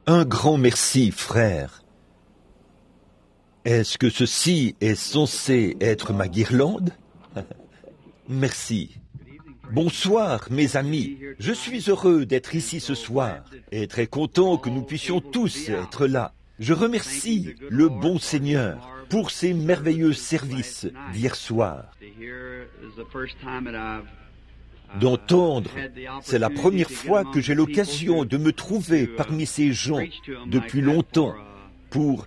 Un grand merci, frère. Est-ce que ceci est censé être ma guirlande? Merci. Bonsoir, mes amis. Je suis heureux d'être ici ce soir et très content que nous puissions tous être là. Je remercie le bon Seigneur pour ses merveilleux services d'hier soir. D'entendre, c'est la première fois que j'ai l'occasion de me trouver parmi ces gens depuis longtemps pour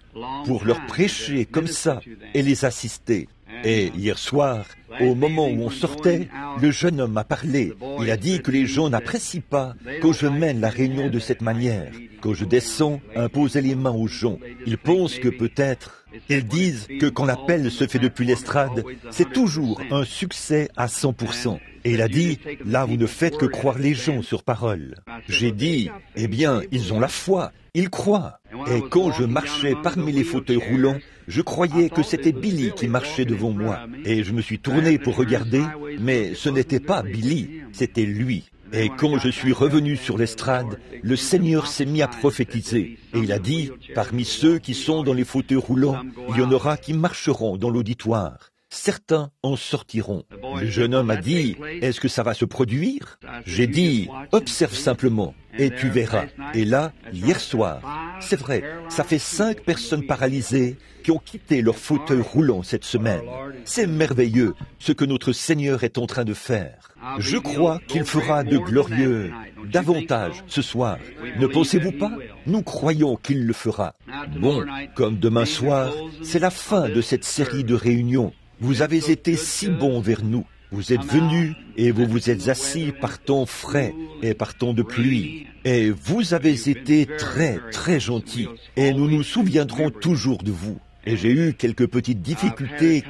leur prêcher comme ça et les assister. Et hier soir, au moment où on sortait, le jeune homme a parlé. Il a dit que les gens n'apprécient pas quand je mène la réunion de cette manière. Quand je descends, imposer les mains aux gens. Ils pensent que peut-être, ils disent que quand l'appel se fait depuis l'estrade, c'est toujours un succès à 100%. Et il a dit, là vous ne faites que croire les gens sur parole. J'ai dit, eh bien, ils ont la foi, ils croient. Et quand je marchais parmi les fauteuils roulants, je croyais que c'était Billy qui marchait devant moi. Et je me suis tourné pour regarder, mais ce n'était pas Billy, c'était lui. Et quand je suis revenu sur l'estrade, le Seigneur s'est mis à prophétiser. Et il a dit, parmi ceux qui sont dans les fauteuils roulants, il y en aura qui marcheront dans l'auditoire. Certains en sortiront. Le jeune homme a dit, est-ce que ça va se produire? J'ai dit, observe simplement, et tu verras. Et là, hier soir, c'est vrai, ça fait 5 personnes paralysées qui ont quitté leur fauteuil roulant cette semaine. C'est merveilleux ce que notre Seigneur est en train de faire. Je crois qu'il fera de glorieux davantage ce soir. Ne pensez-vous pas? Nous croyons qu'il le fera. Bon, comme demain soir, c'est la fin de cette série de réunions. Vous avez été si bons vers nous. Vous êtes venus et vous vous êtes assis par temps frais et par temps de pluie. Et vous avez été très, très gentils. Et nous nous souviendrons toujours de vous. Et j'ai eu quelques petites difficultés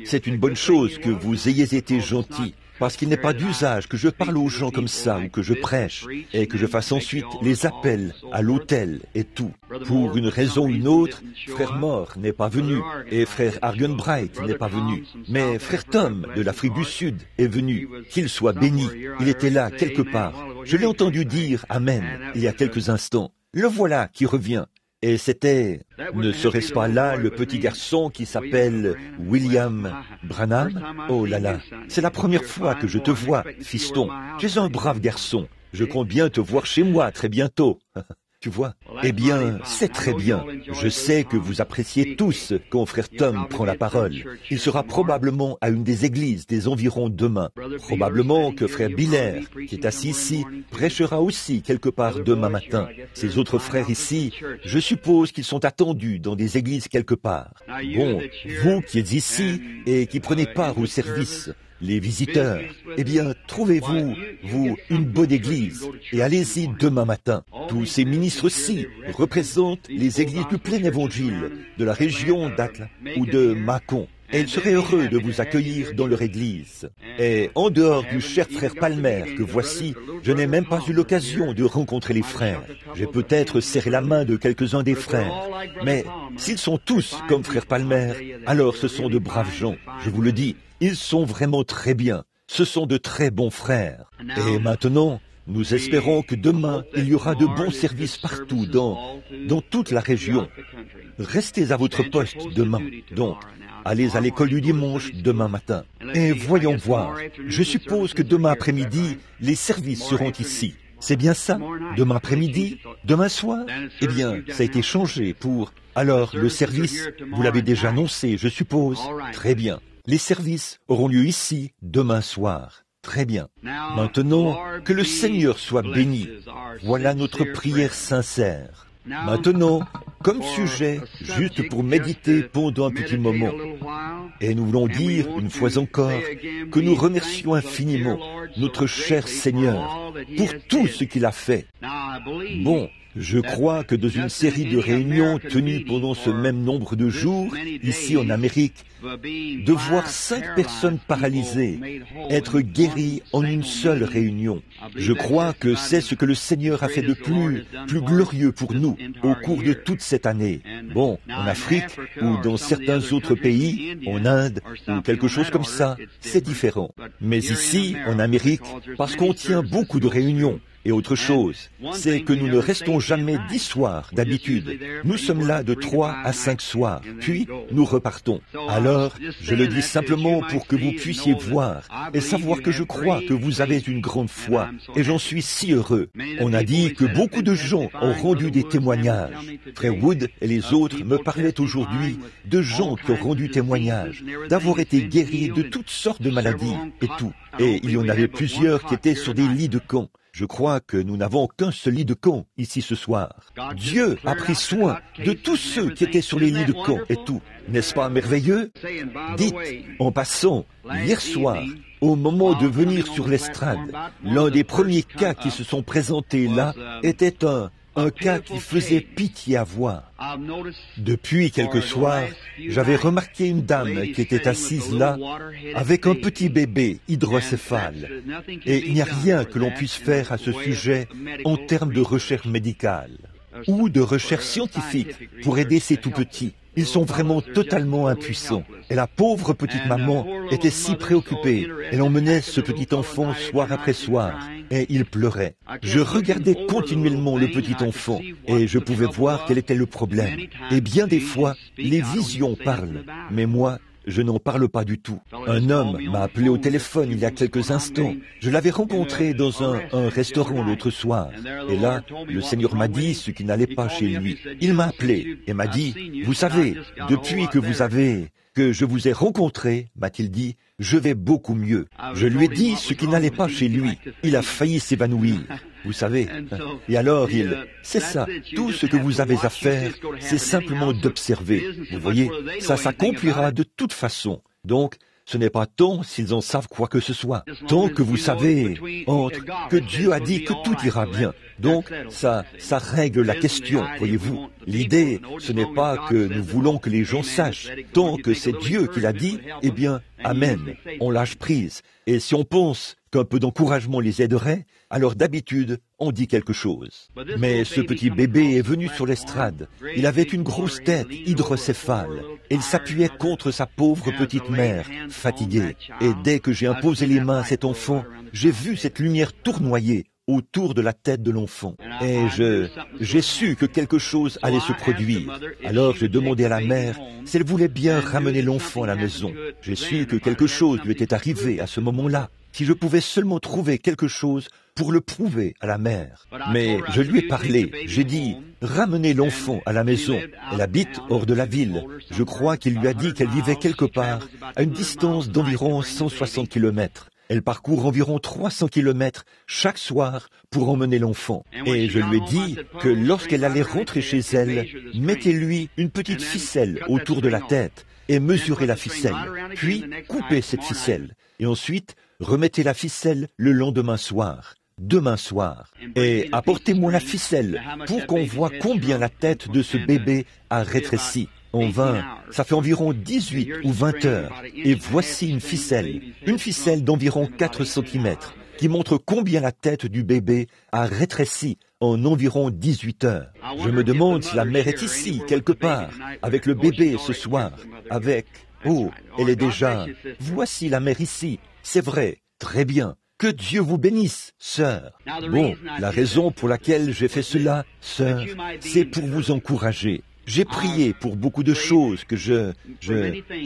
c'est une bonne chose que vous ayez été gentils. Parce qu'il n'est pas d'usage que je parle aux gens comme ça ou que je prêche et que je fasse ensuite les appels à l'hôtel et tout. Pour une raison ou une autre, frère Moore n'est pas venu et frère Argenbright n'est pas venu. Mais frère Tom de l'Afrique du Sud est venu. Qu'il soit béni. Il était là quelque part. Je l'ai entendu dire Amen il y a quelques instants. Le voilà qui revient. Et c'était, ne serait-ce pas là le petit garçon qui s'appelle William Branham? Oh là là, c'est la première fois que je te vois, fiston. Tu es un brave garçon. Je compte bien te voir chez moi très bientôt. Tu vois? Eh bien, c'est très bien. Je sais que vous appréciez tous quand frère Tom prend la parole. Il sera probablement à une des églises des environs demain. Probablement que frère Biller, qui est assis ici, prêchera aussi quelque part demain matin. Ces autres frères ici, je suppose qu'ils sont attendus dans des églises quelque part. Bon, vous qui êtes ici et qui prenez part au service, les visiteurs, eh bien, trouvez-vous, une bonne église et allez-y demain matin. Tous ces ministres-ci représentent les églises du plein évangile de la région d'Atla ou de Mâcon. Et ils seraient heureux de vous accueillir dans leur église. Et en dehors du cher frère Palmer que voici, je n'ai même pas eu l'occasion de rencontrer les frères. J'ai peut-être serré la main de quelques-uns des frères. Mais s'ils sont tous comme frère Palmer, alors ce sont de braves gens. Je vous le dis, ils sont vraiment très bien. Ce sont de très bons frères. Et maintenant, nous espérons que demain, il y aura de bons services partout dans toute la région. Restez à votre poste demain. Donc, allez à l'école du dimanche demain matin. Et voyons voir. Je suppose que demain après-midi, les services seront ici. C'est bien ça? Demain après-midi? Demain soir? Eh bien, ça a été changé pour... Alors, le service, vous l'avez déjà annoncé, je suppose. Très bien. Les services auront lieu ici demain soir. Très bien. Maintenant, que le Seigneur soit béni. Voilà notre prière sincère. Maintenant, comme sujet, juste pour méditer pendant un petit moment, et nous voulons dire une fois encore que nous remercions infiniment notre cher Seigneur pour tout ce qu'il a fait. Bon, Je crois que dans une série de réunions tenues pendant ce même nombre de jours, ici en Amérique, de voir 5 personnes paralysées être guéries en une seule réunion. Je crois que c'est ce que le Seigneur a fait de plus glorieux pour nous au cours de toute cette année. Bon, en Afrique ou dans certains autres pays, en Inde ou quelque chose comme ça, c'est différent. Mais ici, en Amérique, parce qu'on tient beaucoup de réunions, et autre chose, c'est que nous ne restons jamais 10 soirs d'habitude. Nous sommes là de 3 à 5 soirs, puis nous repartons. Alors, je le dis simplement pour que vous puissiez voir et savoir que je crois que vous avez une grande foi, et j'en suis si heureux. On a dit que beaucoup de gens ont rendu des témoignages. Frère Wood et les autres me parlaient aujourd'hui de gens qui ont rendu témoignage, d'avoir été guéris de toutes sortes de maladies et tout. Et il y en avait plusieurs qui étaient sur des lits de camp. Je crois que nous n'avons qu'un seul lit de camp ici ce soir. Dieu a pris soin de tous ceux qui étaient sur les lits de camp et tout. N'est-ce pas merveilleux? Dites, en passant, hier soir, au moment de venir sur l'estrade, l'un des premiers cas qui se sont présentés là était un cas qui faisait pitié à voir. Depuis quelques soirs, j'avais remarqué une dame qui était assise là avec un petit bébé hydrocéphale. Et il n'y a rien que l'on puisse faire à ce sujet en termes de recherche médicale ou de recherche scientifique pour aider ces tout-petits. Ils sont vraiment totalement impuissants. Et la pauvre petite maman était si préoccupée. Elle emmenait ce petit enfant soir après soir. Et il pleurait. Je regardais continuellement le petit enfant. Et je pouvais voir quel était le problème. Et bien des fois, les visions parlent. Mais moi, je n'en parle pas du tout. Un homme m'a appelé au téléphone il y a quelques instants. Je l'avais rencontré dans un restaurant l'autre soir. Et là, le Seigneur m'a dit ce qui n'allait pas chez lui. Il m'a appelé et m'a dit, « Vous savez, depuis que je vous ai rencontré, m'a-t-il dit, je vais beaucoup mieux. » Je lui ai dit ce qui n'allait pas chez lui. Il a failli s'évanouir. Vous savez. Et alors, c'est ça. Tout ce que vous avez à faire, c'est simplement d'observer. Vous voyez, ça s'accomplira de toute façon. Donc, ce n'est pas tant s'ils en savent quoi que ce soit. Tant que vous savez, que Dieu a dit que tout ira bien. Donc, ça règle la question, voyez-vous. L'idée, ce n'est pas que nous voulons que les gens sachent. Tant que c'est Dieu qui l'a dit, eh bien, amen. On lâche prise. Et si on pense qu'un peu d'encouragement les aiderait, alors d'habitude, on dit quelque chose. Mais ce petit bébé est venu sur l'estrade. Il avait une grosse tête hydrocéphale. Et il s'appuyait contre sa pauvre petite mère, fatiguée. Et dès que j'ai imposé les mains à cet enfant, j'ai vu cette lumière tournoyer autour de la tête de l'enfant. Et j'ai su que quelque chose allait se produire. Alors j'ai demandé à la mère si elle voulait bien ramener l'enfant à la maison. J'ai su que quelque chose lui était arrivé à ce moment-là. Si je pouvais seulement trouver quelque chose pour le prouver à la mère. Mais je lui ai parlé, j'ai dit, ramenez l'enfant à la maison. Elle habite hors de la ville. Je crois qu'il lui a dit qu'elle vivait quelque part, à une distance d'environ 160 kilomètres. Elle parcourt environ 300 kilomètres chaque soir pour emmener l'enfant. Et je lui ai dit que lorsqu'elle allait rentrer chez elle, mettez-lui une petite ficelle autour de la tête et mesurez la ficelle. Puis coupez cette ficelle. Et ensuite, remettez la ficelle le lendemain soir. Demain soir. Et apportez-moi la ficelle pour qu'on voit combien la tête de ce bébé a rétréci. Ça fait environ 18 ou 20 heures. Et voici une ficelle d'environ 4 cm, qui montre combien la tête du bébé a rétréci en environ 18 heures. Je me demande si la mère est ici, quelque part, avec le bébé ce soir, Oh, elle est déjà... Voici la mère ici. C'est vrai. Très bien. Que Dieu vous bénisse, sœur. Bon, la raison pour laquelle j'ai fait cela, sœur, c'est pour vous encourager. J'ai prié pour beaucoup de choses que je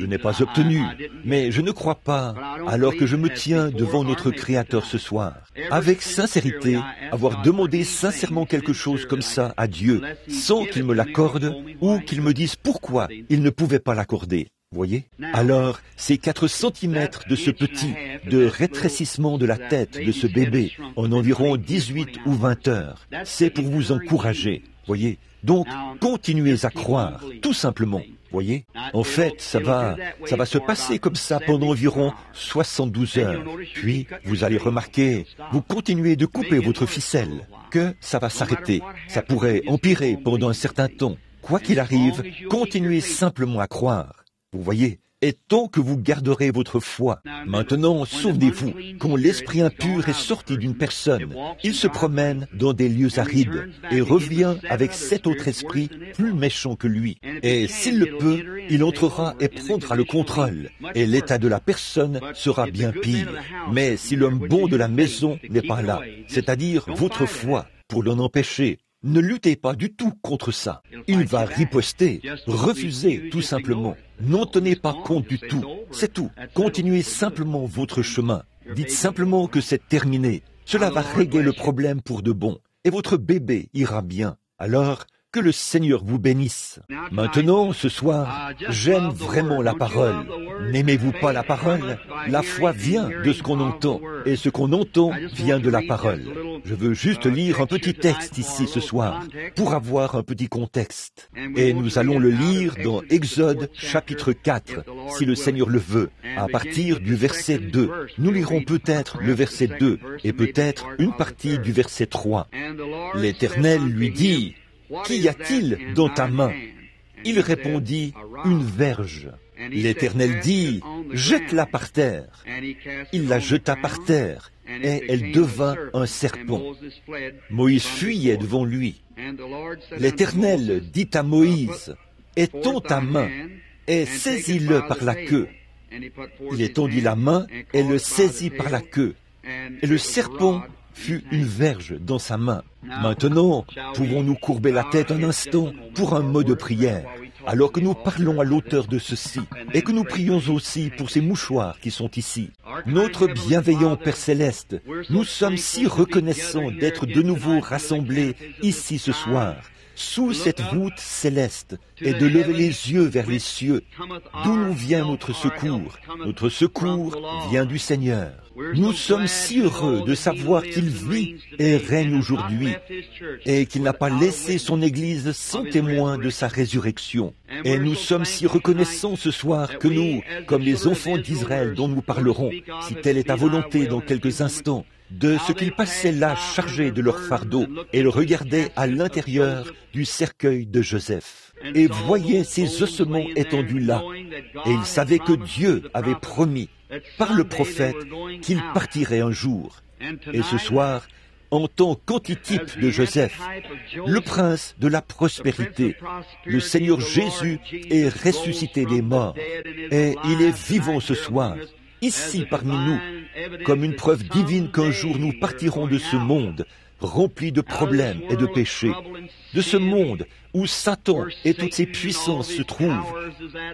n'ai pas obtenues, mais je ne crois pas, alors que je me tiens devant notre Créateur ce soir, avec sincérité, avoir demandé sincèrement quelque chose comme ça à Dieu, sans qu'il me l'accorde ou qu'il me dise pourquoi il ne pouvait pas l'accorder. Voyez? Alors, ces 4 centimètres de ce de rétrécissement de la tête de ce bébé en environ 18 ou 20 heures, c'est pour vous encourager. Voyez? Donc, continuez à croire, tout simplement. Voyez, en fait, ça va se passer comme ça pendant environ 72 heures. Puis, vous allez remarquer, vous continuez de couper votre ficelle, que ça va s'arrêter. Ça pourrait empirer pendant un certain temps. Quoi qu'il arrive, continuez simplement à croire. Vous voyez, et tant que vous garderez votre foi. Maintenant, souvenez-vous, quand l'esprit impur est sorti d'une personne, il se promène dans des lieux arides et revient avec 7 autres esprits plus méchants que lui. Et s'il le peut, il entrera et prendra le contrôle, et l'état de la personne sera bien pire. Mais si l'homme bon de la maison n'est pas là, c'est-à-dire votre foi, pour l'en empêcher, ne luttez pas du tout contre ça. Il va riposter, refuser tout simplement. N'en tenez pas compte du tout. C'est tout. Continuez simplement votre chemin. Dites simplement que c'est terminé. Cela va régler le problème pour de bon. Et votre bébé ira bien. Alors, que le Seigneur vous bénisse. Maintenant, ce soir, j'aime vraiment la parole. N'aimez-vous pas la parole? La foi vient de ce qu'on entend, et ce qu'on entend vient de la parole. Je veux juste lire un petit texte ici ce soir, pour avoir un petit contexte. Et nous allons le lire dans Exode chapitre 4, si le Seigneur le veut, à partir du verset 2. Nous lirons peut-être le verset 2, et peut-être une partie du verset 3. L'Éternel lui dit: « Qu'y a-t-il dans ta main ?» Il répondit, « Une verge. » L'Éternel dit, « Jette-la par terre. » Il la jeta par terre, et elle devint un serpent. Moïse fuyait devant lui. L'Éternel dit à Moïse, « Étends ta main, et saisis-le par la queue. » Il étendit la main, et le saisit par la queue. Et le serpent fut une verge dans sa main. Maintenant, pouvons-nous courber la tête un instant pour un mot de prière, alors que nous parlons à l'auteur de ceci, et que nous prions aussi pour ces mouchoirs qui sont ici. Notre bienveillant Père Céleste, nous sommes si reconnaissants d'être de nouveau rassemblés ici ce soir, sous cette voûte céleste, et de lever les yeux vers les cieux, d'où nous vient notre secours. Notre secours vient du Seigneur. Nous sommes si heureux de savoir qu'il vit et règne aujourd'hui, et qu'il n'a pas laissé son Église sans témoin de sa résurrection. Et nous sommes si reconnaissants ce soir que nous, comme les enfants d'Israël dont nous parlerons, si telle est ta volonté dans quelques instants, de ce qu'ils passaient là chargés de leur fardeau et le regardaient à l'intérieur du cercueil de Joseph. Et voyaient ces ossements étendus là. Et ils savaient que Dieu avait promis, par le prophète, qu'il partirait un jour. Et ce soir, en tant qu'antitype de Joseph, le prince de la prospérité, le Seigneur Jésus est ressuscité des morts. Et il est vivant ce soir, ici parmi nous, comme une preuve divine qu'un jour nous partirons de ce monde rempli de problèmes et de péchés, de ce monde où Satan et toutes ses puissances se trouvent,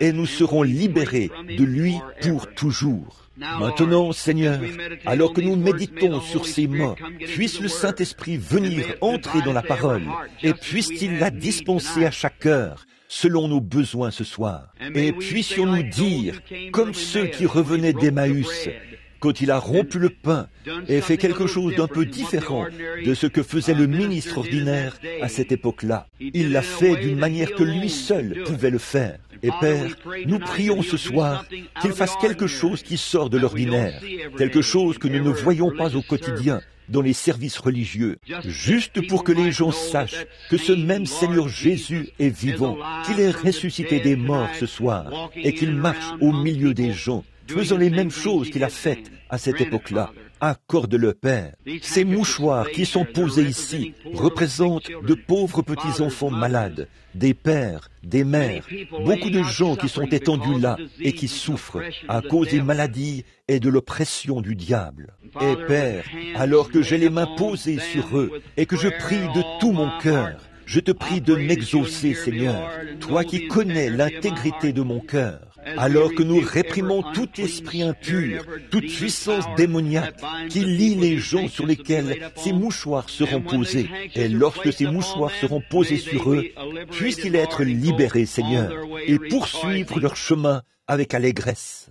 et nous serons libérés de lui pour toujours. Maintenant, Seigneur, alors que nous méditons sur ces mots, puisse le Saint-Esprit venir entrer dans la parole, et puisse-t-il la dispenser à chaque heure, selon nos besoins ce soir. Et puissions-nous dire, comme ceux qui revenaient d'Emmaüs, quand il a rompu le pain et fait quelque chose d'un peu différent de ce que faisait le ministre ordinaire à cette époque-là. Il l'a fait d'une manière que lui seul pouvait le faire. Et Père, nous prions ce soir qu'il fasse quelque chose qui sort de l'ordinaire, quelque chose que nous ne voyons pas au quotidien dans les services religieux, juste pour que les gens sachent que ce même Seigneur Jésus est vivant, qu'il est ressuscité des morts ce soir et qu'il marche au milieu des gens, faisant les mêmes choses qu'il a faites à cette époque-là. Accorde-le, Père. Ces mouchoirs qui sont posés ici représentent de pauvres petits-enfants malades, des pères, des mères, beaucoup de gens qui sont étendus là et qui souffrent à cause des maladies et de l'oppression du diable. Et Père, alors que j'ai les mains posées sur eux et que je prie de tout mon cœur, je te prie de m'exaucer, Seigneur, toi qui connais l'intégrité de mon cœur. Alors que nous réprimons tout esprit impur, toute puissance démoniaque qui lie les gens sur lesquels ces mouchoirs seront posés. Et lorsque ces mouchoirs seront posés sur eux, puissent-ils être libérés, Seigneur, et poursuivre leur chemin avec allégresse.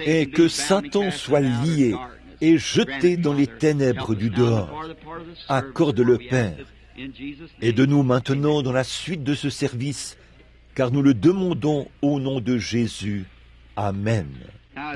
Et que Satan soit lié et jeté dans les ténèbres du dehors. Accorde-le, Père. Aide-nous maintenant dans la suite de ce service car nous le demandons au nom de Jésus. Amen.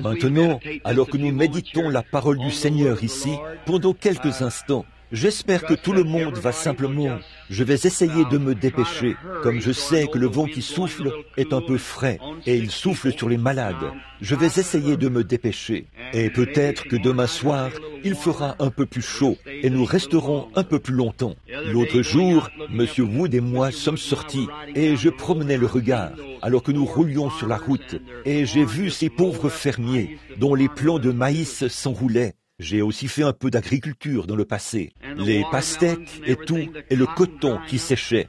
Maintenant, alors que nous méditons la parole du Seigneur ici, pendant quelques instants, j'espère que tout le monde va simplement... Je vais essayer de me dépêcher, comme je sais que le vent qui souffle est un peu frais, et il souffle sur les malades. Je vais essayer de me dépêcher, et peut-être que demain soir, il fera un peu plus chaud, et nous resterons un peu plus longtemps. L'autre jour, M. Wood et moi sommes sortis, et je promenais le regard, alors que nous roulions sur la route, et j'ai vu ces pauvres fermiers, dont les plants de maïs s'enroulaient. J'ai aussi fait un peu d'agriculture dans le passé, les pastèques et tout, et le coton qui séchait.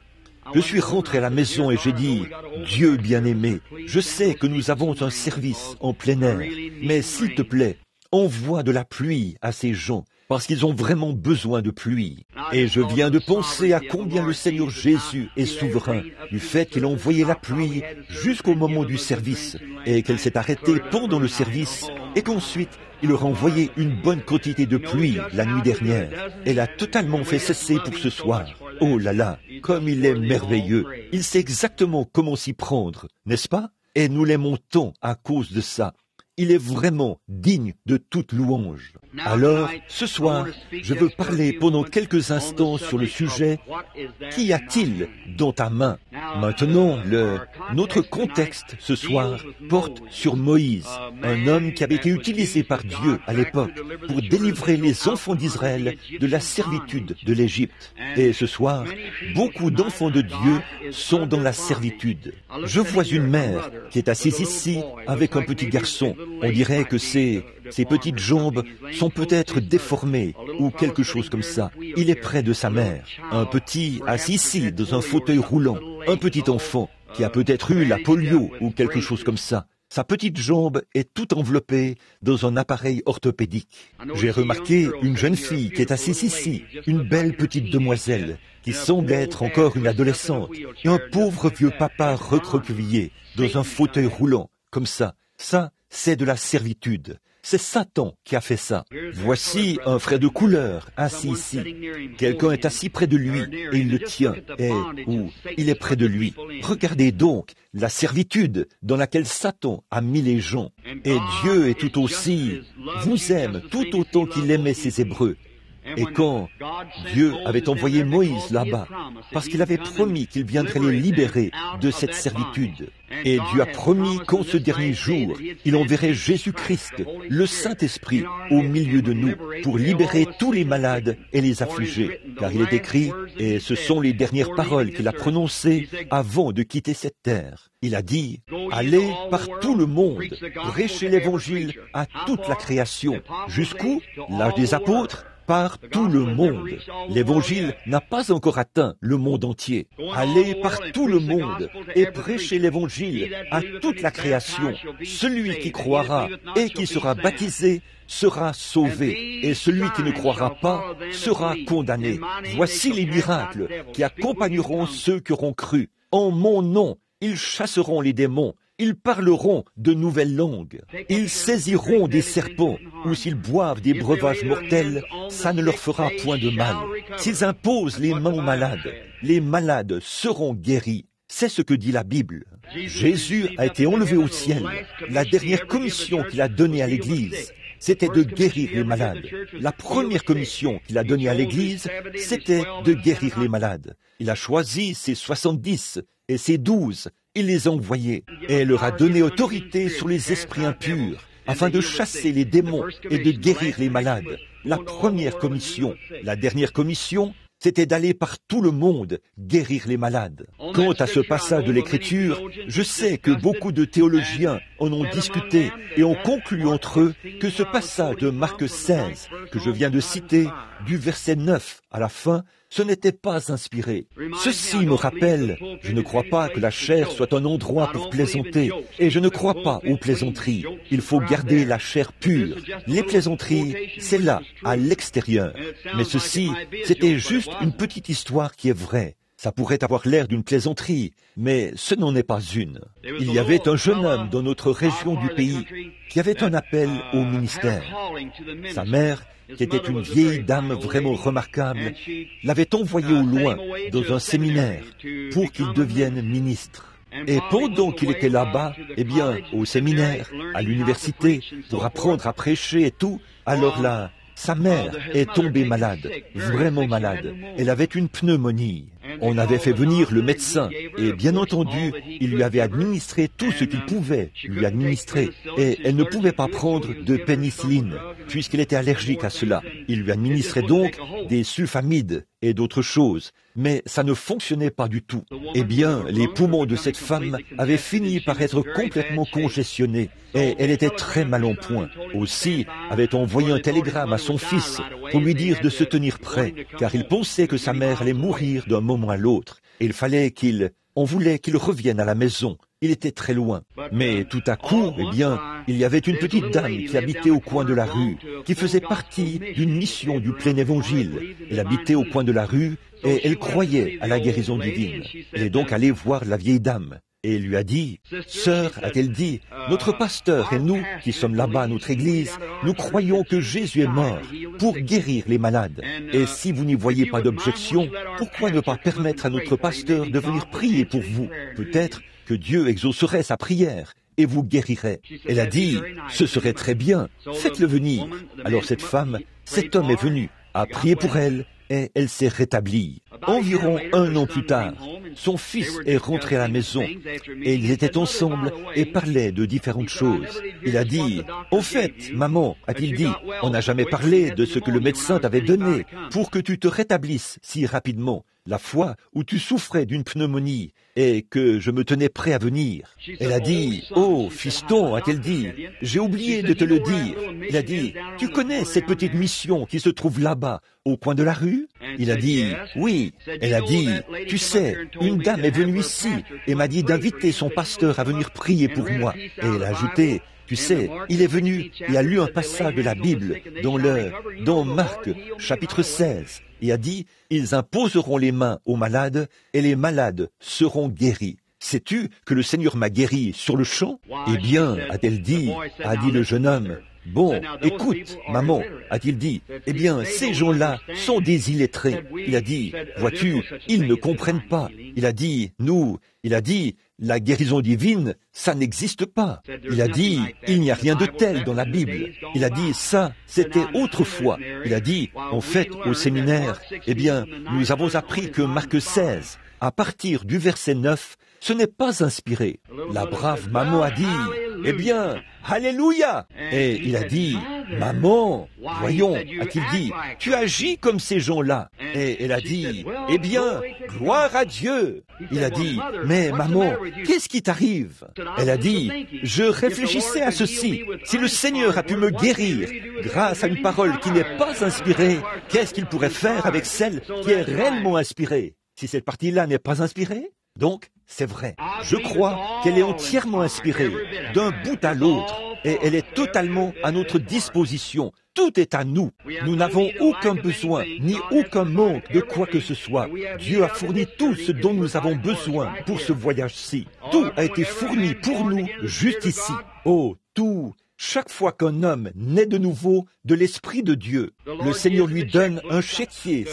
Je suis rentré à la maison et j'ai dit, « Dieu bien-aimé, je sais que nous avons un service en plein air, mais s'il te plaît, envoie de la pluie à ces gens, parce qu'ils ont vraiment besoin de pluie. » Et je viens de penser à combien le Seigneur Jésus est souverain, du fait qu'il a envoyé la pluie jusqu'au moment du service, et qu'elle s'est arrêtée pendant le service, et qu'ensuite, il leur a envoyé une bonne quantité de pluie la nuit dernière. Elle a totalement fait cesser pour ce soir. Oh là là, comme il est merveilleux. Il sait exactement comment s'y prendre, n'est-ce pas? Et nous l'aimons tant à cause de ça. Il est vraiment digne de toute louange. Alors, ce soir, je veux parler pendant quelques instants sur le sujet « Qu'y a-t-il dans ta main ?» Maintenant, notre contexte ce soir porte sur Moïse, un homme qui avait été utilisé par Dieu à l'époque pour délivrer les enfants d'Israël de la servitude de l'Égypte. Et ce soir, beaucoup d'enfants de Dieu sont dans la servitude. Je vois une mère qui est assise ici avec un petit garçon. On dirait que ses petites jambes sont peut-être déformées ou quelque chose comme ça. Il est près de sa mère, un petit assis ici dans un fauteuil roulant, un petit enfant qui a peut-être eu la polio ou quelque chose comme ça. Sa petite jambe est toute enveloppée dans un appareil orthopédique. J'ai remarqué une jeune fille qui est assise ici, une belle petite demoiselle, qui semble être encore une adolescente, et un pauvre vieux papa recroquevillé dans un fauteuil roulant, comme ça. Ça, c'est de la servitude. C'est Satan qui a fait ça. Voici un frère de couleur assis ici. Quelqu'un est assis près de lui et il le tient. Il est près de lui. Regardez donc la servitude dans laquelle Satan a mis les gens. Et Dieu est tout aussi, vous aime tout autant qu'il aimait ses Hébreux. Et quand Dieu avait envoyé Moïse là-bas, parce qu'il avait promis qu'il viendrait les libérer de cette servitude, et Dieu a promis qu'en ce dernier jour, il enverrait Jésus-Christ, le Saint-Esprit, au milieu de nous, pour libérer tous les malades et les affligés. Car il est écrit, et ce sont les dernières paroles qu'il a prononcées avant de quitter cette terre. Il a dit, « Allez par tout le monde, prêchez l'Évangile à toute la création. » Jusqu'où? L'âge des apôtres? Par tout le monde. L'Évangile n'a pas encore atteint le monde entier. Allez par tout le monde et prêchez l'Évangile à toute la création. Celui qui croira et qui sera baptisé sera sauvé, et celui qui ne croira pas sera condamné. Voici les miracles qui accompagneront ceux qui auront cru. En mon nom, ils chasseront les démons. Ils parleront de nouvelles langues. Ils saisiront des serpents, ou s'ils boivent des breuvages mortels, ça ne leur fera point de mal. S'ils imposent les mains aux malades, les malades seront guéris. C'est ce que dit la Bible. Jésus a été enlevé au ciel. La dernière commission qu'il a donnée à l'Église, c'était de guérir les malades. La première commission qu'il a donnée à l'Église, c'était de guérir les malades. Il a choisi ses 70 et ses 12. Il les a envoyés et leur a donné autorité sur les esprits impurs afin de chasser les démons et de guérir les malades. La première commission. La dernière commission, c'était d'aller par tout le monde guérir les malades. Quant à ce passage de l'Écriture, je sais que beaucoup de théologiens en ont discuté et ont conclu entre eux que ce passage de Marc 16, que je viens de citer, du verset 9 à la fin, ce n'était pas inspiré. Ceci me rappelle, je ne crois pas que la chair soit un endroit pour plaisanter, et je ne crois pas aux plaisanteries. Il faut garder la chair pure. Les plaisanteries, c'est là, à l'extérieur. Mais ceci, c'était juste une petite histoire qui est vraie. Ça pourrait avoir l'air d'une plaisanterie, mais ce n'en est pas une. Il y avait un jeune homme dans notre région du pays qui avait un appel au ministère. Sa mère, qui était une vieille dame vraiment remarquable, l'avait envoyé au loin dans un séminaire pour qu'il devienne ministre. Et pendant qu'il était là-bas, eh bien, au séminaire, à l'université, pour apprendre à prêcher et tout, alors là, sa mère est tombée malade, vraiment malade. Elle avait une pneumonie. On avait fait venir le médecin et bien entendu, il lui avait administré tout ce qu'il pouvait lui administrer. Et elle ne pouvait pas prendre de pénicilline puisqu'elle était allergique à cela. Il lui administrait donc des sulfamides et d'autres choses. Mais ça ne fonctionnait pas du tout. Eh bien, les poumons de cette femme avaient fini par être complètement congestionnés et elle était très mal en point. Aussi avait envoyé un télégramme à son fils pour lui dire de se tenir prêt, car il pensait que sa mère allait mourir d'un moment à l'autre. Et il fallait on voulait qu'il revienne à la maison. Il était très loin. Mais tout à coup, eh bien, il y avait une petite dame qui habitait au coin de la rue, qui faisait partie d'une mission du plein évangile. Elle habitait au coin de la rue et elle croyait à la guérison divine. Elle est donc allée voir la vieille dame. Et lui a dit, « Sœur, a-t-elle dit, notre pasteur et nous, qui sommes là-bas à notre église, nous croyons que Jésus est mort pour guérir les malades. Et si vous n'y voyez pas d'objection, pourquoi ne pas permettre à notre pasteur de venir prier pour vous? Peut-être que Dieu exaucerait sa prière et vous guérirait. » Elle a dit, « Ce serait très bien, faites-le venir. » Alors cet homme est venu, a prié pour elle, et elle s'est rétablie. Environ 1 an plus tard, son fils est rentré à la maison et ils étaient ensemble et parlaient de différentes choses. Il a dit, « Au fait, maman, a-t-il dit, on n'a jamais parlé de ce que le médecin t'avait donné pour que tu te rétablisses si rapidement, la fois où tu souffrais d'une pneumonie et que je me tenais prêt à venir. » Elle a dit, « Oh, fiston, a-t-elle dit, j'ai oublié de te le dire. » Il a dit, « Tu connais cette petite mission qui se trouve là-bas, au coin de la rue ?» Il a dit, « Oui. » Elle a dit, « Tu sais, une dame est venue ici et m'a dit d'inviter son pasteur à venir prier pour moi. » Et elle a ajouté, « Tu sais, il est venu et a lu un passage de la Bible dans Marc, chapitre 16, et a dit, « Ils imposeront les mains aux malades et les malades seront guéris. » Sais-tu que le Seigneur m'a guéri sur le champ? Eh bien, a-t-elle dit, a dit le jeune homme. Bon, écoute, maman, a-t-il dit, eh bien, ces gens-là sont des illettrés. Il a dit, vois-tu, ils ne comprennent pas. Il a dit, la guérison divine, ça n'existe pas. Il a dit, il n'y a rien de tel dans la Bible. Il a dit, ça, c'était autrefois. Il a dit, en fait, au séminaire, eh bien, nous avons appris que Marc 16, à partir du verset 9, ce n'est pas inspiré. La brave maman a dit, eh bien, Alléluia! Et il a dit, maman, voyons, a-t-il dit, tu agis comme ces gens-là. Et elle a dit, eh bien, gloire à Dieu. Il a dit, mais maman, qu'est-ce qui t'arrive? Elle a dit, je réfléchissais à ceci. Si le Seigneur a pu me guérir grâce à une parole qui n'est pas inspirée, qu'est-ce qu'il pourrait faire avec celle qui est réellement inspirée? Si cette partie-là n'est pas inspirée, donc, c'est vrai. Je crois qu'elle est entièrement inspirée, d'un bout à l'autre, et elle est totalement à notre disposition. Tout est à nous. Nous n'avons aucun besoin, ni aucun manque de quoi que ce soit. Dieu a fourni tout ce dont nous avons besoin pour ce voyage-ci. Tout a été fourni pour nous juste ici. Oh, tout. Chaque fois qu'un homme naît de nouveau de l'Esprit de Dieu, le Seigneur lui donne un chéquier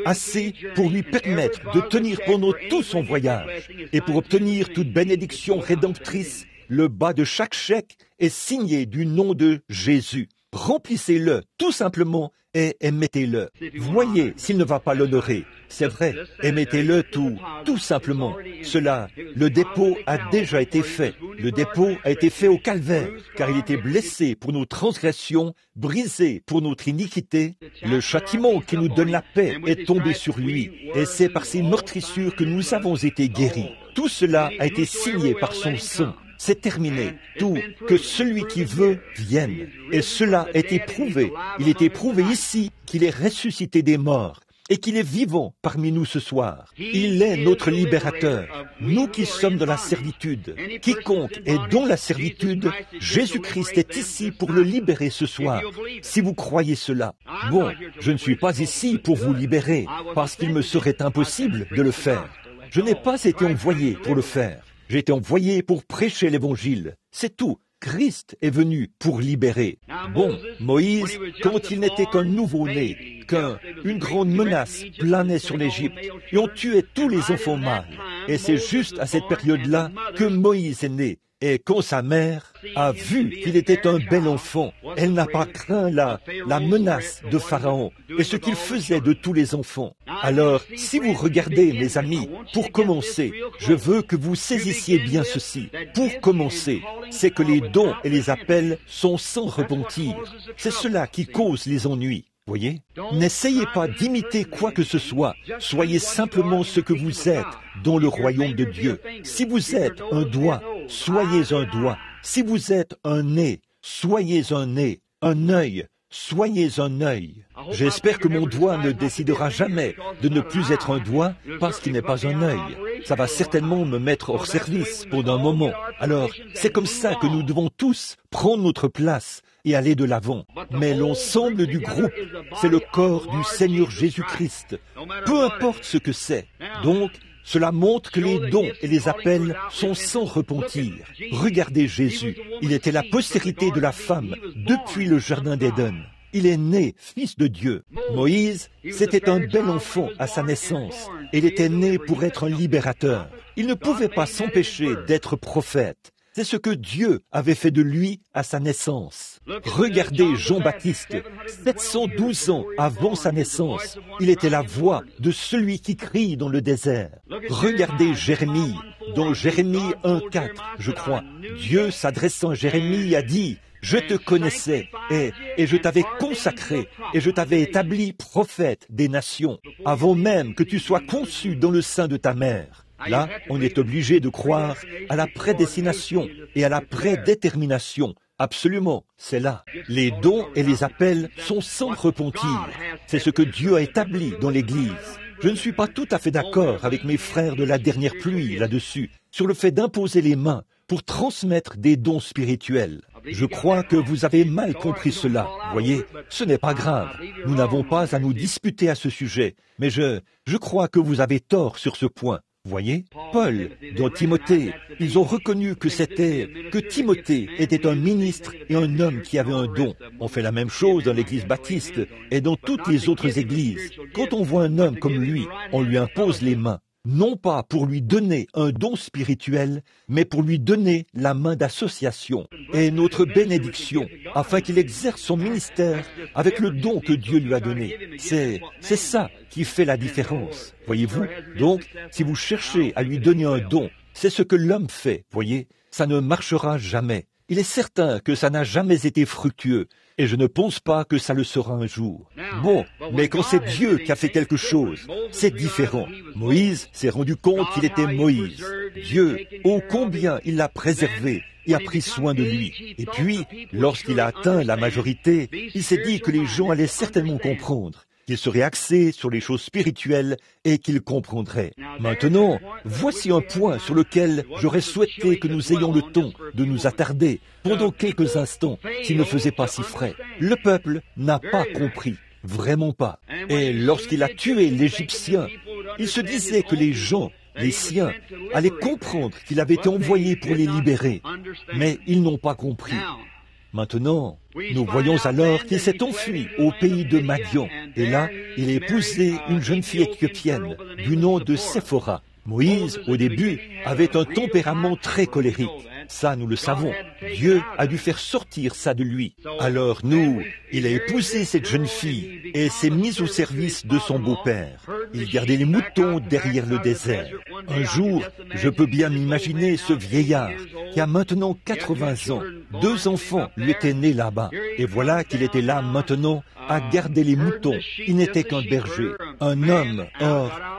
assez pour lui permettre de tenir pendant tout son voyage. Et pour obtenir toute bénédiction rédemptrice, le bas de chaque chèque est signé du nom de Jésus. Remplissez-le tout simplement et émettez-le. Voyez s'il ne va pas l'honorer. C'est vrai, émettez-le tout simplement. Le dépôt a déjà été fait. Le dépôt a été fait au calvaire, car il était blessé pour nos transgressions, brisé pour notre iniquité. Le châtiment qui nous donne la paix est tombé sur lui, et c'est par ses meurtrissures que nous avons été guéris. Tout cela a été signé par son sang. C'est terminé. Tout, que celui qui veut vienne. Et cela a été prouvé. Il est éprouvé ici qu'il est ressuscité des morts et qu'il est vivant parmi nous ce soir. Il est notre libérateur. Nous qui sommes dans la servitude, quiconque est dans la servitude, Jésus-Christ est ici pour le libérer ce soir. Si vous croyez cela, bon, je ne suis pas ici pour vous libérer parce qu'il me serait impossible de le faire. Je n'ai pas été envoyé pour le faire. J'ai été envoyé pour prêcher l'Évangile. C'est tout. Christ est venu pour libérer. Bon, Moïse, quand il n'était qu'un nouveau-né, qu'une grande menace planait sur l'Égypte, et on tuait tous les enfants mâles. Et c'est juste à cette période-là que Moïse est né. Et quand sa mère a vu qu'il était un bel enfant, elle n'a pas craint la menace de Pharaon et ce qu'il faisait de tous les enfants. Alors, si vous regardez, mes amis, pour commencer, je veux que vous saisissiez bien ceci. Pour commencer, c'est que les dons et les appels sont sans repentir. C'est cela qui cause les ennuis. Voyez? N'essayez pas d'imiter quoi que ce soit. Soyez simplement ce que vous êtes dans le royaume de Dieu. Si vous êtes un doigt, soyez un doigt. Si vous êtes un nez, soyez un nez. Un œil, soyez un œil. J'espère que mon doigt ne décidera jamais de ne plus être un doigt parce qu'il n'est pas un œil. Ça va certainement me mettre hors service pendant un moment. Alors, c'est comme ça que nous devons tous prendre notre place et aller de l'avant. Mais l'ensemble du groupe, c'est le corps du Seigneur Jésus-Christ. Peu importe ce que c'est. Donc, cela montre que les dons et les appels sont sans repentir. Regardez Jésus. Il était la postérité de la femme depuis le jardin d'Éden. Il est né fils de Dieu. Moïse, c'était un bel enfant à sa naissance. Il était né pour être un libérateur. Il ne pouvait pas s'empêcher d'être prophète. C'est ce que Dieu avait fait de lui à sa naissance. Regardez Jean-Baptiste, 712 ans avant sa naissance, il était la voix de celui qui crie dans le désert. Regardez Jérémie, dans Jérémie 1,4, je crois. Dieu s'adressant à Jérémie a dit: « Je te connaissais et je t'avais consacré et je t'avais établi prophète des nations, avant même que tu sois conçu dans le sein de ta mère. » Là, on est obligé de croire à la prédestination et à la prédétermination. Absolument, c'est là. Les dons et les appels sont sans repentir. C'est ce que Dieu a établi dans l'Église. Je ne suis pas tout à fait d'accord avec mes frères de la dernière pluie là-dessus, sur le fait d'imposer les mains pour transmettre des dons spirituels. Je crois que vous avez mal compris cela. Voyez, ce n'est pas grave. Nous n'avons pas à nous disputer à ce sujet. Mais je crois que vous avez tort sur ce point. Voyez, Paul, dans Timothée, ils ont reconnu que Timothée était un ministre et un homme qui avait un don. On fait la même chose dans l'église baptiste et dans toutes les autres églises. Quand on voit un homme comme lui, on lui impose les mains. Non pas pour lui donner un don spirituel, mais pour lui donner la main d'association et notre bénédiction, afin qu'il exerce son ministère avec le don que Dieu lui a donné. C'est ça qui fait la différence, voyez-vous. Donc, si vous cherchez à lui donner un don, c'est ce que l'homme fait, voyez. Ça ne marchera jamais. Il est certain que ça n'a jamais été fructueux, et je ne pense pas que ça le sera un jour. Bon, mais quand c'est Dieu qui a fait quelque chose, c'est différent. Moïse s'est rendu compte qu'il était Moïse. Dieu, ô combien il l'a préservé et a pris soin de lui. Et puis, lorsqu'il a atteint la majorité, il s'est dit que les gens allaient certainement comprendre, qu'il serait axé sur les choses spirituelles et qu'il comprendrait. Maintenant, voici un point sur lequel j'aurais souhaité que nous ayons le temps de nous attarder pendant quelques instants s'il ne faisait pas si frais. Le peuple n'a pas compris, vraiment pas. Et lorsqu'il a tué l'Égyptien, il se disait que les gens, les siens, allaient comprendre qu'il avait été envoyé pour les libérer, mais ils n'ont pas compris. Maintenant, nous voyons alors qu'il s'est enfui au pays de Madian, et là, il a épousé une jeune fille éthiopienne du nom de Séphora. Moïse, au début, avait un tempérament très colérique. Ça, nous le savons. Dieu a dû faire sortir ça de lui. Alors il a épousé cette jeune fille et s'est mis au service de son beau-père. Il gardait les moutons derrière le désert. Un jour, je peux bien m'imaginer ce vieillard qui a maintenant 80 ans. 2 enfants lui étaient nés là-bas. Et voilà qu'il était là maintenant à garder les moutons. Il n'était qu'un berger, un homme,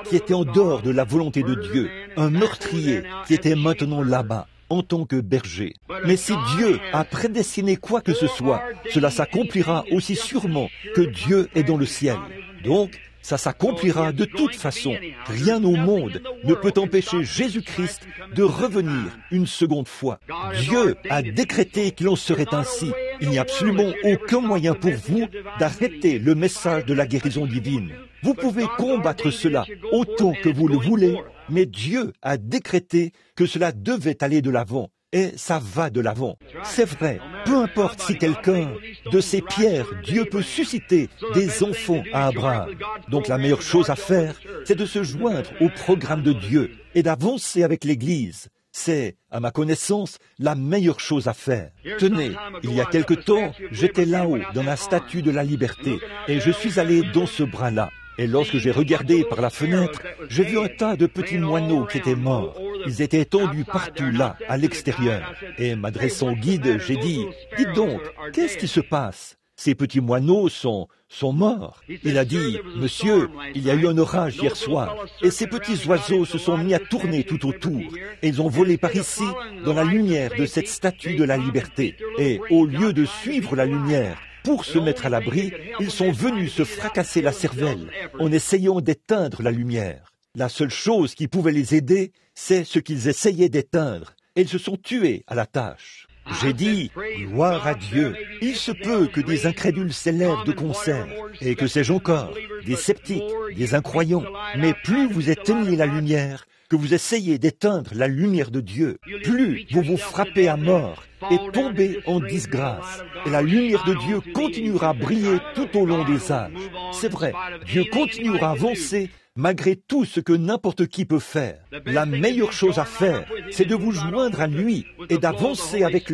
qui était en dehors de la volonté de Dieu, un meurtrier qui était maintenant là-bas en tant que berger. Mais si Dieu a prédestiné quoi que ce soit, cela s'accomplira aussi sûrement que Dieu est dans le ciel. Donc, ça s'accomplira de toute façon. Rien au monde ne peut empêcher Jésus-Christ de revenir une seconde fois. Dieu a décrété qu'il en serait ainsi. Il n'y a absolument aucun moyen pour vous d'arrêter le message de la guérison divine. Vous pouvez combattre cela autant que vous le voulez, mais Dieu a décrété que cela devait aller de l'avant. Et ça va de l'avant. C'est vrai, peu importe si quelqu'un, de ces pierres, Dieu peut susciter des enfants à Abraham. Donc la meilleure chose à faire, c'est de se joindre au programme de Dieu et d'avancer avec l'Église. C'est, à ma connaissance, la meilleure chose à faire. Tenez, il y a quelque temps, j'étais là-haut, dans la Statue de la Liberté, et je suis allé dans ce bras-là. Et lorsque j'ai regardé par la fenêtre, j'ai vu un tas de petits moineaux qui étaient morts. Ils étaient étendus partout là, à l'extérieur. Et m'adressant au guide, j'ai dit, « Dites donc, qu'est-ce qui se passe ? Ces petits moineaux sont morts. » Il a dit, « Monsieur, il y a eu un orage hier soir, et ces petits oiseaux se sont mis à tourner tout autour, et ils ont volé par ici, dans la lumière de cette statue de la liberté. Et au lieu de suivre la lumière, pour se mettre à l'abri, ils sont venus se fracasser la cervelle en essayant d'éteindre la lumière. La seule chose qui pouvait les aider, c'est ce qu'ils essayaient d'éteindre, et ils se sont tués à la tâche. » J'ai dit, gloire à Dieu, il se peut que des incrédules s'élèvent de concert, et que sais-je encore, des sceptiques, des incroyants, mais plus vous éteignez la lumière, que vous essayez d'éteindre la lumière de Dieu, plus vous vous frappez à mort et tombez en disgrâce. Et la lumière de Dieu continuera à briller tout au long des âges. C'est vrai, Dieu continuera à avancer malgré tout ce que n'importe qui peut faire. La meilleure chose à faire, c'est de vous joindre à lui et d'avancer avec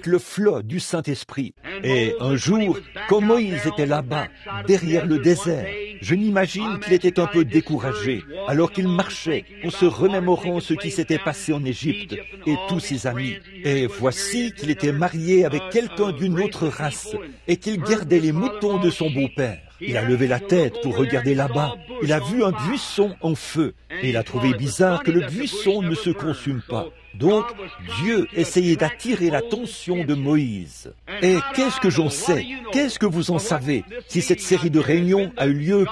le flot du Saint-Esprit. Et un jour, quand Moïse était là-bas, derrière le désert, je m'imagine qu'il était un peu découragé, alors qu'il marchait en se remémorant ce qui s'était passé en Égypte et tous ses amis. Et voici qu'il était marié avec quelqu'un d'une autre race et qu'il gardait les moutons de son beau-père. Il a levé la tête pour regarder là-bas. Il a vu un buisson en feu et il a trouvé bizarre que le buisson ne se consume pas. Donc, Dieu essayait d'attirer l'attention de Moïse. Et qu'est-ce que j'en sais? Qu'est-ce que vous en savez? Si cette série de réunions a eu lieu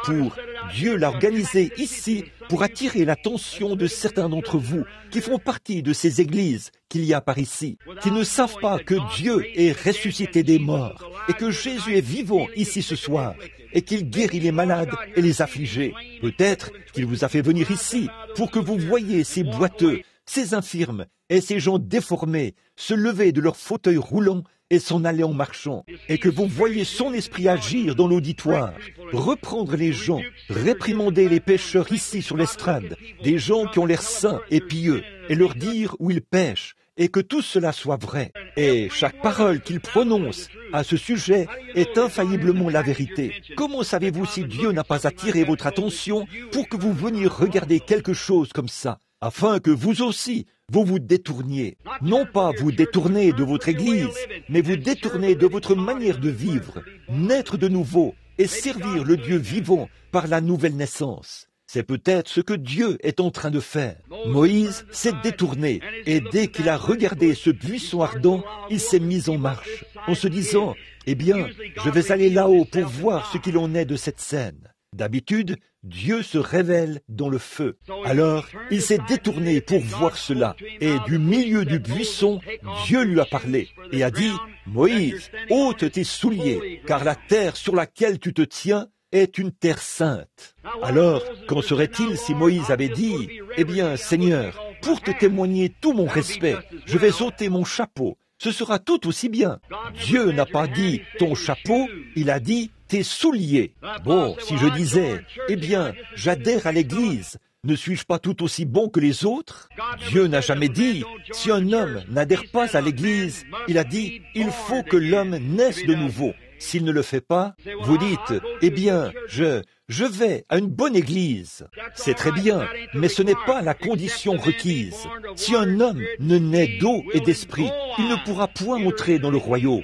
Dieu l'a organisée ici pour attirer l'attention de certains d'entre vous qui font partie de ces églises qu'il y a par ici, qui ne savent pas que Dieu est ressuscité des morts et que Jésus est vivant ici ce soir et qu'il guérit les malades et les affligés. Peut-être qu'il vous a fait venir ici pour que vous voyiez ces boiteux, ces infirmes et ces gens déformés se lever de leur fauteuil roulant et s'en aller en marchant, et que vous voyez son esprit agir dans l'auditoire, reprendre les gens, réprimander les pécheurs ici sur l'estrade, des gens qui ont l'air saints et pieux, et leur dire où ils pêchent, et que tout cela soit vrai. Et chaque parole qu'il prononce à ce sujet est infailliblement la vérité. Comment savez-vous si Dieu n'a pas attiré votre attention pour que vous veniez regarder quelque chose comme ça, afin que vous aussi, vous vous détourniez. Non pas vous détourner de votre Église, mais vous détourner de votre manière de vivre, naître de nouveau et servir le Dieu vivant par la nouvelle naissance. C'est peut-être ce que Dieu est en train de faire. Moïse s'est détourné et dès qu'il a regardé ce buisson ardent, il s'est mis en marche en se disant, « Eh bien, je vais aller là-haut pour voir ce qu'il en est de cette scène. » D'habitude, Dieu se révèle dans le feu. Alors, il s'est détourné pour voir cela. Et du milieu du buisson, Dieu lui a parlé et a dit, « Moïse, ôte tes souliers, car la terre sur laquelle tu te tiens est une terre sainte. » Alors, qu'en serait-il si Moïse avait dit, « Eh bien, Seigneur, pour te témoigner tout mon respect, je vais ôter mon chapeau. Ce sera tout aussi bien. » Dieu n'a pas dit « ton chapeau », il a dit « tes souliers ». Bon, si je disais « Eh bien, j'adhère à l'Église », ne suis-je pas tout aussi bon que les autres? Dieu n'a jamais dit « si un homme n'adhère pas à l'Église », il a dit « il faut que l'homme naisse de nouveau ». S'il ne le fait pas, vous dites « eh bien, je vais à une bonne église ». C'est très bien, mais ce n'est pas la condition requise. Si un homme ne naît d'eau et d'esprit, il ne pourra point entrer dans le royaume.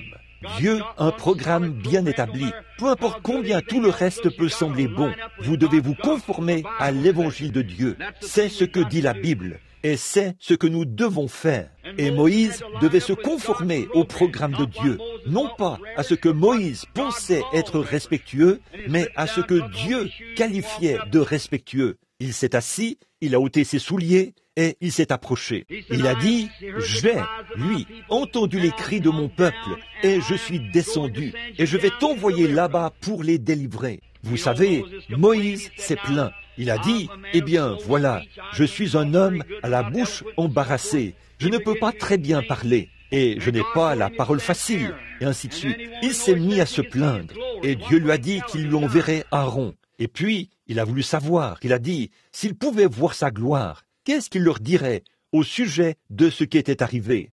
Dieu a un programme bien établi. Peu importe combien tout le reste peut sembler bon, vous devez vous conformer à l'évangile de Dieu. C'est ce que dit la Bible. Et c'est ce que nous devons faire. Et Moïse devait se conformer au programme de Dieu, non pas à ce que Moïse pensait être respectueux, mais à ce que Dieu qualifiait de respectueux. Il s'est assis, il a ôté ses souliers et il s'est approché. Il a dit, « J'ai, lui, entendu les cris de mon peuple et je suis descendu et je vais t'envoyer là-bas pour les délivrer. » Vous savez, Moïse s'est plaint. Il a dit, « Eh bien, voilà, je suis un homme à la bouche embarrassée. Je ne peux pas très bien parler et je n'ai pas la parole facile. » Et ainsi de suite. Il s'est mis à se plaindre et Dieu lui a dit qu'il lui enverrait Aaron. Et puis, il a voulu savoir. Il a dit, s'il pouvait voir sa gloire, qu'est-ce qu'il leur dirait au sujet de ce qui était arrivé?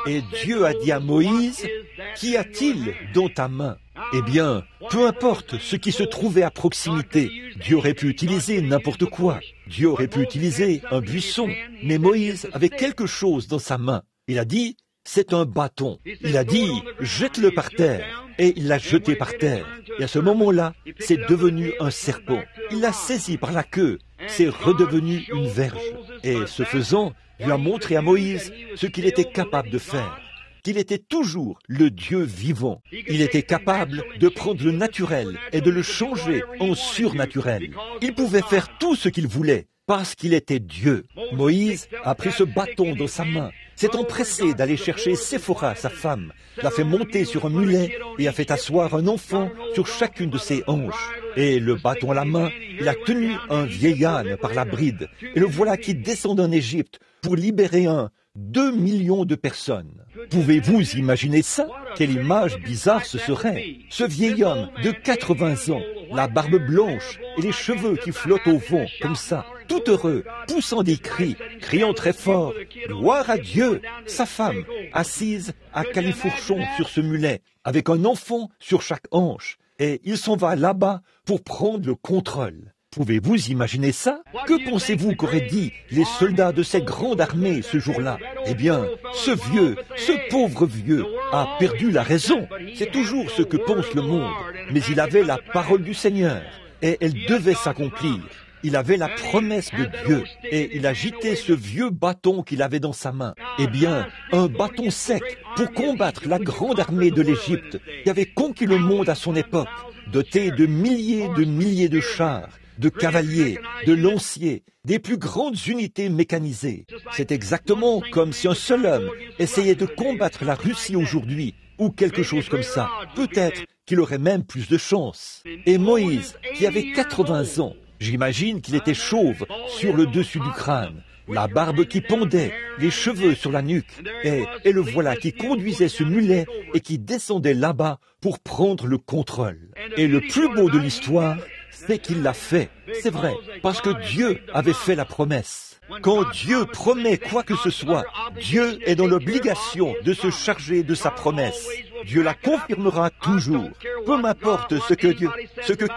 Et Dieu a dit à Moïse, « Qu'y a-t-il dans ta main ?» Eh bien, peu importe ce qui se trouvait à proximité, Dieu aurait pu utiliser n'importe quoi. Dieu aurait pu utiliser un buisson, mais Moïse avait quelque chose dans sa main. Il a dit, c'est un bâton. Il a dit, jette-le par terre. Et il l'a jeté par terre. Et à ce moment-là, c'est devenu un serpent. Il l'a saisi par la queue. C'est redevenu une verge. Et ce faisant, Dieu a montré à Moïse ce qu'il était capable de faire. Qu'il était toujours le Dieu vivant. Il était capable de prendre le naturel et de le changer en surnaturel. Il pouvait faire tout ce qu'il voulait parce qu'il était Dieu. Moïse a pris ce bâton dans sa main, s'est empressé d'aller chercher Séphora, sa femme, l'a fait monter sur un mulet et a fait asseoir un enfant sur chacune de ses hanches. Et le bâton à la main, il a tenu un vieil âne par la bride. Et le voilà qui descend en Égypte pour libérer 2 millions de personnes. Pouvez-vous imaginer ça? Quelle image bizarre ce serait! Ce vieil homme de 80 ans, la barbe blanche et les cheveux qui flottent au vent, comme ça, tout heureux, poussant des cris, criant très fort, « Gloire à Dieu !» Sa femme, assise à califourchon sur ce mulet, avec un enfant sur chaque hanche, et il s'en va là-bas pour prendre le contrôle. Pouvez-vous imaginer ça? Que pensez-vous qu'auraient dit les soldats de cette grande armée ce jour-là? Eh bien, ce pauvre vieux a perdu la raison. C'est toujours ce que pense le monde. Mais il avait la parole du Seigneur et elle devait s'accomplir. Il avait la promesse de Dieu et il agitait ce vieux bâton qu'il avait dans sa main. Eh bien, un bâton sec pour combattre la grande armée de l'Égypte qui avait conquis le monde à son époque, doté de milliers de chars, de cavaliers, de lanciers, des plus grandes unités mécanisées. C'est exactement comme si un seul homme essayait de combattre la Russie aujourd'hui, ou quelque chose comme ça. Peut-être qu'il aurait même plus de chance. Et Moïse, qui avait 80 ans, j'imagine qu'il était chauve sur le dessus du crâne, la barbe qui pendait, les cheveux sur la nuque, et le voilà qui conduisait ce mulet et qui descendait là-bas pour prendre le contrôle. Et le plus beau de l'histoire, c'est qu'il l'a fait. C'est vrai, parce que Dieu avait fait la promesse. Quand Dieu promet quoi que ce soit, Dieu est dans l'obligation de se charger de sa promesse. Dieu la confirmera toujours. Peu m'importe ce que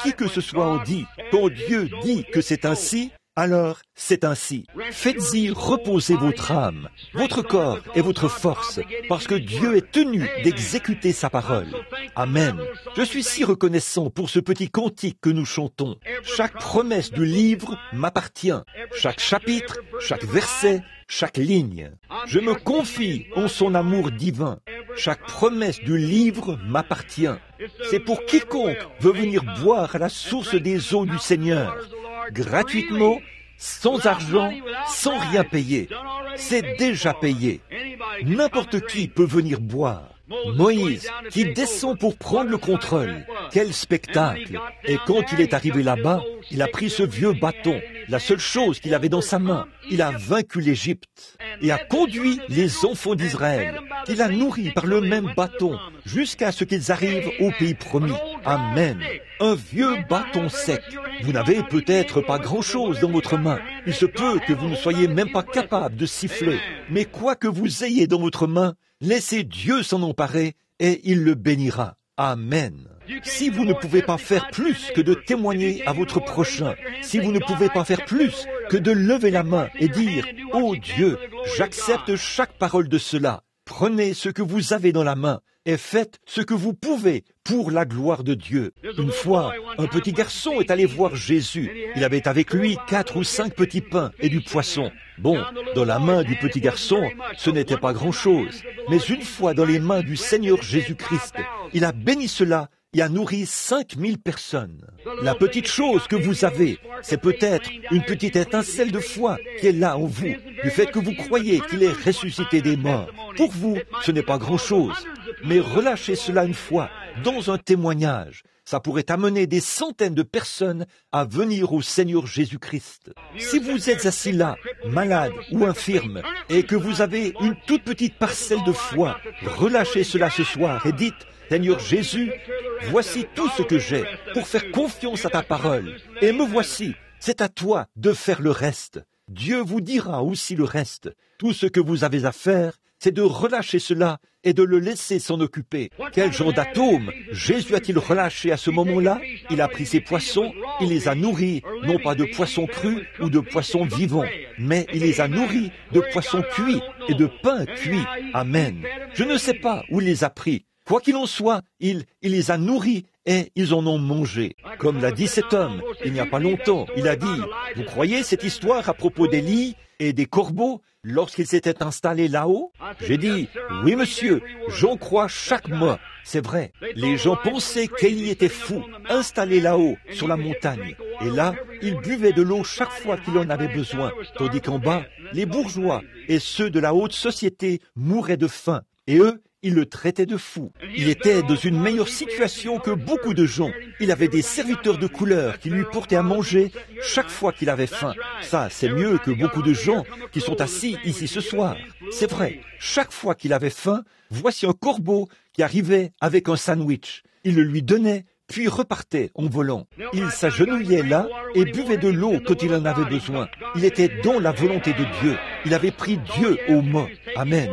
qui que ce soit en dit. Quand Dieu dit que c'est ainsi, alors c'est ainsi. Faites-y reposer votre âme, votre corps et votre force, parce que Dieu est tenu d'exécuter sa parole. Amen. Je suis si reconnaissant pour ce petit cantique que nous chantons. Chaque promesse du livre m'appartient. Chaque chapitre, chaque verset, chaque ligne. Je me confie en son amour divin. Chaque promesse du livre m'appartient. C'est pour quiconque veut venir boire à la source des eaux du Seigneur. Gratuitement, sans argent, sans rien payer. C'est déjà payé. N'importe qui peut venir boire. Moïse, qui descend pour prendre le contrôle. Quel spectacle! Et quand il est arrivé là-bas, il a pris ce vieux bâton, la seule chose qu'il avait dans sa main. Il a vaincu l'Égypte et a conduit les enfants d'Israël, qu'il a nourris par le même bâton, jusqu'à ce qu'ils arrivent au pays promis. Amen. Un vieux bâton sec. Vous n'avez peut-être pas grand-chose dans votre main. Il se peut que vous ne soyez même pas capable de siffler. Mais quoi que vous ayez dans votre main, laissez Dieu s'en emparer et il le bénira. Amen. Si vous ne pouvez pas faire plus que de témoigner à votre prochain, si vous ne pouvez pas faire plus que de lever la main et dire « Oh Dieu, j'accepte chaque parole de cela », prenez ce que vous avez dans la main et faites ce que vous pouvez pour la gloire de Dieu. Une fois, un petit garçon est allé voir Jésus. Il avait avec lui 4 ou 5 petits pains et du poisson. Bon, dans la main du petit garçon, ce n'était pas grand-chose. Mais une fois dans les mains du Seigneur Jésus-Christ, il a béni cela et a nourri 5000 personnes. La petite chose que vous avez, c'est peut-être une petite étincelle de foi qui est là en vous, du fait que vous croyez qu'il est ressuscité des morts. Pour vous, ce n'est pas grand-chose, mais relâchez cela une fois, dans un témoignage. Ça pourrait amener des centaines de personnes à venir au Seigneur Jésus-Christ. Si vous êtes assis là, malade ou infirme, et que vous avez une toute petite parcelle de foi, relâchez cela ce soir et dites, Seigneur Jésus, voici tout ce que j'ai pour faire confiance à ta parole. Et me voici, c'est à toi de faire le reste. Dieu vous dira aussi le reste. Tout ce que vous avez à faire, c'est de relâcher cela et de le laisser s'en occuper. Quel genre d'atome Jésus a-t-il relâché à ce moment-là? Il a pris ses poissons, il les a nourris, non pas de poissons crus ou de poissons vivants, mais il les a nourris de poissons cuits et de pain cuit. Amen. Je ne sais pas où il les a pris. Quoi qu'il en soit, il les a nourris et ils en ont mangé. Comme l'a dit cet homme, il n'y a pas longtemps, il a dit, « Vous croyez cette histoire à propos d'Élie et des corbeaux lorsqu'ils s'étaient installés là-haut ?» J'ai dit, « Oui, monsieur, j'en crois chaque mot. » C'est vrai. Les gens pensaient qu'Élie était fou, installé là-haut, sur la montagne. Et là, il buvait de l'eau chaque fois qu'il en avait besoin, tandis qu'en bas, les bourgeois et ceux de la haute société mouraient de faim. Et eux, il le traitait de fou. Il était dans une meilleure situation que beaucoup de gens. Il avait des serviteurs de couleur qui lui portaient à manger chaque fois qu'il avait faim. Ça, c'est mieux que beaucoup de gens qui sont assis ici ce soir. C'est vrai, chaque fois qu'il avait faim, voici un corbeau qui arrivait avec un sandwich. Il le lui donnait, puis repartait en volant. Il s'agenouillait là et buvait de l'eau quand il en avait besoin. Il était dans la volonté de Dieu. Il avait pris Dieu au mot. Amen.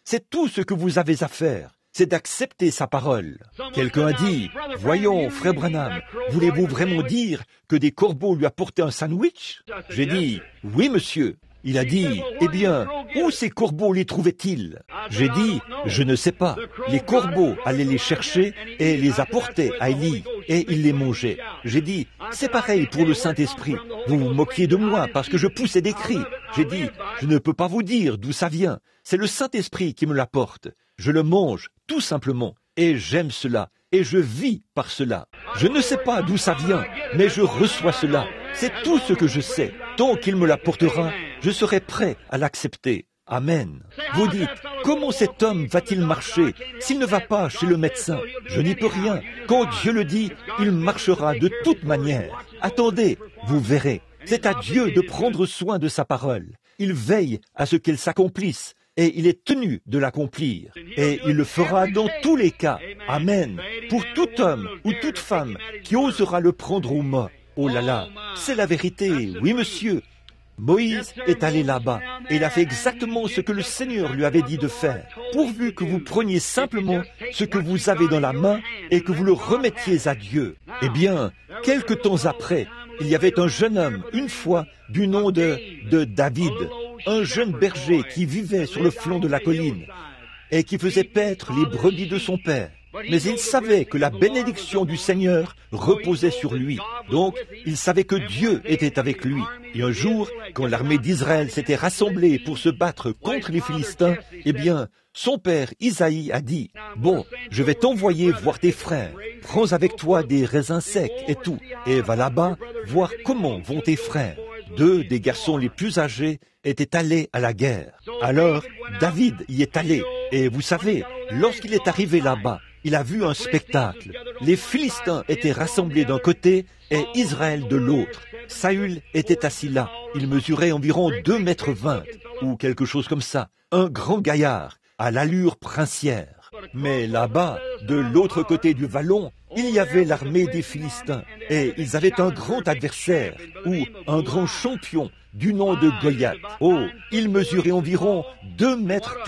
C'est tout ce que vous avez à faire. C'est d'accepter sa parole. Quelqu'un a dit, « Voyons, frère Branham, voulez-vous vraiment dire que des corbeaux lui apportaient un sandwich ?» J'ai dit, « Oui, monsieur. » Il a dit, « Eh bien, où ces corbeaux les trouvaient-ils » J'ai dit, « Je ne sais pas. Les corbeaux allaient les chercher et les apportaient à Élie, et il les mangeait. » J'ai dit, « C'est pareil pour le Saint-Esprit. Vous vous moquiez de moi parce que je poussais des cris. » J'ai dit, « Je ne peux pas vous dire d'où ça vient. C'est le Saint-Esprit qui me l'apporte. Je le mange, tout simplement, et j'aime cela, et je vis par cela. Je ne sais pas d'où ça vient, mais je reçois cela. C'est tout ce que je sais. Tant qu'il me l'apportera, je serai prêt à l'accepter. Amen. Vous dites, comment cet homme va-t-il marcher s'il ne va pas chez le médecin? Je n'y peux rien. Quand Dieu le dit, il marchera de toute manière. Attendez, vous verrez. C'est à Dieu de prendre soin de sa parole. Il veille à ce qu'elle s'accomplisse. Et il est tenu de l'accomplir. Et il le fera dans tous les cas. Amen. Pour tout homme ou toute femme qui osera le prendre au mot. Oh là là, c'est la vérité. Oui, monsieur. Moïse est allé là-bas et il a fait exactement ce que le Seigneur lui avait dit de faire, pourvu que vous preniez simplement ce que vous avez dans la main et que vous le remettiez à Dieu. Eh bien, quelque temps après, il y avait un jeune homme, une fois, du nom de David, un jeune berger qui vivait sur le flanc de la colline et qui faisait paître les brebis de son père. Mais il savait que la bénédiction du Seigneur reposait sur lui. Donc, il savait que Dieu était avec lui. Et un jour, quand l'armée d'Israël s'était rassemblée pour se battre contre les Philistins, eh bien, son père Isaïe a dit, « Bon, je vais t'envoyer voir tes frères. Prends avec toi des raisins secs et tout, et va là-bas voir comment vont tes frères. » Deux des garçons les plus âgés étaient allés à la guerre. Alors, David y est allé. Et vous savez, lorsqu'il est arrivé là-bas, il a vu un spectacle. Les Philistins étaient rassemblés d'un côté et Israël de l'autre. Saül était assis là. Il mesurait environ 2,20 mètres ou quelque chose comme ça. Un grand gaillard, à l'allure princière. Mais là-bas, de l'autre côté du vallon, il y avait l'armée des Philistins. Et ils avaient un grand adversaire, ou un grand champion, du nom de Goliath. Oh, il mesurait environ 2,90 mètres.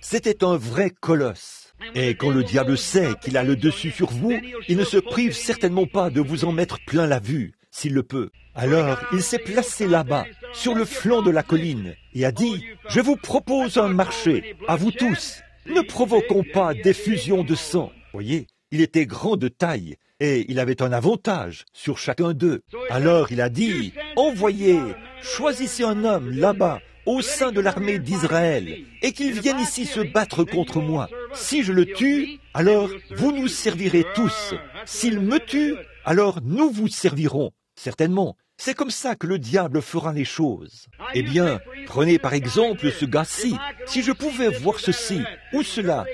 C'était un vrai colosse. Et quand le diable sait qu'il a le dessus sur vous, il ne se prive certainement pas de vous en mettre plein la vue, s'il le peut. Alors, il s'est placé là-bas, sur le flanc de la colline, et a dit, « Je vous propose un marché, à vous tous. Ne provoquons pas d'effusion de sang. » Voyez, il était grand de taille, et il avait un avantage sur chacun d'eux. Alors il a dit, « Envoyez, choisissez un homme là-bas, au sein de l'armée d'Israël, et qu'il vienne ici se battre contre moi. Si je le tue, alors vous nous servirez tous. S'il me tue, alors nous vous servirons. Certainement, c'est comme ça que le diable fera les choses. Eh bien, prenez par exemple ce gars-ci. Si je pouvais voir ceci, ou cela,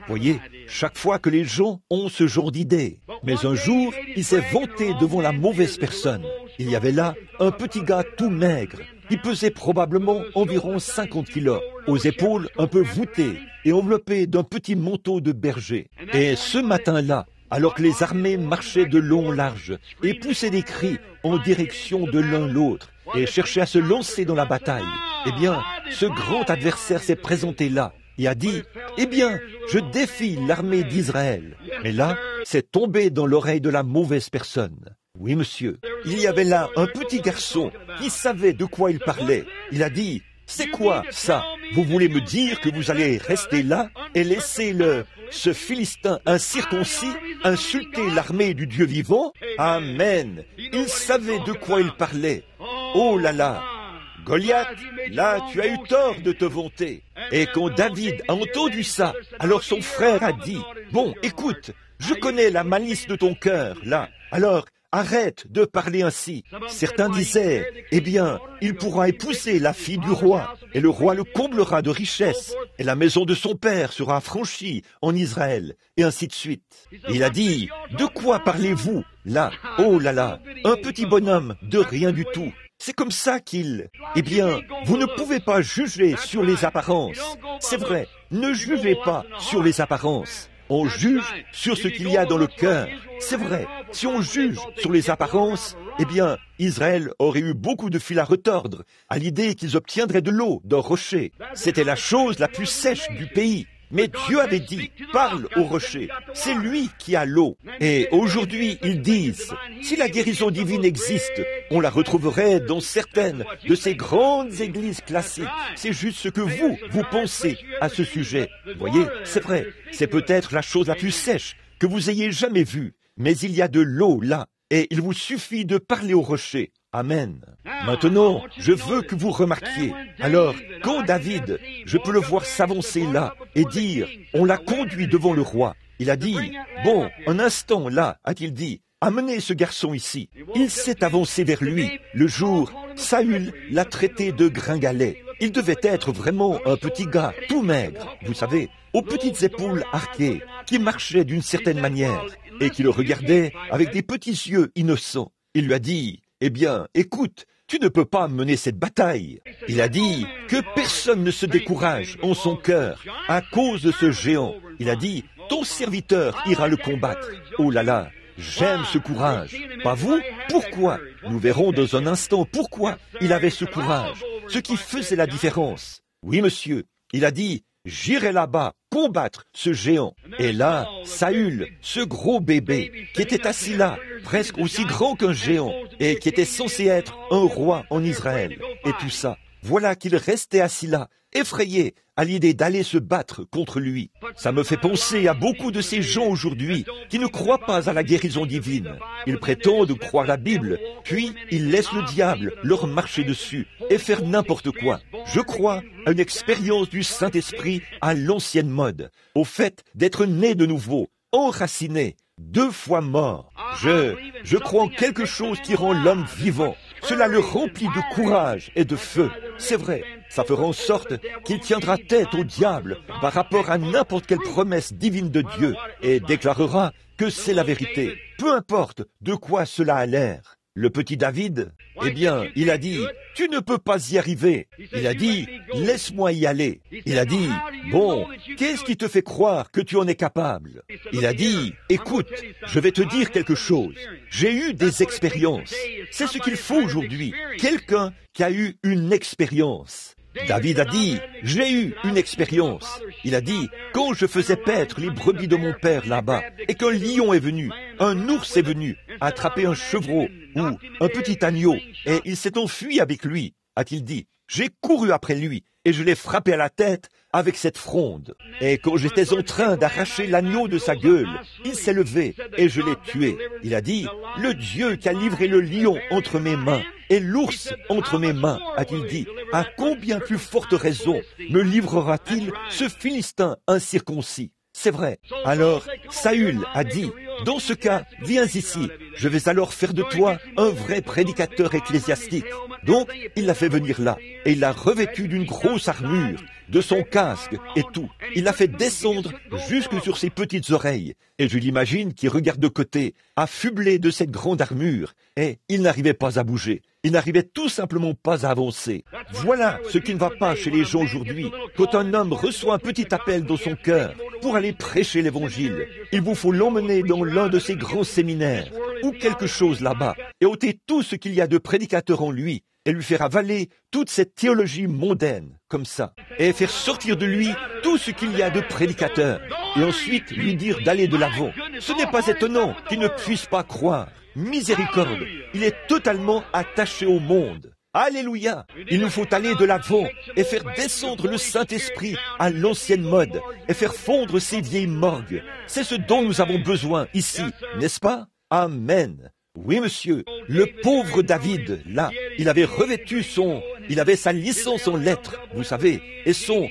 voyez, chaque fois que les gens ont ce genre d'idée. Mais un jour, il s'est vanté devant la mauvaise personne. Il y avait là un petit gars tout maigre. Il pesait probablement environ 50 kilos, aux épaules un peu voûtées et enveloppé d'un petit manteau de berger. Et ce matin-là, alors que les armées marchaient de long en large et poussaient des cris en direction de l'un l'autre et cherchaient à se lancer dans la bataille. Eh bien, ce grand adversaire s'est présenté là et a dit, « Eh bien, je défie l'armée d'Israël. » Mais là, c'est tombé dans l'oreille de la mauvaise personne. Oui, monsieur, il y avait là un petit garçon qui savait de quoi il parlait. Il a dit, « C'est quoi ça? Vous voulez me dire que vous allez rester là et laisser ce Philistin incirconcis insulter l'armée du Dieu vivant? » Amen. Il savait de quoi il parlait. Oh là là! Goliath, là, tu as eu tort de te vanter. Et quand David a entendu ça, alors son frère a dit, « Bon, écoute, je connais la malice de ton cœur, là. Alors, arrête de parler ainsi. » Certains disaient, « Eh bien, il pourra épouser la fille du roi, et le roi le comblera de richesses, et la maison de son père sera affranchie en Israël, et ainsi de suite. » Il a dit, « De quoi parlez-vous, là? Oh là là, un petit bonhomme de rien du tout. » C'est comme ça qu'il... Eh bien, vous ne pouvez pas juger sur les apparences. C'est vrai, ne jugez pas sur les apparences. On juge sur ce qu'il y a dans le cœur. C'est vrai, si on juge sur les apparences, eh bien, Israël aurait eu beaucoup de fil à retordre à l'idée qu'ils obtiendraient de l'eau d'un rocher. C'était la chose la plus sèche du pays. Mais Dieu avait dit, parle au rocher, c'est lui qui a l'eau. Et aujourd'hui, ils disent, si la guérison divine existe, on la retrouverait dans certaines de ces grandes églises classiques. C'est juste ce que vous pensez à ce sujet. Voyez, c'est vrai, c'est peut-être la chose la plus sèche que vous ayez jamais vue. Mais il y a de l'eau là, et il vous suffit de parler au rocher. Amen. Maintenant, je veux que vous remarquiez. Alors, quand David, je peux le voir s'avancer là et dire, on l'a conduit devant le roi. Il a dit, bon, un instant là, a-t-il dit, amenez ce garçon ici. Il s'est avancé vers lui. Le jour, Saül l'a traité de gringalet. Il devait être vraiment un petit gars, tout maigre, vous savez, aux petites épaules arquées, qui marchait d'une certaine manière et qui le regardait avec des petits yeux innocents. Il lui a dit, eh bien, écoute, tu ne peux pas mener cette bataille. Il a dit que personne ne se décourage en son cœur à cause de ce géant. Il a dit, ton serviteur ira le combattre. Oh là là, j'aime ce courage. Pas vous? Pourquoi? Nous verrons dans un instant pourquoi il avait ce courage. Ce qui faisait la différence. Oui, monsieur, il a dit, j'irai là-bas combattre ce géant. Et là, Saül, ce gros bébé, qui était assis là, presque aussi grand qu'un géant, et qui était censé être un roi en Israël, et tout ça, voilà qu'il restait assis là, effrayé à l'idée d'aller se battre contre lui. Ça me fait penser à beaucoup de ces gens aujourd'hui qui ne croient pas à la guérison divine. Ils prétendent croire la Bible, puis ils laissent le diable leur marcher dessus et faire n'importe quoi. Je crois à une expérience du Saint-Esprit à l'ancienne mode, au fait d'être né de nouveau, enraciné, 2 fois mort. Je crois en quelque chose qui rend l'homme vivant. Cela le remplit de courage et de feu. C'est vrai, ça fera en sorte qu'il tiendra tête au diable par rapport à n'importe quelle promesse divine de Dieu et déclarera que c'est la vérité, peu importe de quoi cela a l'air. Le petit David, eh bien, il a dit, tu ne peux pas y arriver. Il a dit, laisse-moi y aller. Il a dit, bon, qu'est-ce qui te fait croire que tu en es capable? Il a dit, écoute, je vais te dire quelque chose. J'ai eu des expériences. C'est ce qu'il faut aujourd'hui. Quelqu'un qui a eu une expérience. David a dit, j'ai eu une expérience. Il a dit, quand je faisais paître les brebis de mon père là-bas, et qu'un lion est venu, un ours est venu, attraper un chevreau ou un petit agneau, et il s'est enfui avec lui, a-t-il dit. J'ai couru après lui, et je l'ai frappé à la tête avec cette fronde. Et quand j'étais en train d'arracher l'agneau de sa gueule, il s'est levé, et je l'ai tué. Il a dit, le Dieu qui a livré le lion entre mes mains, et l'ours entre mes mains, a-t-il dit, à combien plus forte raison me livrera-t-il ce Philistin incirconcis? C'est vrai. Alors, Saül a dit, dans ce cas, viens ici, je vais alors faire de toi un vrai prédicateur ecclésiastique. Donc, il l'a fait venir là, et il l'a revêtu d'une grosse armure, de son casque et tout. Il l'a fait descendre jusque sur ses petites oreilles. Et je l'imagine qui regarde de côté, affublé de cette grande armure. Et il n'arrivait pas à bouger. Il n'arrivait tout simplement pas à avancer. Voilà ce qui ne va pas chez les gens aujourd'hui. Quand un homme reçoit un petit appel dans son cœur pour aller prêcher l'évangile, il vous faut l'emmener dans l'un de ces grands séminaires ou quelque chose là-bas et ôter tout ce qu'il y a de prédicateur en lui et lui faire avaler toute cette théologie mondaine, comme ça, et faire sortir de lui tout ce qu'il y a de prédicateur, et ensuite lui dire d'aller de l'avant. Ce n'est pas étonnant qu'il ne puisse pas croire. Miséricorde, il est totalement attaché au monde. Alléluia! Il nous faut aller de l'avant et faire descendre le Saint-Esprit à l'ancienne mode et faire fondre ces vieilles morgues. C'est ce dont nous avons besoin ici, n'est-ce pas? Amen. Oui, monsieur, le pauvre David, là, il avait sa licence en lettres, vous savez, et son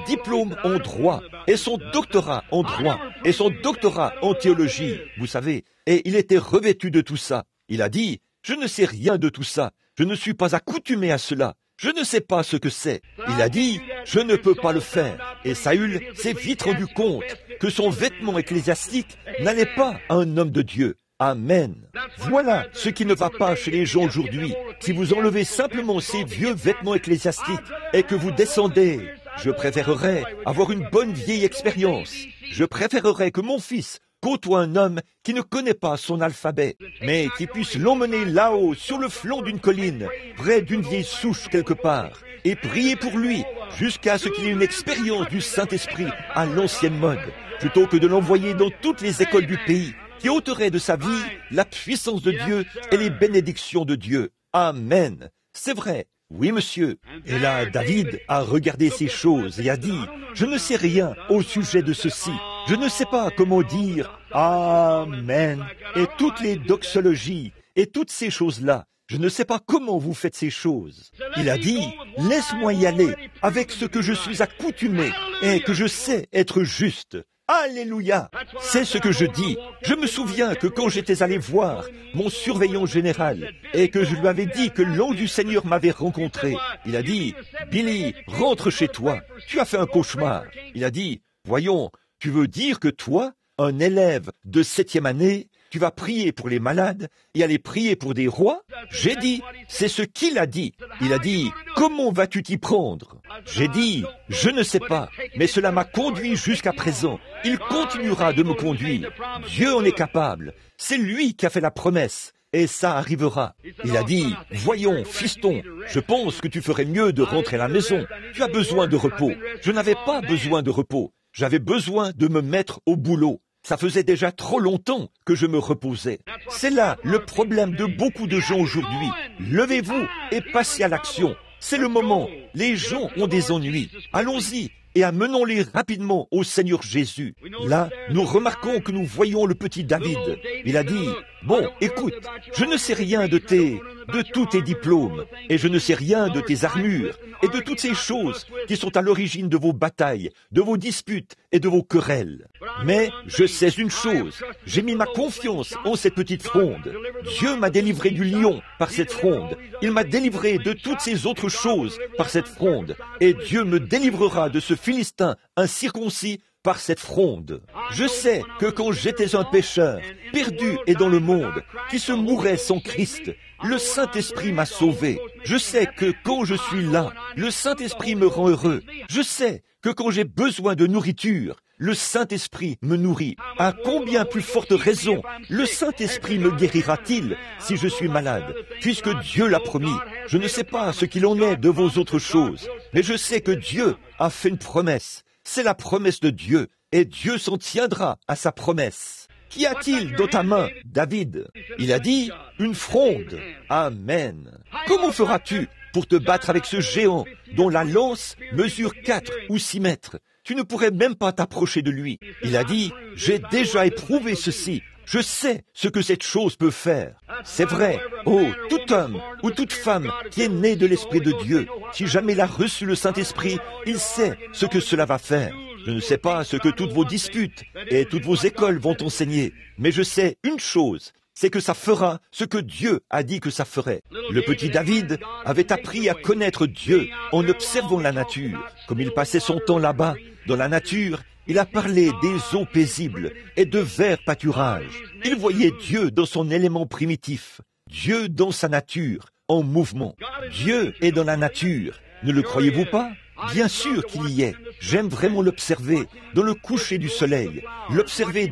diplôme en droit, et son doctorat en droit, et son doctorat en théologie, vous savez, et il était revêtu de tout ça. Il a dit, je ne sais rien de tout ça, je ne suis pas accoutumé à cela, je ne sais pas ce que c'est. Il a dit, je ne peux pas le faire. Et Saül s'est vite rendu compte que son vêtement ecclésiastique n'allait pas à un homme de Dieu. Amen. Voilà ce qui ne va pas chez les gens aujourd'hui. Si vous enlevez simplement ces vieux vêtements ecclésiastiques et que vous descendez, je préférerais avoir une bonne vieille expérience. Je préférerais que mon fils côtoie un homme qui ne connaît pas son alphabet, mais qui puisse l'emmener là-haut, sur le flanc d'une colline, près d'une vieille souche quelque part, et prier pour lui jusqu'à ce qu'il ait une expérience du Saint-Esprit à l'ancienne mode, plutôt que de l'envoyer dans toutes les écoles du pays, qui ôterait de sa vie la puissance de Dieu et les bénédictions de Dieu. Amen. C'est vrai. Oui, monsieur. Et là, David a regardé ces choses et a dit, je ne sais rien au sujet de ceci. Je ne sais pas comment dire Amen et toutes les doxologies et toutes ces choses-là. Je ne sais pas comment vous faites ces choses. Il a dit, laisse-moi y aller avec ce que je suis accoutumé et que je sais être juste. Alléluia! C'est ce que je dis. Je me souviens que quand j'étais allé voir mon surveillant général et que je lui avais dit que l'ange du Seigneur m'avait rencontré, il a dit, Billy, rentre chez toi. Tu as fait un cauchemar. Il a dit, voyons, tu veux dire que toi, un élève de 7e année, tu vas prier pour les malades et aller prier pour des rois? J'ai dit, c'est ce qu'il a dit. Il a dit, comment vas-tu t'y prendre? J'ai dit, je ne sais pas, mais cela m'a conduit jusqu'à présent. Il continuera de me conduire. Dieu en est capable. C'est lui qui a fait la promesse. Et ça arrivera. Il a dit, voyons, fiston, je pense que tu ferais mieux de rentrer à la maison. Tu as besoin de repos. Je n'avais pas besoin de repos. J'avais besoin de me mettre au boulot. Ça faisait déjà trop longtemps que je me reposais. C'est là le problème de beaucoup de gens aujourd'hui. Levez-vous et passez à l'action. C'est le moment. Les gens ont des ennuis. Allons-y et amenons-les rapidement au Seigneur Jésus. Là, nous remarquons que nous voyons le petit David. Il a dit, bon, écoute, je ne sais rien de tous tes diplômes, et je ne sais rien de tes armures, et de toutes ces choses qui sont à l'origine de vos batailles, de vos disputes et de vos querelles. Mais je sais une chose, j'ai mis ma confiance en cette petite fronde. Dieu m'a délivré du lion par cette fronde. Il m'a délivré de toutes ces autres choses par cette fronde. Et Dieu me délivrera de ce Philistin incirconcis par cette fronde. Je sais que quand j'étais un pécheur, perdu et dans le monde, qui se mourait sans Christ, le Saint-Esprit m'a sauvé. Je sais que quand je suis là, le Saint-Esprit me rend heureux. Je sais que quand j'ai besoin de nourriture, le Saint-Esprit me nourrit. À combien plus forte raison le Saint-Esprit me guérira-t-il si je suis malade, puisque Dieu l'a promis. Je ne sais pas ce qu'il en est de vos autres choses, mais je sais que Dieu a fait une promesse. C'est la promesse de Dieu, et Dieu s'en tiendra à sa promesse. Qu'y a-t-il dans ta main, David? Il a dit, une fronde. Amen. Comment feras-tu pour te battre avec ce géant dont la lance mesure 4 ou 6 mètres? Tu ne pourrais même pas t'approcher de lui. Il a dit, j'ai déjà éprouvé ceci. Je sais ce que cette chose peut faire. C'est vrai. Oh, tout homme ou toute femme qui est né de l'Esprit de Dieu, si jamais il a reçu le Saint-Esprit, il sait ce que cela va faire. Je ne sais pas ce que toutes vos disputes et toutes vos écoles vont enseigner, mais je sais une chose. c'est que ça fera ce que Dieu a dit que ça ferait. Le petit David avait appris à connaître Dieu en observant la nature. Comme il passait son temps là-bas, dans la nature, il a parlé des eaux paisibles et de verts pâturages. Il voyait Dieu dans son élément primitif, Dieu dans sa nature, en mouvement. Dieu est dans la nature. Ne le croyez-vous pas? Bien sûr qu'il y est. J'aime vraiment l'observer dans le coucher du soleil, l'observer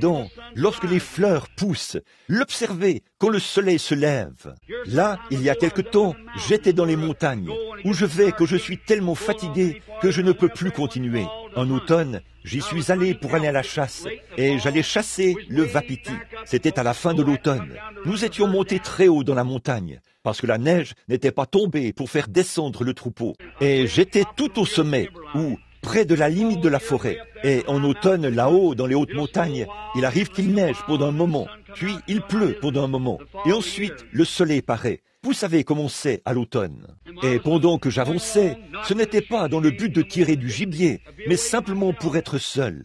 lorsque les fleurs poussent, l'observer quand le soleil se lève. Là, il y a quelque temps, j'étais dans les montagnes, où je vais que je suis tellement fatigué que je ne peux plus continuer. En automne, j'y suis allé pour aller à la chasse, et j'allais chasser le wapiti. C'était à la fin de l'automne. Nous étions montés très haut dans la montagne, parce que la neige n'était pas tombée pour faire descendre le troupeau. Et j'étais tout au sommet, ou près de la limite de la forêt. Et en automne, là-haut, dans les hautes montagnes, il arrive qu'il neige pendant un moment, puis il pleut pendant un moment, et ensuite le soleil paraît. Vous savez comment c'est à l'automne. Et pendant que j'avançais, ce n'était pas dans le but de tirer du gibier, mais simplement pour être seul.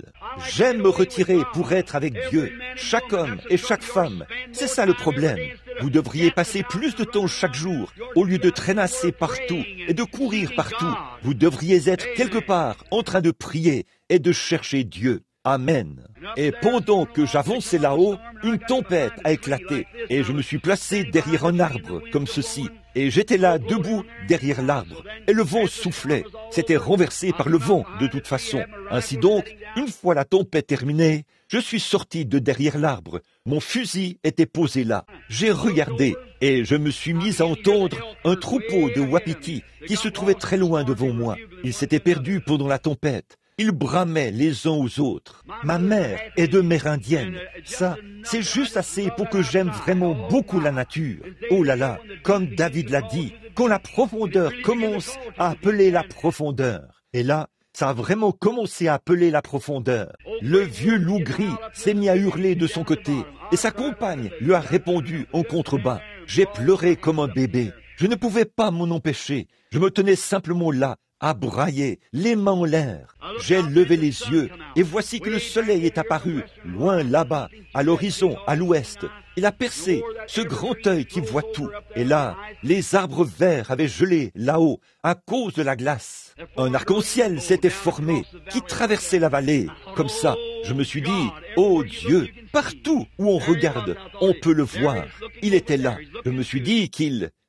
J'aime me retirer pour être avec Dieu, chaque homme et chaque femme. C'est ça le problème. Vous devriez passer plus de temps chaque jour, au lieu de traînasser partout et de courir partout. Vous devriez être quelque part en train de prier et de chercher Dieu. Amen. Et pendant que j'avançais là-haut, une tempête a éclaté et je me suis placé derrière un arbre comme ceci. Et j'étais là, debout, derrière l'arbre. Et le vent soufflait. C'était renversé par le vent, de toute façon. Ainsi donc, une fois la tempête terminée, je suis sorti de derrière l'arbre. Mon fusil était posé là. J'ai regardé et je me suis mis à entendre un troupeau de wapitis qui se trouvait très loin devant moi. Ils s'étaient perdus pendant la tempête. Ils bramaient les uns aux autres. Ma mère est de mère indienne. Ça, c'est juste assez pour que j'aime vraiment beaucoup la nature. Oh là là, comme David l'a dit, quand la profondeur commence à appeler la profondeur. Et là, ça a vraiment commencé à appeler la profondeur. Le vieux loup gris s'est mis à hurler de son côté et sa compagne lui a répondu en contrebas. J'ai pleuré comme un bébé. Je ne pouvais pas m'en empêcher. Je me tenais simplement là, à brailler, les mains en l'air. J'ai levé les yeux, et voici que le soleil est apparu, loin là-bas, à l'horizon, à l'ouest. Il a percé ce grand œil qui voit tout. Et là, les arbres verts avaient gelé là-haut, à cause de la glace. Un arc-en-ciel s'était formé, qui traversait la vallée. Comme ça, je me suis dit, oh Dieu, partout où on regarde, on peut le voir. Il était là. Je me suis dit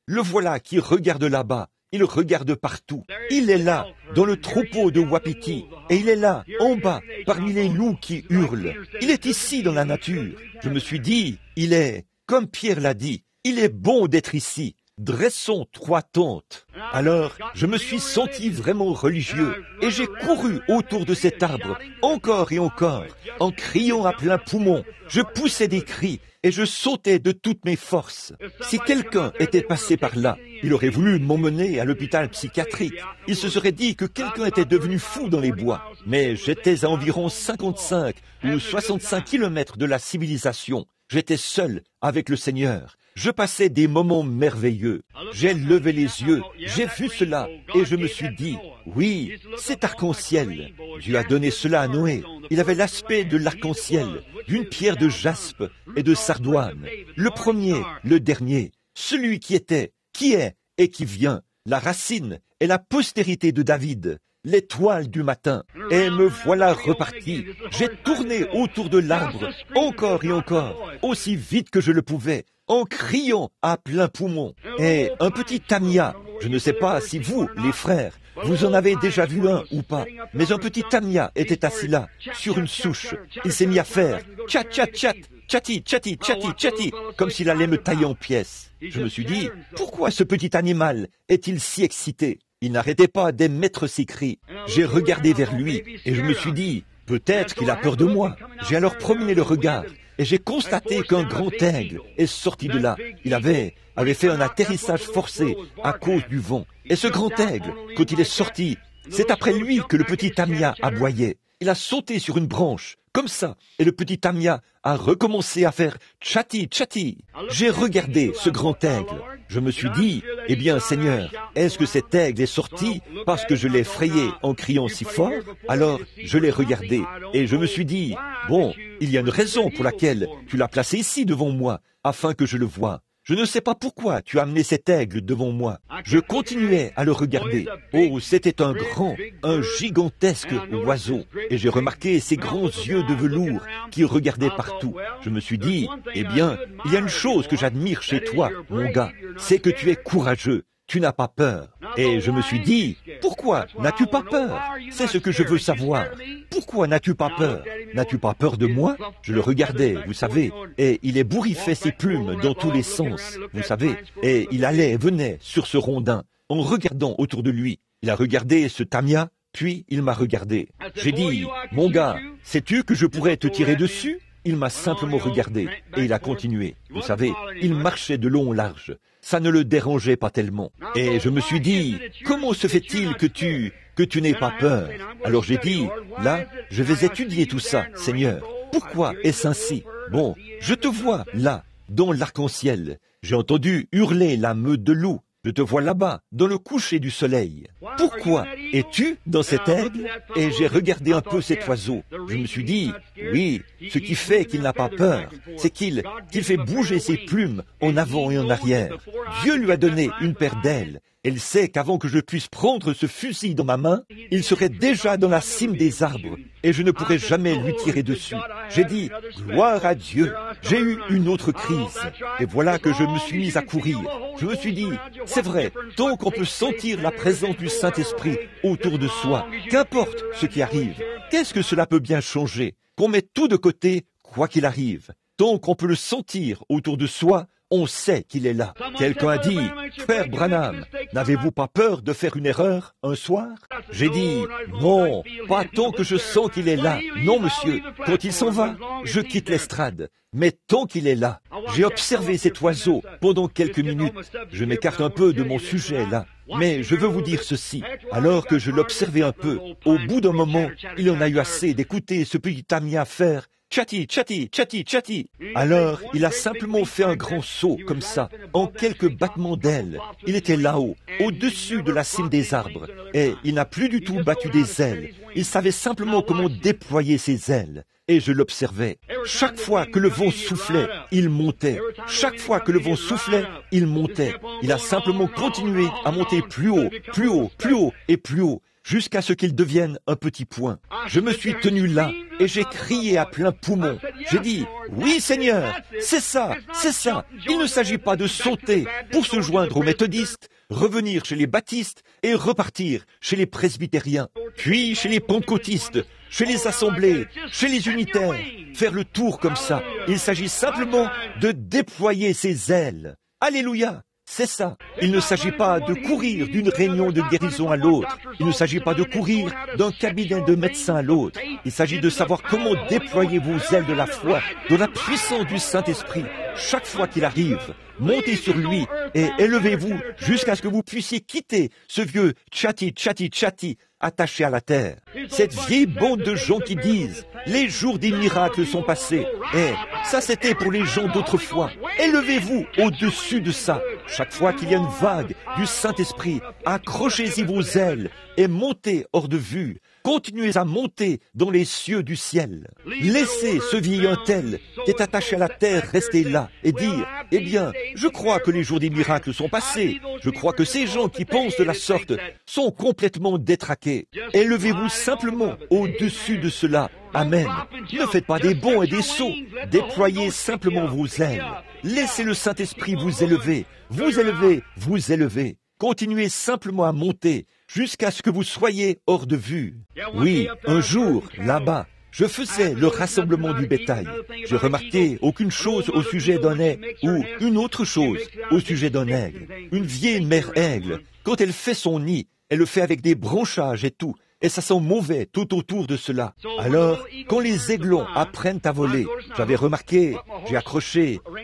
le voilà qui regarde là-bas. Il regarde partout. Il est là, dans le troupeau de wapitis. Et il est là, en bas, parmi les loups qui hurlent. Il est ici dans la nature. Je me suis dit, il est, comme Pierre l'a dit, il est bon d'être ici. Dressons 3 tentes. Alors, je me suis senti vraiment religieux et j'ai couru autour de cet arbre, encore et encore, en criant à plein poumon. Je poussais des cris et je sautais de toutes mes forces. Si quelqu'un était passé par là, il aurait voulu m'emmener à l'hôpital psychiatrique. Il se serait dit que quelqu'un était devenu fou dans les bois. Mais j'étais à environ 55 ou 65 kilomètres de la civilisation. J'étais seul avec le Seigneur. Je passais des moments merveilleux. J'ai levé les yeux, j'ai vu cela et je me suis dit, oui, c'est arc-en-ciel. Dieu a donné cela à Noé. Il avait l'aspect de l'arc-en-ciel, d'une pierre de jaspe et de sardoine. Le premier, le dernier, celui qui était, qui est et qui vient, la racine et la postérité de David. L'étoile du matin, et me voilà reparti. J'ai tourné autour de l'arbre, encore et encore, aussi vite que je le pouvais, en criant à plein poumon. Et un petit tamia, je ne sais pas si vous, les frères, vous en avez déjà vu un ou pas, mais un petit tamia était assis là, sur une souche. Il s'est mis à faire tchat, tchat, tchat, tchati, tchati, tchati, tchati, comme s'il allait me tailler en pièces. Je me suis dit, pourquoi ce petit animal est-il si excité? Il n'arrêtait pas d'émettre ses cris. J'ai regardé vers lui et je me suis dit, peut-être qu'il a peur de moi. J'ai alors promené le regard et j'ai constaté qu'un grand aigle est sorti de là. Il avait fait un atterrissage forcé à cause du vent. Et ce grand aigle, quand il est sorti, c'est après lui que le petit tamia aboyait. Il a sauté sur une branche, comme ça, et le petit tamia a recommencé à faire tchati, tchati. J'ai regardé ce grand aigle. Je me suis dit, eh bien Seigneur, est-ce que cet aigle est sorti parce que je l'ai effrayé en criant si fort? Alors je l'ai regardé et je me suis dit, bon, il y a une raison pour laquelle tu l'as placé ici devant moi. afin que je le voie. Je ne sais pas pourquoi tu as amené cet aigle devant moi. Je continuais à le regarder. Oh, c'était un gigantesque oiseau. Et j'ai remarqué ses grands yeux de velours qui regardaient partout. Je me suis dit, eh bien, il y a une chose que j'admire chez toi, mon gars, c'est que tu es courageux. Tu n'as pas peur. Et je me suis dit, pourquoi n'as-tu pas peur? C'est ce que je veux savoir. Pourquoi n'as-tu pas peur? N'as-tu pas peur de moi? Je le regardais, vous savez, et il ébouriffait ses plumes dans tous les sens, vous savez, et il allait et venait sur ce rondin, en regardant autour de lui. Il a regardé ce tamia, puis il m'a regardé. J'ai dit, mon gars, sais-tu que je pourrais te tirer dessus? Il m'a simplement regardé, et il a continué. Vous savez, il marchait de long en large. Ça ne le dérangeait pas tellement. Et je me suis dit, comment se fait-il que tu n'aies pas peur? Alors j'ai dit, là, je vais étudier tout ça, Seigneur. Pourquoi est-ce ainsi? Bon, je te vois, là, dans l'arc-en-ciel. J'ai entendu hurler la meute de loups. Je te vois là-bas, dans le coucher du soleil. Pourquoi es-tu dans cet aigle? Et j'ai regardé un peu cet oiseau. Je me suis dit, oui, ce qui fait qu'il n'a pas peur, c'est qu'il fait bouger ses plumes en avant et en arrière. Dieu lui a donné une paire d'ailes. Elle sait qu'avant que je puisse prendre ce fusil dans ma main, il serait déjà dans la cime des arbres et je ne pourrais jamais lui tirer dessus. J'ai dit, gloire à Dieu, j'ai eu une autre crise. Et voilà que je me suis mis à courir. Je me suis dit, c'est vrai, tant qu'on peut sentir la présence du Saint-Esprit autour de soi, qu'importe ce qui arrive, qu'est-ce que cela peut bien changer? Qu'on mette tout de côté, quoi qu'il arrive. Tant qu'on peut le sentir autour de soi, on sait qu'il est là. Quelqu'un a dit, frère Branham, n'avez-vous pas peur de faire une erreur un soir? J'ai dit, non, pas tant que je sens qu'il est là. Non, monsieur, quand il s'en va, je quitte l'estrade. Mais tant qu'il est là, j'ai observé cet oiseau pendant quelques minutes. Je m'écarte un peu de mon sujet là. Mais je veux vous dire ceci, alors que je l'observais un peu, au bout d'un moment, il en a eu assez d'écouter ce petit tamia faire tchati, tchati, tchati, tchati. Alors, il a simplement fait un grand saut, comme ça, en quelques battements d'ailes. Il était là-haut, au-dessus de la cime des arbres, et il n'a plus du tout battu des ailes. Il savait simplement comment déployer ses ailes. Et je l'observais. Chaque fois que le vent soufflait, il montait. Chaque fois que le vent soufflait, il montait. Il a simplement continué à monter plus haut, plus haut, plus haut et plus haut, jusqu'à ce qu'il devienne un petit point. Je me suis tenu là et j'ai crié à plein poumon. J'ai dit, oui Seigneur, c'est ça, c'est ça. Il ne s'agit pas de sauter pour se joindre aux méthodistes, revenir chez les baptistes et repartir chez les presbytériens, puis chez les pentecôtistes, chez les assemblées, chez les unitaires, faire le tour comme ça. Il s'agit simplement de déployer ses ailes. Alléluia! C'est ça. Il ne s'agit pas de courir d'une réunion de guérison à l'autre. Il ne s'agit pas de courir d'un cabinet de médecin à l'autre. Il s'agit de savoir comment déployer vos ailes de la foi, de la puissance du Saint-Esprit. Chaque fois qu'il arrive, montez sur lui et élevez-vous jusqu'à ce que vous puissiez quitter ce vieux tchati, tchati, tchati attaché à la terre. Cette vieille bande de gens qui disent « Les jours des miracles sont passés ». Et ça, c'était pour les gens d'autrefois. Élevez-vous au-dessus de ça. Chaque fois qu'il y a une vague du Saint-Esprit, accrochez-y vos ailes et montez hors de vue. Continuez à monter dans les cieux du ciel. Laissez ce vieil intel qui est attaché à la terre rester là et dire, eh bien, je crois que les jours des miracles sont passés. Je crois que ces gens qui pensent de la sorte sont complètement détraqués. Élevez-vous simplement au-dessus de cela. Amen. Ne faites pas des bonds et des sauts. Déployez simplement vos ailes. Laissez le Saint-Esprit vous élever. Vous élever, vous élever. Continuez simplement à monter jusqu'à ce que vous soyez hors de vue. Oui, un jour, là-bas, je faisais le rassemblement du bétail. J'ai remarqué aucune chose au sujet d'un aigle ou une autre chose au sujet d'un aigle. Une vieille mère aigle, quand elle fait son nid, elle le fait avec des branchages et tout. Et ça sent mauvais tout autour de cela. Alors, quand les aiglons apprennent à voler, j'avais remarqué,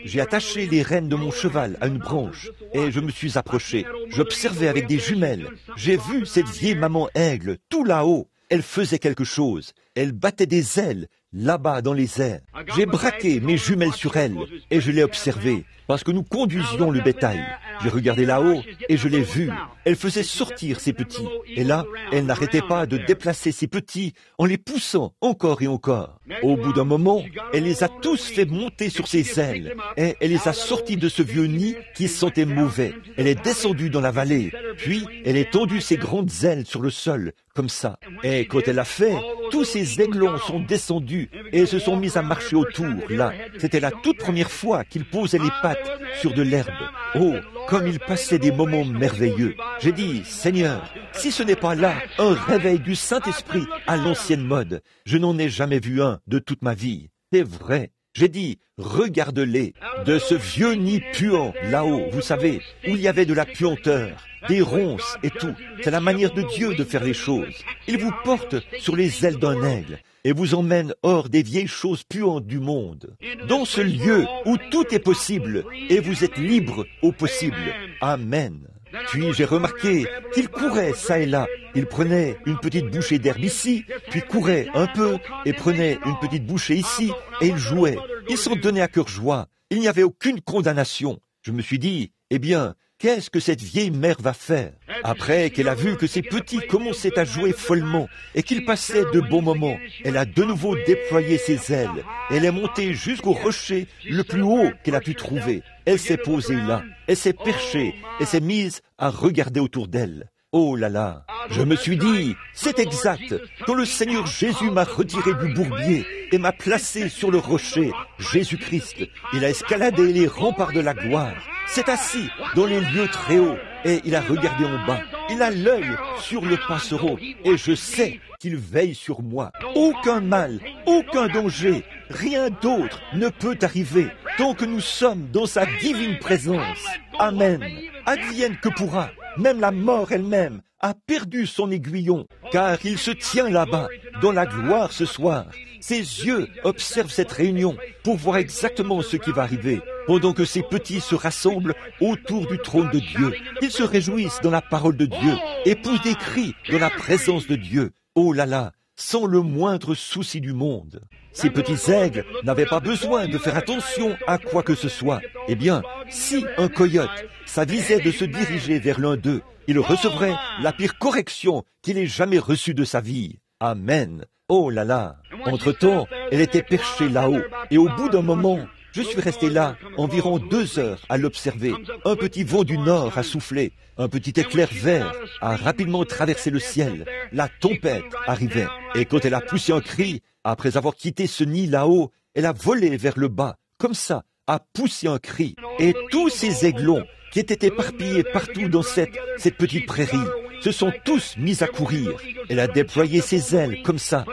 j'ai attaché les rênes de mon cheval à une branche et je me suis approché. J'observais avec des jumelles. J'ai vu cette vieille maman aigle tout là-haut. Elle faisait quelque chose. Elle battait des ailes, là-bas dans les airs. J'ai braqué mes jumelles sur elle et je l'ai observée parce que nous conduisions le bétail. J'ai regardé là-haut et je l'ai vue. Elle faisait sortir ses petits. Et là, elle n'arrêtait pas de déplacer ses petits en les poussant encore et encore. Au bout d'un moment, elle les a tous fait monter sur ses ailes et elle les a sortis de ce vieux nid qui sentait mauvais. Elle est descendue dans la vallée, puis elle a tendu ses grandes ailes sur le sol, comme ça. Et quand elle a fait, tous ces aiglons sont descendus et se sont mis à marcher autour, là. C'était la toute première fois qu'ils posaient les pattes sur de l'herbe. Oh, comme ils passaient des moments merveilleux. J'ai dit, Seigneur, si ce n'est pas là un réveil du Saint-Esprit à l'ancienne mode, je n'en ai jamais vu un de toute ma vie. C'est vrai. J'ai dit, regarde-les, de ce vieux nid puant, là-haut, vous savez, où il y avait de la puanteur, des ronces et tout. C'est la manière de Dieu de faire les choses. Il vous porte sur les ailes d'un aigle et vous emmène hors des vieilles choses puantes du monde, dans ce lieu où tout est possible et vous êtes libre au possible. Amen. Puis j'ai remarqué qu'il courait ça et là. Il prenait une petite bouchée d'herbe ici, puis courait un peu et prenait une petite bouchée ici et il jouait. Ils s'en donnaient à cœur joie. Il n'y avait aucune condamnation. Je me suis dit, eh bien, qu'est-ce que cette vieille mère va faire? Après qu'elle a vu que ses petits commençaient à jouer follement et qu'ils passaient de bons moments, elle a de nouveau déployé ses ailes. Elle est montée jusqu'au rocher le plus haut qu'elle a pu trouver. Elle s'est posée là, elle s'est perchée, elle s'est mise à regarder autour d'elle. Oh là là, je me suis dit, c'est exact, quand le Seigneur Jésus m'a retiré du bourbier et m'a placé sur le rocher, Jésus-Christ, il a escaladé les remparts de la gloire, s'est assis dans les lieux très hauts et il a regardé en bas. Il a l'œil sur le passereau et je sais qu'il veille sur moi. Aucun mal, aucun danger, rien d'autre ne peut arriver tant que nous sommes dans sa divine présence. Amen. Advienne que pourra. Même la mort elle-même a perdu son aiguillon, car il se tient là-bas, dans la gloire ce soir. Ses yeux observent cette réunion pour voir exactement ce qui va arriver, pendant que ses petits se rassemblent autour du trône de Dieu. Ils se réjouissent dans la parole de Dieu et poussent des cris dans la présence de Dieu. Oh là là, sans le moindre souci du monde. Ces petits aigles n'avaient pas besoin de faire attention à quoi que ce soit. Eh bien, si un coyote s'avisait de se diriger vers l'un d'eux, il recevrait la pire correction qu'il ait jamais reçue de sa vie. Amen. Oh là là. Entre-temps, elle était perchée là-haut, et au bout d'un moment, je suis resté là environ 2 heures à l'observer. Un petit vent du nord a soufflé. Un petit éclair vert a rapidement traversé le ciel. La tempête arrivait. Et quand elle a poussé un cri, après avoir quitté ce nid là-haut, elle a volé vers le bas, comme ça, a poussé un cri. Et tous ces aiglons qui étaient éparpillés partout dans cette petite prairie se sont tous mis à courir. Elle a déployé ses ailes comme ça.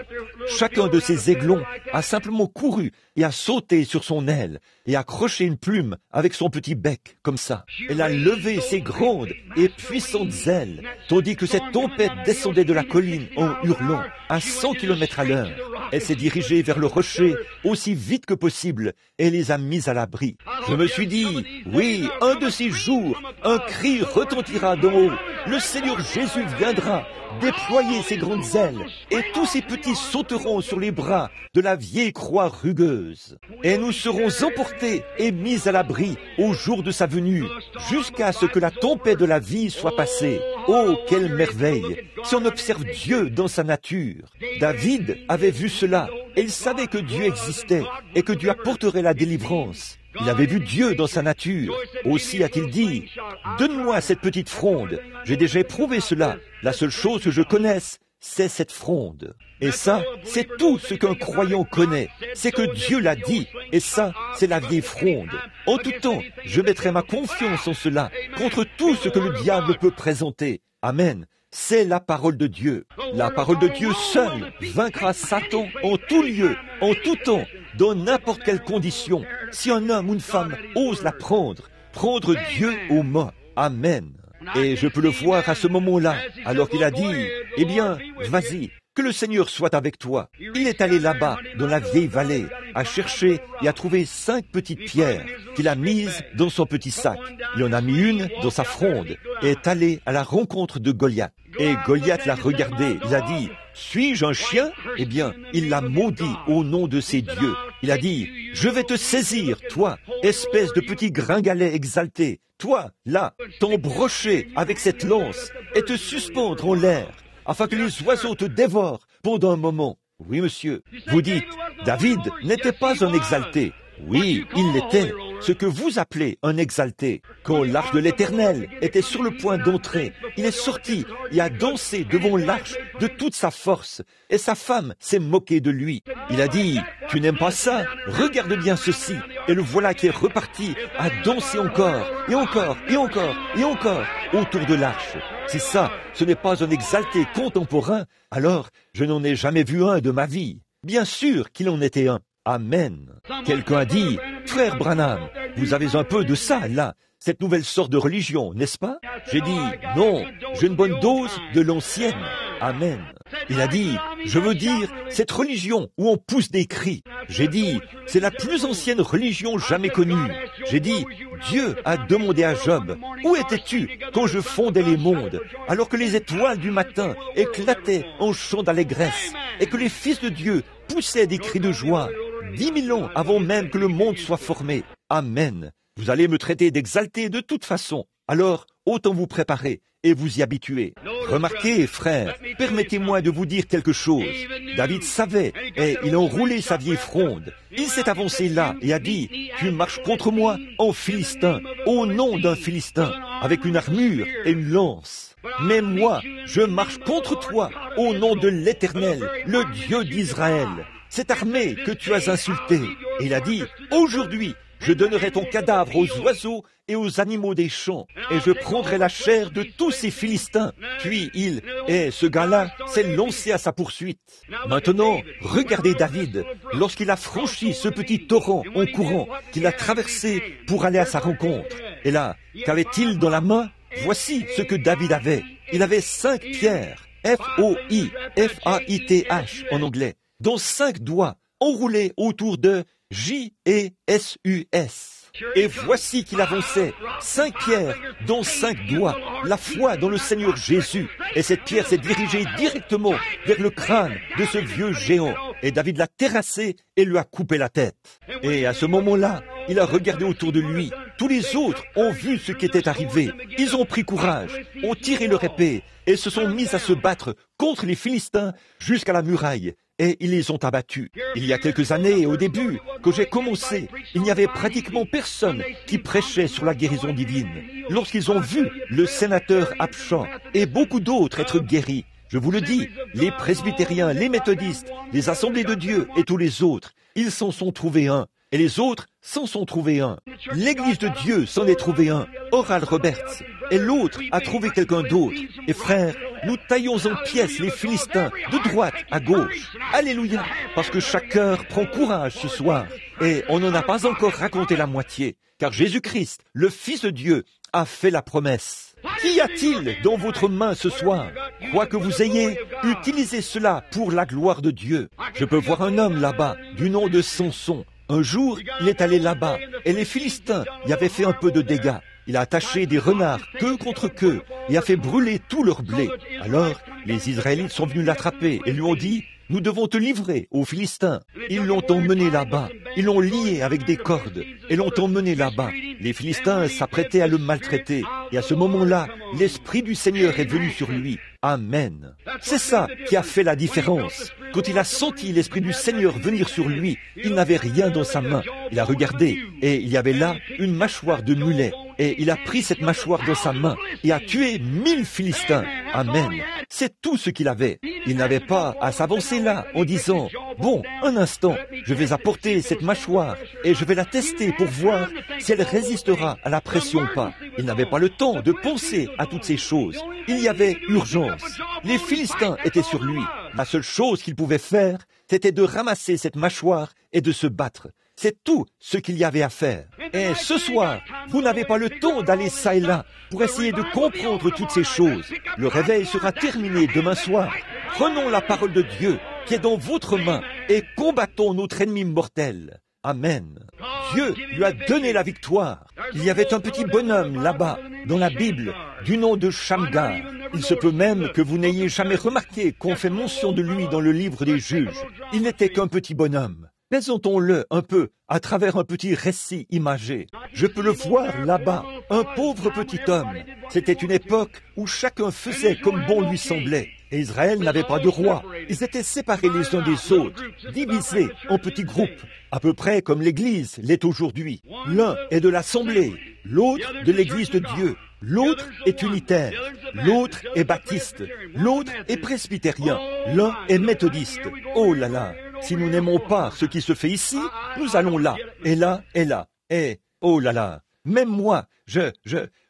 Chacun de ces aiglons a simplement couru et a sauté sur son aile et accroché une plume avec son petit bec, comme ça. Elle a levé ses grandes et puissantes ailes, tandis que cette tempête descendait de la colline en hurlant à 100 km à l'heure. Elle s'est dirigée vers le rocher aussi vite que possible et les a mis à l'abri. Je me suis dit, oui, un de ces jours, un cri retentira d'en haut. Le Seigneur Jésus viendra déployer ses grandes ailes et tous ces petits sauteront sur les bras de la vieille croix rugueuse. Et nous serons emportés et mis à l'abri au jour de sa venue, jusqu'à ce que la tempête de la vie soit passée. Oh, quelle merveille! Si on observe Dieu dans sa nature. David avait vu cela et il savait que Dieu existait et que Dieu apporterait la délivrance. Il avait vu Dieu dans sa nature. Aussi a-t-il dit, « Donne-moi cette petite fronde. J'ai déjà éprouvé cela. La seule chose que je connaisse, c'est cette fronde. » Et ça, c'est tout ce qu'un croyant connaît. C'est que Dieu l'a dit. Et ça, c'est la vieille fronde. En tout temps, je mettrai ma confiance en cela contre tout ce que le diable peut présenter. Amen. C'est la parole de Dieu. La parole de Dieu seule vaincra Satan en tout lieu, en tout temps, dans n'importe quelle condition. Si un homme ou une femme ose la prendre Dieu au mot. Amen. Et je peux le voir à ce moment-là, alors qu'il a dit, eh bien, vas-y, que le Seigneur soit avec toi. Il est allé là-bas, dans la vieille vallée, à chercher et à trouver 5 petites pierres qu'il a mises dans son petit sac. Il en a mis une dans sa fronde et est allé à la rencontre de Goliath. Et Goliath l'a regardé, il a dit, suis-je un chien? Eh bien, il l'a maudit au nom de ses dieux. Il a dit, je vais te saisir, toi, espèce de petit gringalet exalté, toi, là, t'embrocher avec cette lance et te suspendre en l'air, afin que les oiseaux te dévorent pendant un moment. Oui, monsieur. Vous dites, David n'était pas un exalté. Oui, il l'était, ce que vous appelez un exalté. Quand l'arche de l'Éternel était sur le point d'entrer, il est sorti et a dansé devant l'arche de toute sa force, et sa femme s'est moquée de lui. Il a dit, tu n'aimes pas ça? Regarde bien ceci. Et le voilà qui est reparti à danser encore, et encore, et encore, et encore, autour de l'arche. Si ça, ce n'est pas un exalté contemporain, alors je n'en ai jamais vu un de ma vie. Bien sûr qu'il en était un. Amen. Quelqu'un a dit, frère Branham, vous avez un peu de ça, là, cette nouvelle sorte de religion, n'est-ce pas? J'ai dit, non, j'ai une bonne dose de l'ancienne. Amen. Il a dit, je veux dire, cette religion où on pousse des cris. J'ai dit, c'est la plus ancienne religion jamais connue. J'ai dit, Dieu a demandé à Job, où étais-tu quand je fondais les mondes, alors que les étoiles du matin éclataient en chants d'allégresse, et que les fils de Dieu poussaient des cris de joie, 10 000 ans avant même que le monde soit formé. Amen. Vous allez me traiter d'exalté de toute façon. Alors, autant vous préparer et vous y habituer. Remarquez, frère, permettez-moi de vous dire quelque chose. David savait, et il a enroulé sa vieille fronde. Il s'est avancé là et a dit, tu marches contre moi en Philistin, au nom d'un Philistin, avec une armure et une lance. Mais moi, je marche contre toi, au nom de l'Éternel, le Dieu d'Israël, cette armée que tu as insultée. Et il a dit, aujourd'hui, je donnerai ton cadavre aux oiseaux et aux animaux des champs, et je prendrai la chair de tous ces Philistins. Puis ce gars-là, s'est lancé à sa poursuite. Maintenant, regardez David, lorsqu'il a franchi ce petit torrent en courant, qu'il a traversé pour aller à sa rencontre. Et là, qu'avait-il dans la main? Voici ce que David avait. Il avait 5 pierres, F-O-I, F-A-I-T-H en anglais, dont 5 doigts enroulés autour de J-E-S-U-S. Et voici qu'il avançait, 5 pierres, dont 5 doigts, la foi dans le Seigneur Jésus. Et cette pierre s'est dirigée directement vers le crâne de ce vieux géant. Et David l'a terrassé et lui a coupé la tête. Et à ce moment-là, il a regardé autour de lui. Tous les autres ont vu ce qui était arrivé. Ils ont pris courage, ont tiré leur épée et se sont mis à se battre contre les Philistins jusqu'à la muraille. Et ils les ont abattus. Il y a quelques années, au début, quand j'ai commencé, il n'y avait pratiquement personne qui prêchait sur la guérison divine. Lorsqu'ils ont vu le sénateur Abchamp et beaucoup d'autres être guéris, je vous le dis, les presbytériens, les méthodistes, les assemblées de Dieu et tous les autres, ils s'en sont trouvés un. Et les autres s'en sont trouvés un. L'Église de Dieu s'en est trouvé un, Oral Roberts. Et l'autre a trouvé quelqu'un d'autre. Et frères, nous taillons en pièces les Philistins, de droite à gauche. Alléluia, parce que chaque cœur prend courage ce soir. Et on n'en a pas encore raconté la moitié, car Jésus-Christ, le Fils de Dieu, a fait la promesse. Qu'y a-t-il dans votre main ce soir? Quoi que vous ayez, utilisez cela pour la gloire de Dieu. Je peux voir un homme là-bas, du nom de Samson. Un jour, il est allé là-bas, et les Philistins y avaient fait un peu de dégâts. Il a attaché des renards queue contre queue et a fait brûler tout leur blé. Alors, les Israélites sont venus l'attraper et lui ont dit, « Nous devons te livrer aux Philistins. » Ils l'ont emmené là-bas. Ils l'ont lié avec des cordes et l'ont emmené là-bas. Les Philistins s'apprêtaient à le maltraiter. Et à ce moment-là, l'Esprit du Seigneur est venu sur lui. Amen. C'est ça qui a fait la différence. Quand il a senti l'Esprit du Seigneur venir sur lui, il n'avait rien dans sa main. Il a regardé et il y avait là une mâchoire de mulet. Et il a pris cette mâchoire dans sa main et a tué 1000 Philistins. Amen. C'est tout ce qu'il avait. Il n'avait pas à s'avancer là en disant, « Bon, un instant, je vais apporter cette mâchoire et je vais la tester pour voir si elle résistera à la pression ou pas. » Il n'avait pas le temps de penser à toutes ces choses. Il y avait urgence. Les Philistins étaient sur lui. La seule chose qu'il pouvait faire, c'était de ramasser cette mâchoire et de se battre. C'est tout ce qu'il y avait à faire. Et ce soir, vous n'avez pas le temps d'aller ça et là pour essayer de comprendre toutes ces choses. Le réveil sera terminé demain soir. Prenons la parole de Dieu qui est dans votre main et combattons notre ennemi mortel. Amen. Dieu lui a donné la victoire. Il y avait un petit bonhomme là-bas, dans la Bible, du nom de Shamgar. Il se peut même que vous n'ayez jamais remarqué qu'on fait mention de lui dans le livre des Juges. Il n'était qu'un petit bonhomme. Présentons-le un peu à travers un petit récit imagé. Je peux le voir là-bas, un pauvre petit homme. C'était une époque où chacun faisait comme bon lui semblait. Et Israël n'avait pas de roi. Ils étaient séparés les uns des autres, divisés en petits groupes, à peu près comme l'Église l'est aujourd'hui. L'un est de l'Assemblée, l'autre de l'Église de Dieu. L'autre est unitaire, l'autre est baptiste, l'autre est presbytérien, l'un est méthodiste. Oh là là, si nous n'aimons pas ce qui se fait ici, nous allons là, et là, et là. Et, oh là là, même moi, je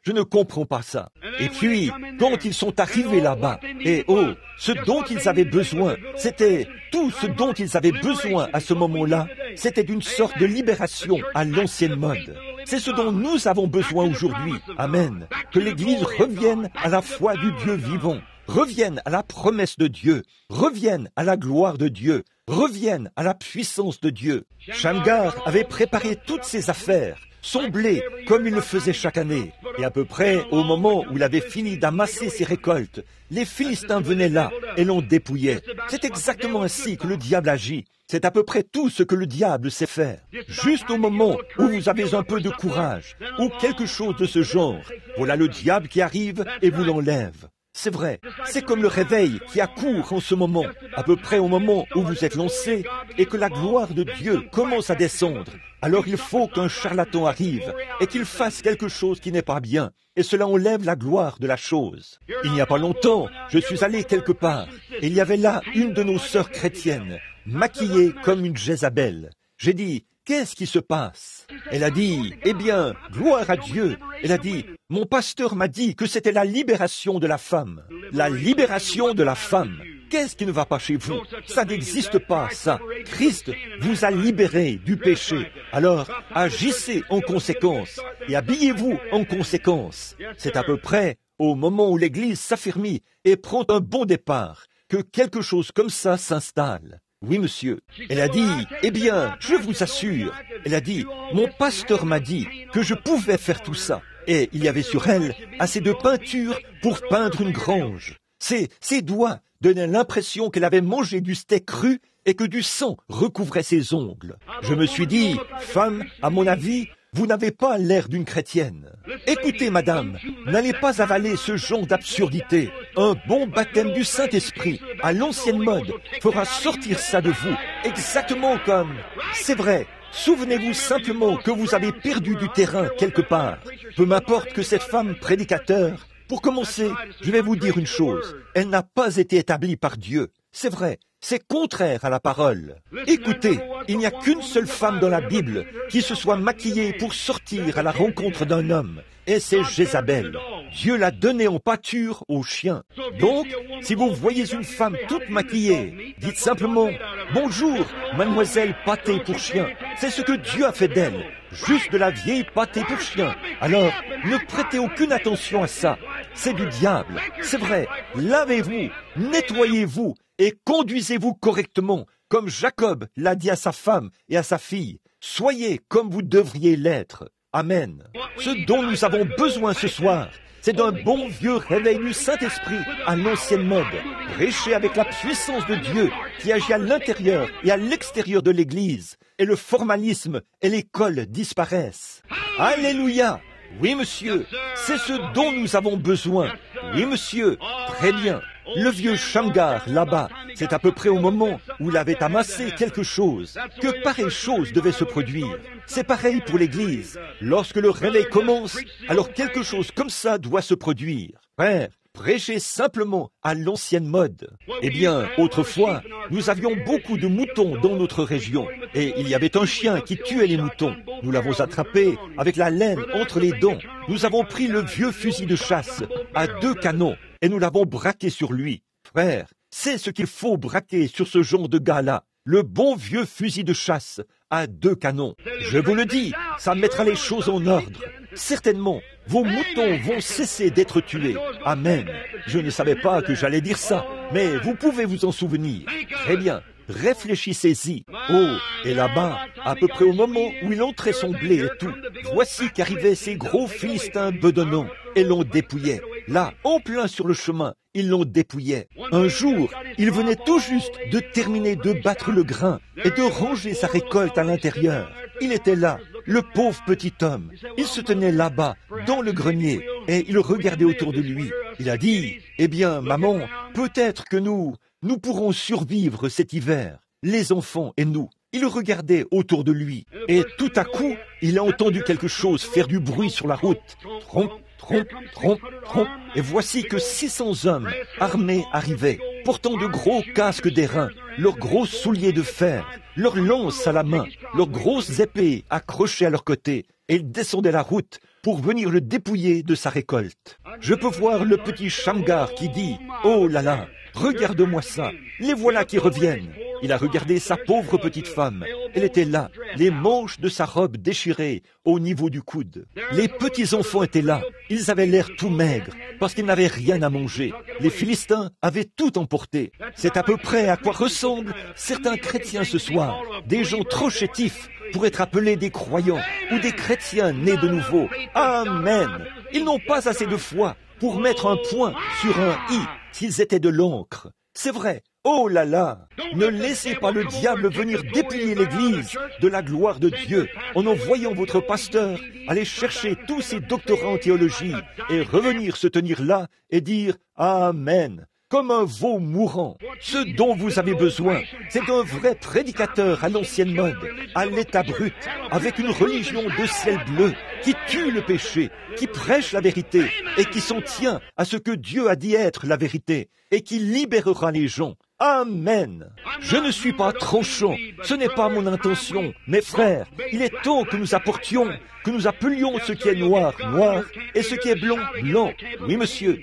ne comprends pas ça. Et puis, quand ils sont arrivés là-bas, et oh, ce dont ils avaient besoin, c'était tout ce dont ils avaient besoin à ce moment-là, c'était d'une sorte de libération à l'ancienne mode. C'est ce dont nous avons besoin aujourd'hui. Amen. Que l'Église revienne à la foi du Dieu vivant, revienne à la promesse de Dieu, revienne à la gloire de Dieu, revienne à la puissance de Dieu. Shamgar avait préparé toutes ses affaires, son blé, comme il le faisait chaque année. Et à peu près au moment où il avait fini d'amasser ses récoltes, les Philistins venaient là et l'on dépouillait. C'est exactement ainsi que le diable agit. C'est à peu près tout ce que le diable sait faire. Juste au moment où vous avez un peu de courage, ou quelque chose de ce genre, voilà le diable qui arrive et vous l'enlève. C'est vrai, c'est comme le réveil qui accourt en ce moment, à peu près au moment où vous êtes lancé et que la gloire de Dieu commence à descendre. Alors il faut qu'un charlatan arrive et qu'il fasse quelque chose qui n'est pas bien, et cela enlève la gloire de la chose. Il n'y a pas longtemps, je suis allé quelque part, et il y avait là une de nos sœurs chrétiennes, maquillée comme une Jézabel. J'ai dit, qu'est-ce qui se passe? Elle a dit, eh bien, gloire à Dieu. Elle a dit, mon pasteur m'a dit que c'était la libération de la femme. La libération de la femme. Qu'est-ce qui ne va pas chez vous? Ça n'existe pas, ça. Christ vous a libéré du péché. Alors, agissez en conséquence et habillez-vous en conséquence. C'est à peu près au moment où l'Église s'affermit et prend un bon départ que quelque chose comme ça s'installe. Oui, monsieur. Elle a dit, eh bien, je vous assure. Elle a dit, mon pasteur m'a dit que je pouvais faire tout ça. Et il y avait sur elle assez de peinture pour peindre une grange. Ses doigts donnaient l'impression qu'elle avait mangé du steak cru et que du sang recouvrait ses ongles. Je me suis dit, femme, à mon avis, vous n'avez pas l'air d'une chrétienne. Écoutez, madame, n'allez pas avaler ce genre d'absurdité. Un bon baptême du Saint-Esprit, à l'ancienne mode, fera sortir ça de vous, exactement comme... C'est vrai, souvenez-vous simplement que vous avez perdu du terrain quelque part. Peu m'importe que cette femme prédicateur... Pour commencer, je vais vous dire une chose. Elle n'a pas été établie par Dieu. C'est vrai, c'est contraire à la parole. Écoutez, il n'y a qu'une seule femme dans la Bible qui se soit maquillée pour sortir à la rencontre d'un homme. Et c'est Jézabel. Dieu l'a donnée en pâture aux chiens. Donc, si vous voyez une femme toute maquillée, dites simplement « Bonjour, mademoiselle pâtée pour chien ». C'est ce que Dieu a fait d'elle. Juste de la vieille pâtée pour chien. Alors, ne prêtez aucune attention à ça. C'est du diable. C'est vrai. Lavez-vous, nettoyez-vous et conduisez-vous correctement, comme Jacob l'a dit à sa femme et à sa fille. Soyez comme vous devriez l'être. Amen. Ce dont nous avons besoin ce soir, c'est d'un bon vieux réveil du Saint-Esprit à l'ancienne mode, prêché avec la puissance de Dieu qui agit à l'intérieur et à l'extérieur de l'Église, et le formalisme et l'école disparaissent. Alléluia! Oui, monsieur, c'est ce dont nous avons besoin. Oui, monsieur, très bien. Le vieux Shamgar, là-bas, c'est à peu près au moment où il avait amassé quelque chose que pareille chose devait se produire. C'est pareil pour l'Église. Lorsque le réveil commence, alors quelque chose comme ça doit se produire. Frère, prêchez simplement à l'ancienne mode. Eh bien, autrefois, nous avions beaucoup de moutons dans notre région, et il y avait un chien qui tuait les moutons. Nous l'avons attrapé avec la laine entre les dents. Nous avons pris le vieux fusil de chasse à 2 canons, et nous l'avons braqué sur lui. Frère, c'est ce qu'il faut braquer sur ce genre de gars-là. Le bon vieux fusil de chasse à 2 canons. Je vous le dis, ça mettra les choses en ordre. Certainement, vos moutons vont cesser d'être tués. Amen. Je ne savais pas que j'allais dire ça, mais vous pouvez vous en souvenir. Très bien. Réfléchissez-y. Oh, et là-bas, à peu près au moment où il entrait son blé et tout, voici qu'arrivaient ces gros Philistins bedonnants et l'on dépouillait. là, en plein sur le chemin, ils l'ont dépouillé. Un jour, il venait tout juste de terminer de battre le grain et de ranger sa récolte à l'intérieur. Il était là, le pauvre petit homme. Il se tenait là-bas, dans le grenier, et il regardait autour de lui. Il a dit, « Eh bien, maman, peut-être que nous pourrons survivre cet hiver, les enfants et nous. » Il regardait autour de lui, et tout à coup, il a entendu quelque chose faire du bruit sur la route. Tronc, tronc, tronc, tronc. Et voici que 600 hommes armés arrivaient, portant de gros casques d'airain, leurs gros souliers de fer, leurs lances à la main, leurs grosses épées accrochées à leurs côtés, et ils descendaient la route pour venir le dépouiller de sa récolte. Je peux voir le petit Shamgar qui dit, « Oh là là, regarde-moi ça, les voilà qui reviennent. » Il a regardé sa pauvre petite femme. Elle était là, les manches de sa robe déchirées au niveau du coude. Les petits-enfants étaient là. Ils avaient l'air tout maigres parce qu'ils n'avaient rien à manger. Les Philistins avaient tout emporté. C'est à peu près à quoi ressemblent certains chrétiens ce soir. Des gens trop chétifs pour être appelés des croyants ou des chrétiens nés de nouveau. Amen. Ils n'ont pas assez de foi pour mettre un point sur un « i » s'ils étaient de l'encre. C'est vrai. Oh là là! Ne laissez pas le diable venir déplier l'Église de la gloire de Dieu en envoyant votre pasteur aller chercher tous ses doctorats en théologie et revenir se tenir là et dire « Amen » comme un veau mourant. Ce dont vous avez besoin, c'est d'un vrai prédicateur à l'ancienne mode, à l'état brut, avec une religion de ciel bleu qui tue le péché, qui prêche la vérité et qui s'en tient à ce que Dieu a dit être la vérité et qui libérera les gens. Amen. Je ne suis pas tranchant, ce n'est pas mon intention. Mes frères, il est temps que nous apportions, que nous appelions ce qui est noir, noir, et ce qui est blanc, blanc. Oui, monsieur.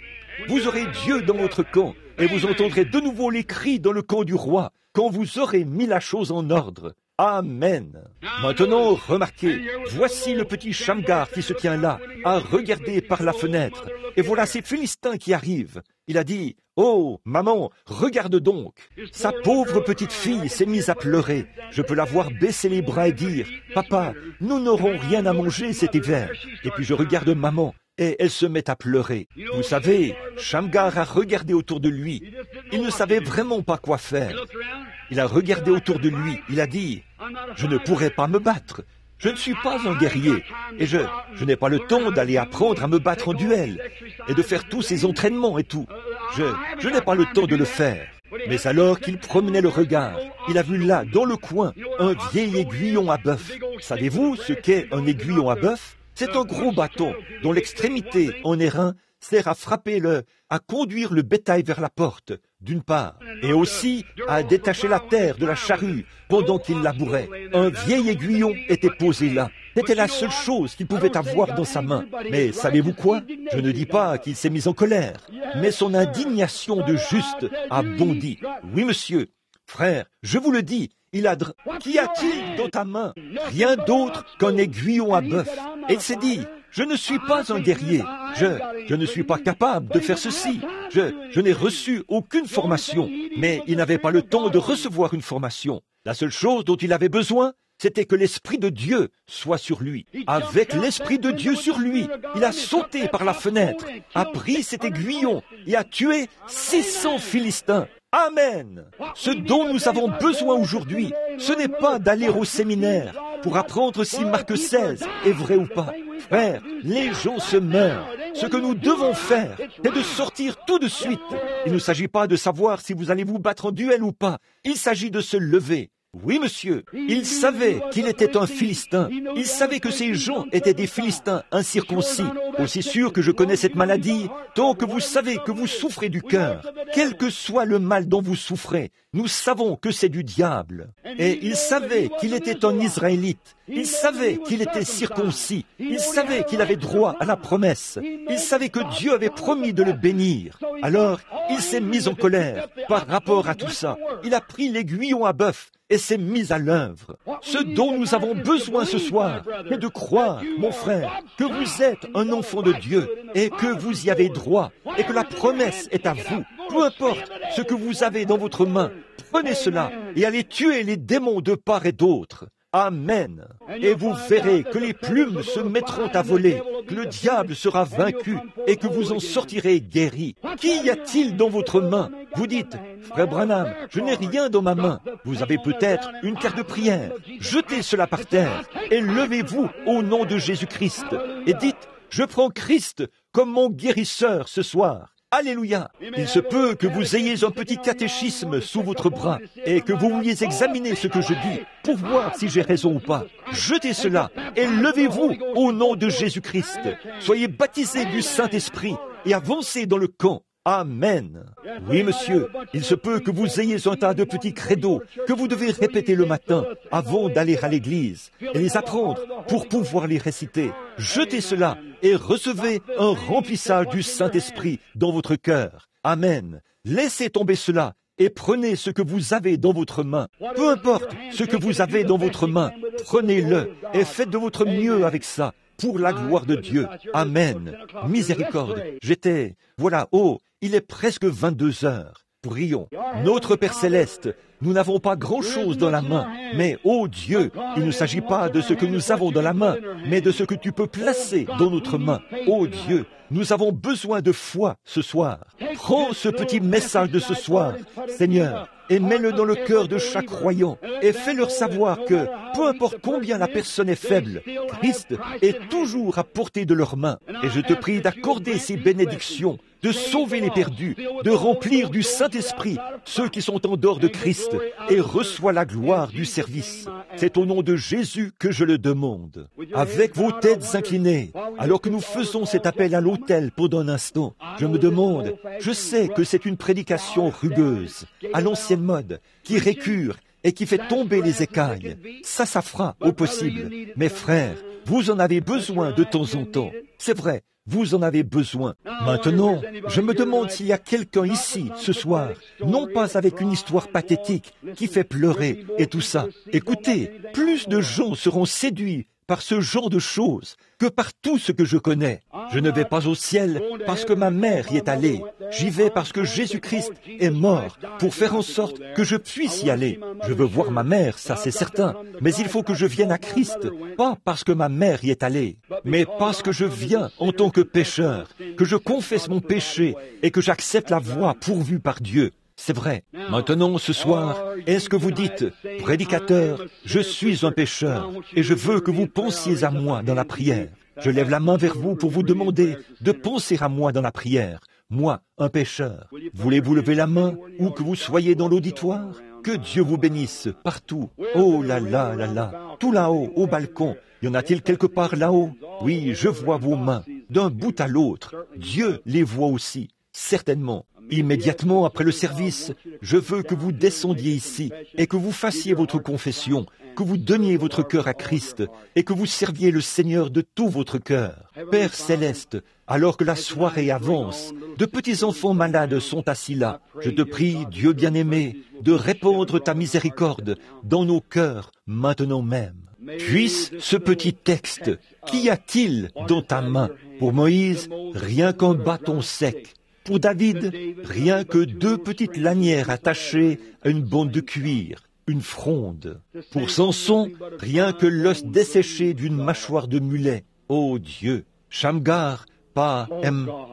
Vous aurez Dieu dans votre camp, et vous entendrez de nouveau les cris dans le camp du roi, quand vous aurez mis la chose en ordre. Amen. Maintenant, remarquez, voici le petit Shamgar qui se tient là, à regarder par la fenêtre. Et voilà ces Philistins qui arrivent. Il a dit, « Oh, maman, regarde donc !» Sa pauvre petite fille s'est mise à pleurer. Je peux la voir baisser les bras et dire, « Papa, nous n'aurons rien à manger cet hiver. » Et puis je regarde maman. Et elle se met à pleurer. Vous savez, Shamgar a regardé autour de lui. Il ne savait vraiment pas quoi faire. Il a regardé autour de lui. Il a dit, « Je ne pourrai pas me battre. Je ne suis pas un guerrier. Et je n'ai pas le temps d'aller apprendre à me battre en duel et de faire tous ces entraînements et tout. Je n'ai pas le temps de le faire. » Mais alors qu'il promenait le regard, il a vu là, dans le coin, un vieil aiguillon à bœuf. Savez-vous ce qu'est un aiguillon à bœuf? C'est un gros bâton dont l'extrémité en airain sert à à conduire le bétail vers la porte, d'une part, et aussi à détacher la terre de la charrue pendant qu'il labourait. Un vieil aiguillon était posé là. C'était la seule chose qu'il pouvait avoir dans sa main. Mais savez-vous quoi? Je ne dis pas qu'il s'est mis en colère, mais son indignation de juste a bondi. Oui, monsieur. Frère, je vous le dis, Qu'y a-t-il dans ta main? Rien d'autre qu'un aiguillon à bœuf. Et il s'est dit, je ne suis pas un guerrier. Je ne suis pas capable de faire ceci. Je n'ai reçu aucune formation. Mais il n'avait pas le temps de recevoir une formation. La seule chose dont il avait besoin, c'était que l'Esprit de Dieu soit sur lui. Avec l'Esprit de Dieu sur lui, il a sauté par la fenêtre, a pris cet aiguillon et a tué 600 Philistins. Amen. Ce dont nous avons besoin aujourd'hui, ce n'est pas d'aller au séminaire pour apprendre si Marc 16 est vrai ou pas. Frère, les gens se meurent. Ce que nous devons faire, c'est de sortir tout de suite. Il ne s'agit pas de savoir si vous allez vous battre en duel ou pas. Il s'agit de se lever. Oui, monsieur, il savait qu'il était un Philistin. Il savait que ces gens étaient des Philistins incirconcis. Aussi sûr que je connais cette maladie, tant que vous savez que vous souffrez du cœur, quel que soit le mal dont vous souffrez, nous savons que c'est du diable. Et il savait qu'il était un Israélite. Il savait qu'il était circoncis. Il savait qu'il avait droit à la promesse. Il savait que Dieu avait promis de le bénir. Alors, il s'est mis en colère par rapport à tout ça. Il a pris l'aiguillon à bœuf et s'est mis à l'œuvre. Ce dont nous avons besoin ce soir est de croire, mon frère, que vous êtes un enfant de Dieu et que vous y avez droit et que la promesse est à vous. Peu importe ce que vous avez dans votre main, prenez cela et allez tuer les démons de part et d'autre. Amen. Et vous verrez que les plumes se mettront à voler, que le diable sera vaincu et que vous en sortirez guéris. Qu'y a-t-il dans votre main? Vous dites, frère Branham, je n'ai rien dans ma main. Vous avez peut-être une carte de prière. Jetez cela par terre et levez-vous au nom de Jésus-Christ. Et dites, je prends Christ comme mon guérisseur ce soir. Alléluia! Il se peut que vous ayez un petit catéchisme sous votre bras et que vous vouliez examiner ce que je dis pour voir si j'ai raison ou pas. Jetez cela et levez-vous au nom de Jésus-Christ. Soyez baptisés du Saint-Esprit et avancez dans le camp. Amen. Oui, monsieur, il se peut que vous ayez un tas de petits credos que vous devez répéter le matin avant d'aller à l'église et les apprendre pour pouvoir les réciter. Jetez cela et recevez un remplissage du Saint-Esprit dans votre cœur. Amen. Laissez tomber cela et prenez ce que vous avez dans votre main. Peu importe ce que vous avez dans votre main, prenez-le et faites de votre mieux avec ça. Pour la gloire de Dieu. Amen. Miséricorde. Voilà, il est presque 22 heures. Prions. Notre Père Céleste, nous n'avons pas grand-chose dans la main, mais, ô Dieu, il ne s'agit pas de ce que nous avons dans la main, mais de ce que tu peux placer dans notre main. Ô Dieu, nous avons besoin de foi ce soir. Prends ce petit message de ce soir, Seigneur, et mets-le dans le cœur de chaque croyant, et fais-leur savoir que, peu importe combien la personne est faible, Christ est toujours à portée de leurs mains. Et je te prie d'accorder ces bénédictions, de sauver les perdus, de remplir du Saint-Esprit ceux qui sont en dehors de Christ, et reçois la gloire du service. C'est au nom de Jésus que je le demande. Avec vos têtes inclinées, alors que nous faisons cet appel à l'autel pendant un instant, je me demande, je sais que c'est une prédication rugueuse, à l'ancienne mode, qui récure et qui fait tomber les écailles. Ça fera au possible. Mes frères, vous en avez besoin de temps en temps. C'est vrai. Vous en avez besoin. Maintenant, je me demande s'il y a quelqu'un ici, ce soir, non pas avec une histoire pathétique qui fait pleurer et tout ça. Écoutez, plus de gens seront séduits par ce genre de choses que par tout ce que je connais. Je ne vais pas au ciel parce que ma mère y est allée. J'y vais parce que Jésus-Christ est mort pour faire en sorte que je puisse y aller. Je veux voir ma mère, ça c'est certain, mais il faut que je vienne à Christ, pas parce que ma mère y est allée, mais parce que je viens en tant que pécheur, que je confesse mon péché et que j'accepte la voie pourvue par Dieu. C'est vrai. Maintenant, ce soir, est-ce que vous dites, prédicateur, je suis un pécheur et je veux que vous pensiez à moi dans la prière. Je lève la main vers vous pour vous demander de penser à moi dans la prière. Moi, un pécheur. Voulez-vous lever la main ou que vous soyez dans l'auditoire? Que Dieu vous bénisse partout. Oh là là là là. Tout là-haut, au balcon. Y en a-t-il quelque part là-haut? Oui, je vois vos mains, d'un bout à l'autre. Dieu les voit aussi, certainement. Immédiatement après le service, je veux que vous descendiez ici et que vous fassiez votre confession, que vous donniez votre cœur à Christ et que vous serviez le Seigneur de tout votre cœur. Père Céleste, alors que la soirée avance, de petits enfants malades sont assis là. Je te prie, Dieu bien-aimé, de répandre ta miséricorde dans nos cœurs maintenant même. Puisse ce petit texte, qu'y a-t-il dans ta main? Pour Moïse, rien qu'un bâton sec. Pour David, rien que 2 petites lanières attachées à une bande de cuir, une fronde. Pour Samson, rien que l'os desséché d'une mâchoire de mulet. Ô Dieu! Shamgar,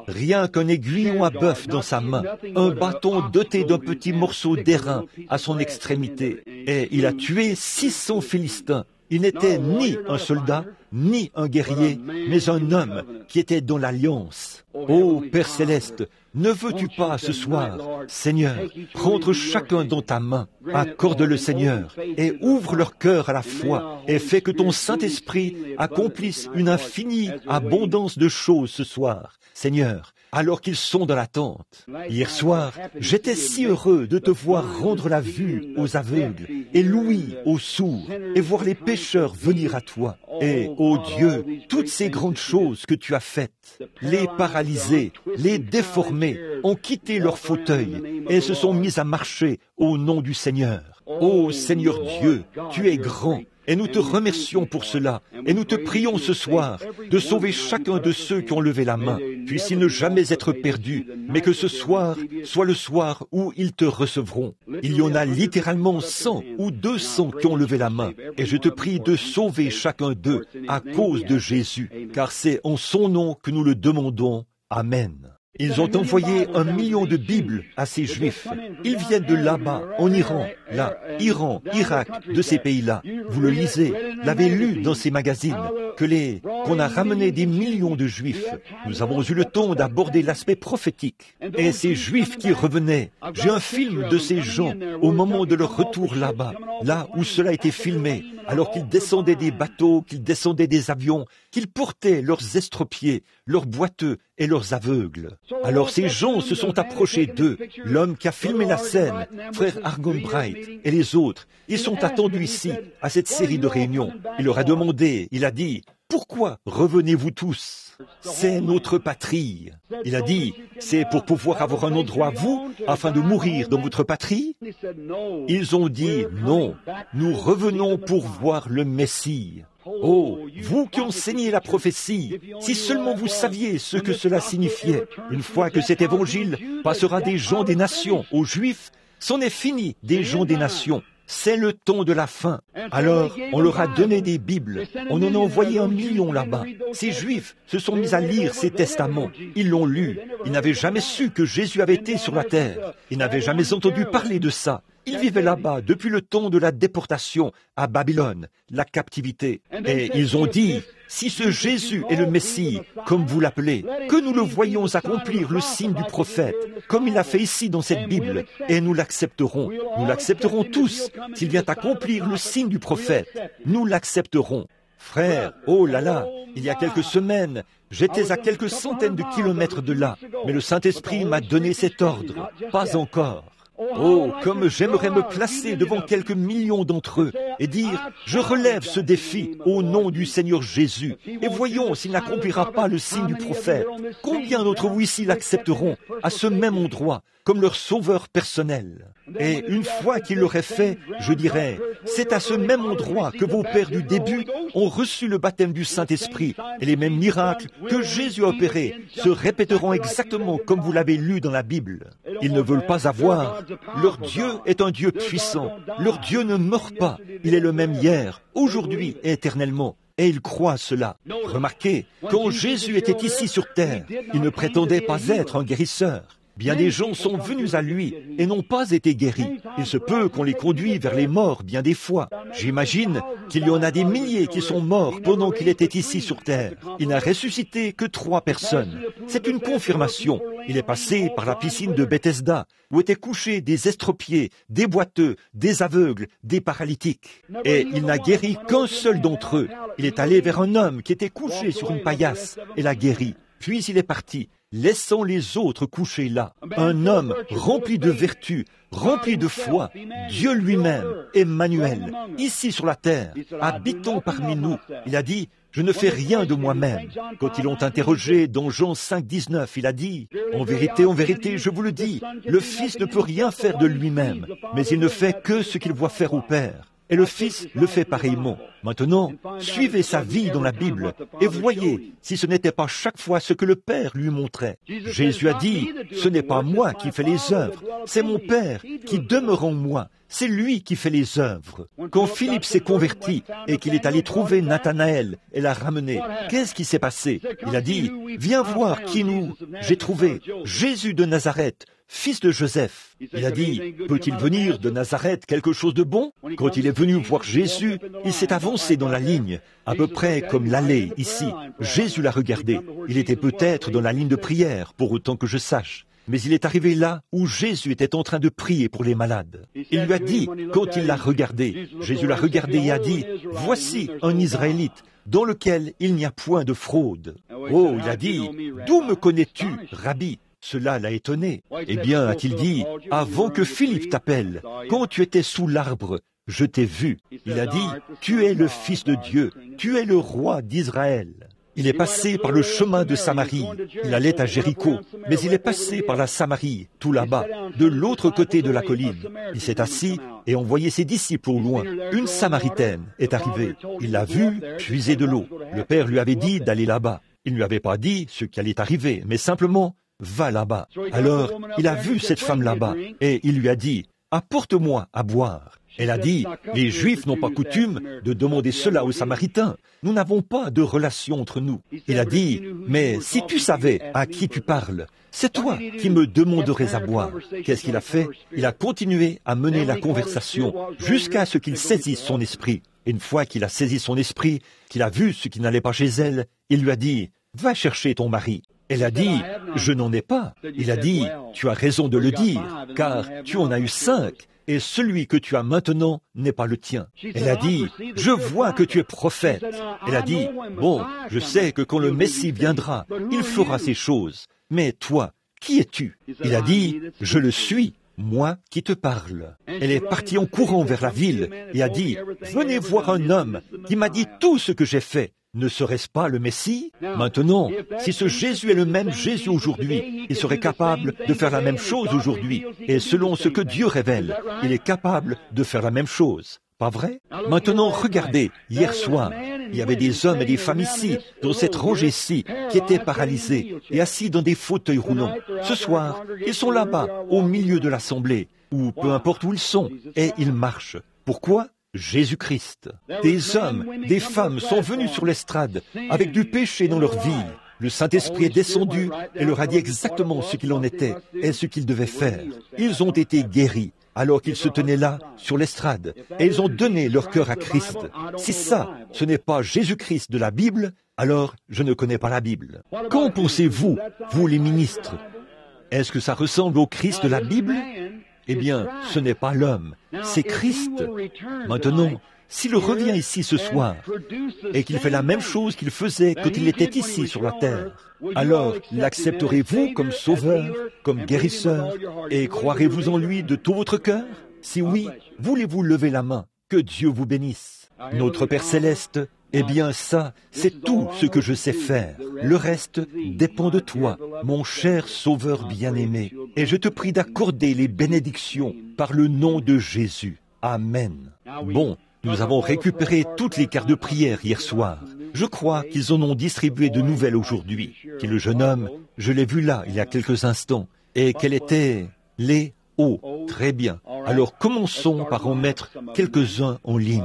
rien qu'un aiguillon à bœuf dans sa main, un bâton doté d'un petit morceau d'airain à son extrémité. Et il a tué 600 Philistins. Il n'était ni un soldat, ni un guerrier, mais un homme qui était dans l'alliance. Ô Père Céleste, ne veux-tu pas ce soir, Seigneur, prendre chacun dans ta main, accorde-le Seigneur, et ouvre leur cœur à la foi, et fais que ton Saint-Esprit accomplisse une infinie abondance de choses ce soir, Seigneur, alors qu'ils sont dans l'attente. Hier soir, j'étais si heureux de te voir rendre la vue aux aveugles et l'ouïe aux sourds et voir les pécheurs venir à toi. Et, ô Dieu, toutes ces grandes choses que tu as faites, les paralysés, les déformés ont quitté leur fauteuil et se sont mis à marcher au nom du Seigneur. Ô Seigneur Dieu, tu es grand Et nous te remercions pour cela. Et nous te prions ce soir de sauver chacun de ceux qui ont levé la main. Puissent-ils ne jamais être perdus, mais que ce soir soit le soir où ils te recevront. Il y en a littéralement 100 ou 200 qui ont levé la main. Et je te prie de sauver chacun d'eux à cause de Jésus, car c'est en son nom que nous le demandons. Amen. Ils ont envoyé 1 million de Bibles à ces Juifs. Ils viennent de là-bas, en Iran, Iran, Irak, de ces pays-là. Vous le lisez, l'avez lu dans ces magazines, qu'on a ramené des millions de Juifs. Nous avons eu le temps d'aborder l'aspect prophétique. Et ces Juifs qui revenaient, j'ai un film de ces gens au moment de leur retour là-bas, là où cela a été filmé, alors qu'ils descendaient des bateaux, qu'ils descendaient des avions, qu'ils portaient leurs estropiés, leurs boiteux et leurs aveugles. Alors ces gens se sont approchés d'eux, l'homme qui a filmé la scène, frère Argon Bright et les autres. Ils sont attendus ici, à cette série de réunions. Il leur a demandé, il a dit, « Pourquoi revenez-vous tous ? C'est notre patrie. » Il a dit, « C'est pour pouvoir avoir un endroit, vous, afin de mourir dans votre patrie ?» Ils ont dit, « Non, nous revenons pour voir le Messie. » Oh, vous qui enseignez la prophétie, si seulement vous saviez ce que cela signifiait. Une fois que cet évangile passera des gens des nations aux Juifs, c'en est fini des gens des nations. C'est le temps de la fin. Alors, on leur a donné des Bibles. On en a envoyé 1 million là-bas. Ces Juifs se sont mis à lire ces testaments. Ils l'ont lu. Ils n'avaient jamais su que Jésus avait été sur la terre. Ils n'avaient jamais entendu parler de ça. Ils vivaient là-bas depuis le temps de la déportation à Babylone, la captivité. Et ils ont dit, si ce Jésus est le Messie, comme vous l'appelez, que nous le voyons accomplir le signe du prophète, comme il a fait ici dans cette Bible, et nous l'accepterons. Nous l'accepterons tous. S'il vient accomplir le signe du prophète, nous l'accepterons. Frère, oh là là, il y a quelques semaines, j'étais à quelques centaines de kilomètres de là, mais le Saint-Esprit m'a donné cet ordre. Pas encore. Oh, comme j'aimerais me placer devant quelques millions d'entre eux et dire, je relève ce défi au nom du Seigneur Jésus et voyons s'il n'accomplira pas le signe du prophète. Combien d'entre vous ici l'accepteront à ce même endroit comme leur sauveur personnel? Et une fois qu'il l'aurait fait, je dirais, c'est à ce même endroit que vos pères du début ont reçu le baptême du Saint-Esprit et les mêmes miracles que Jésus a opérés se répéteront exactement comme vous l'avez lu dans la Bible. Ils ne veulent pas avoir. Leur Dieu est un Dieu puissant. Leur Dieu ne meurt pas. Il est le même hier, aujourd'hui et éternellement. Et ils croient cela. Remarquez, quand Jésus était ici sur terre, il ne prétendait pas être un guérisseur. Bien des gens sont venus à lui et n'ont pas été guéris. Il se peut qu'on les conduise vers les morts bien des fois. J'imagine qu'il y en a des milliers qui sont morts pendant qu'il était ici sur terre. Il n'a ressuscité que 3 personnes. C'est une confirmation. Il est passé par la piscine de Bethesda, où étaient couchés des estropiés, des boiteux, des aveugles, des paralytiques. Et il n'a guéri qu'un seul d'entre eux. Il est allé vers un homme qui était couché sur une paillasse et l'a guéri. Puis il est parti, laissant les autres couchés là. Un homme rempli de vertu, rempli de foi, Dieu lui-même, Emmanuel, ici sur la terre, habitant parmi nous. Il a dit, je ne fais rien de moi-même. Quand ils l'ont interrogé dans Jean 5, 19, il a dit, en vérité, je vous le dis, le Fils ne peut rien faire de lui-même, mais il ne fait que ce qu'il voit faire au Père. Et le Fils le fait pareillement. Maintenant, suivez sa vie dans la Bible et voyez si ce n'était pas chaque fois ce que le Père lui montrait. Jésus a dit, ce n'est pas moi qui fais les œuvres, c'est mon Père qui demeure en moi. C'est lui qui fait les œuvres. Quand Philippe s'est converti et qu'il est allé trouver Nathanaël et l'a ramené, qu'est-ce qui s'est passé? Il a dit, viens voir qui j'ai trouvé, Jésus de Nazareth, fils de Joseph. Il a dit, peut-il venir de Nazareth quelque chose de bon? Quand il est venu voir Jésus, il s'est avancé dans la ligne, à peu près comme l'allée ici. Jésus l'a regardé. Il était peut-être dans la ligne de prière, pour autant que je sache. Mais il est arrivé là où Jésus était en train de prier pour les malades. Il lui a dit, quand il l'a regardé, Jésus l'a regardé et a dit, voici un Israélite dans lequel il n'y a point de fraude. Oh, il a dit, d'où me connais-tu, Rabbi? Cela l'a étonné. Eh bien, a-t-il dit, avant que Philippe t'appelle, quand tu étais sous l'arbre, je t'ai vu. Il a dit, tu es le Fils de Dieu, tu es le roi d'Israël. Il est passé par le chemin de Samarie. Il allait à Jéricho, mais il est passé par la Samarie, tout là-bas, de l'autre côté de la colline. Il s'est assis et on voyait ses disciples au loin. Une Samaritaine est arrivée. Il l'a vue puiser de l'eau. Le Père lui avait dit d'aller là-bas. Il ne lui avait pas dit ce qui allait arriver, mais simplement, va là-bas. Alors, il a vu cette femme là-bas et il lui a dit, apporte-moi à boire. Elle a dit, les Juifs n'ont pas coutume de demander cela aux Samaritains. Nous n'avons pas de relation entre nous. Il a dit, mais si tu savais à qui tu parles, c'est toi qui me demanderais à boire. Qu'est-ce qu'il a fait? Il a continué à mener la conversation jusqu'à ce qu'il saisisse son esprit. Et une fois qu'il a saisi son esprit, qu'il a vu ce qui n'allait pas chez elle, il lui a dit, va chercher ton mari. Elle a dit, je n'en ai pas. Il a dit, tu as raison de le dire, car tu en as eu 5. Et celui que tu as maintenant n'est pas le tien. Elle a dit, je vois que tu es prophète. Elle a dit, bon, je sais que quand le Messie viendra, il fera ces choses. Mais toi, qui es-tu? Il a dit, je le suis, moi qui te parle. Elle est partie en courant vers la ville et a dit, venez voir un homme qui m'a dit tout ce que j'ai fait. Ne serait-ce pas le Messie? Maintenant, si ce Jésus est le même Jésus aujourd'hui, il serait capable de faire la même chose aujourd'hui. Et selon ce que Dieu révèle, il est capable de faire la même chose. Pas vrai? Maintenant, regardez, hier soir, il y avait des hommes et des femmes ici, dans cette rangée-ci, qui étaient paralysés et assis dans des fauteuils roulants. Ce soir, ils sont là-bas, au milieu de l'assemblée, ou peu importe où ils sont, et ils marchent. Pourquoi? Jésus-Christ. Des hommes, des femmes sont venus sur l'estrade avec du péché dans leur vie. Le Saint-Esprit est descendu et leur a dit exactement ce qu'il en était et ce qu'ils devaient faire. Ils ont été guéris alors qu'ils se tenaient là sur l'estrade et ils ont donné leur cœur à Christ. Si ça, ce n'est pas Jésus-Christ de la Bible, alors je ne connais pas la Bible. Qu'en pensez-vous, vous les ministres? Est-ce que ça ressemble au Christ de la Bible? Eh bien, ce n'est pas l'homme, c'est Christ. Maintenant, s'il revient ici ce soir et qu'il fait la même chose qu'il faisait quand il était ici sur la terre, alors l'accepterez-vous comme sauveur, comme guérisseur, et croirez-vous en lui de tout votre cœur? Si oui, voulez-vous lever la main? Que Dieu vous bénisse. Notre Père Céleste, eh bien ça, c'est tout ce que je sais faire. Le reste dépend de toi, mon cher Sauveur bien-aimé. Et je te prie d'accorder les bénédictions par le nom de Jésus. Amen. Bon, nous avons récupéré toutes les cartes de prière hier soir. Je crois qu'ils en ont distribué de nouvelles aujourd'hui. Qui le jeune homme, je l'ai vu là il y a quelques instants. Et quel était les O? Très bien. Alors commençons par en mettre quelques-uns en ligne.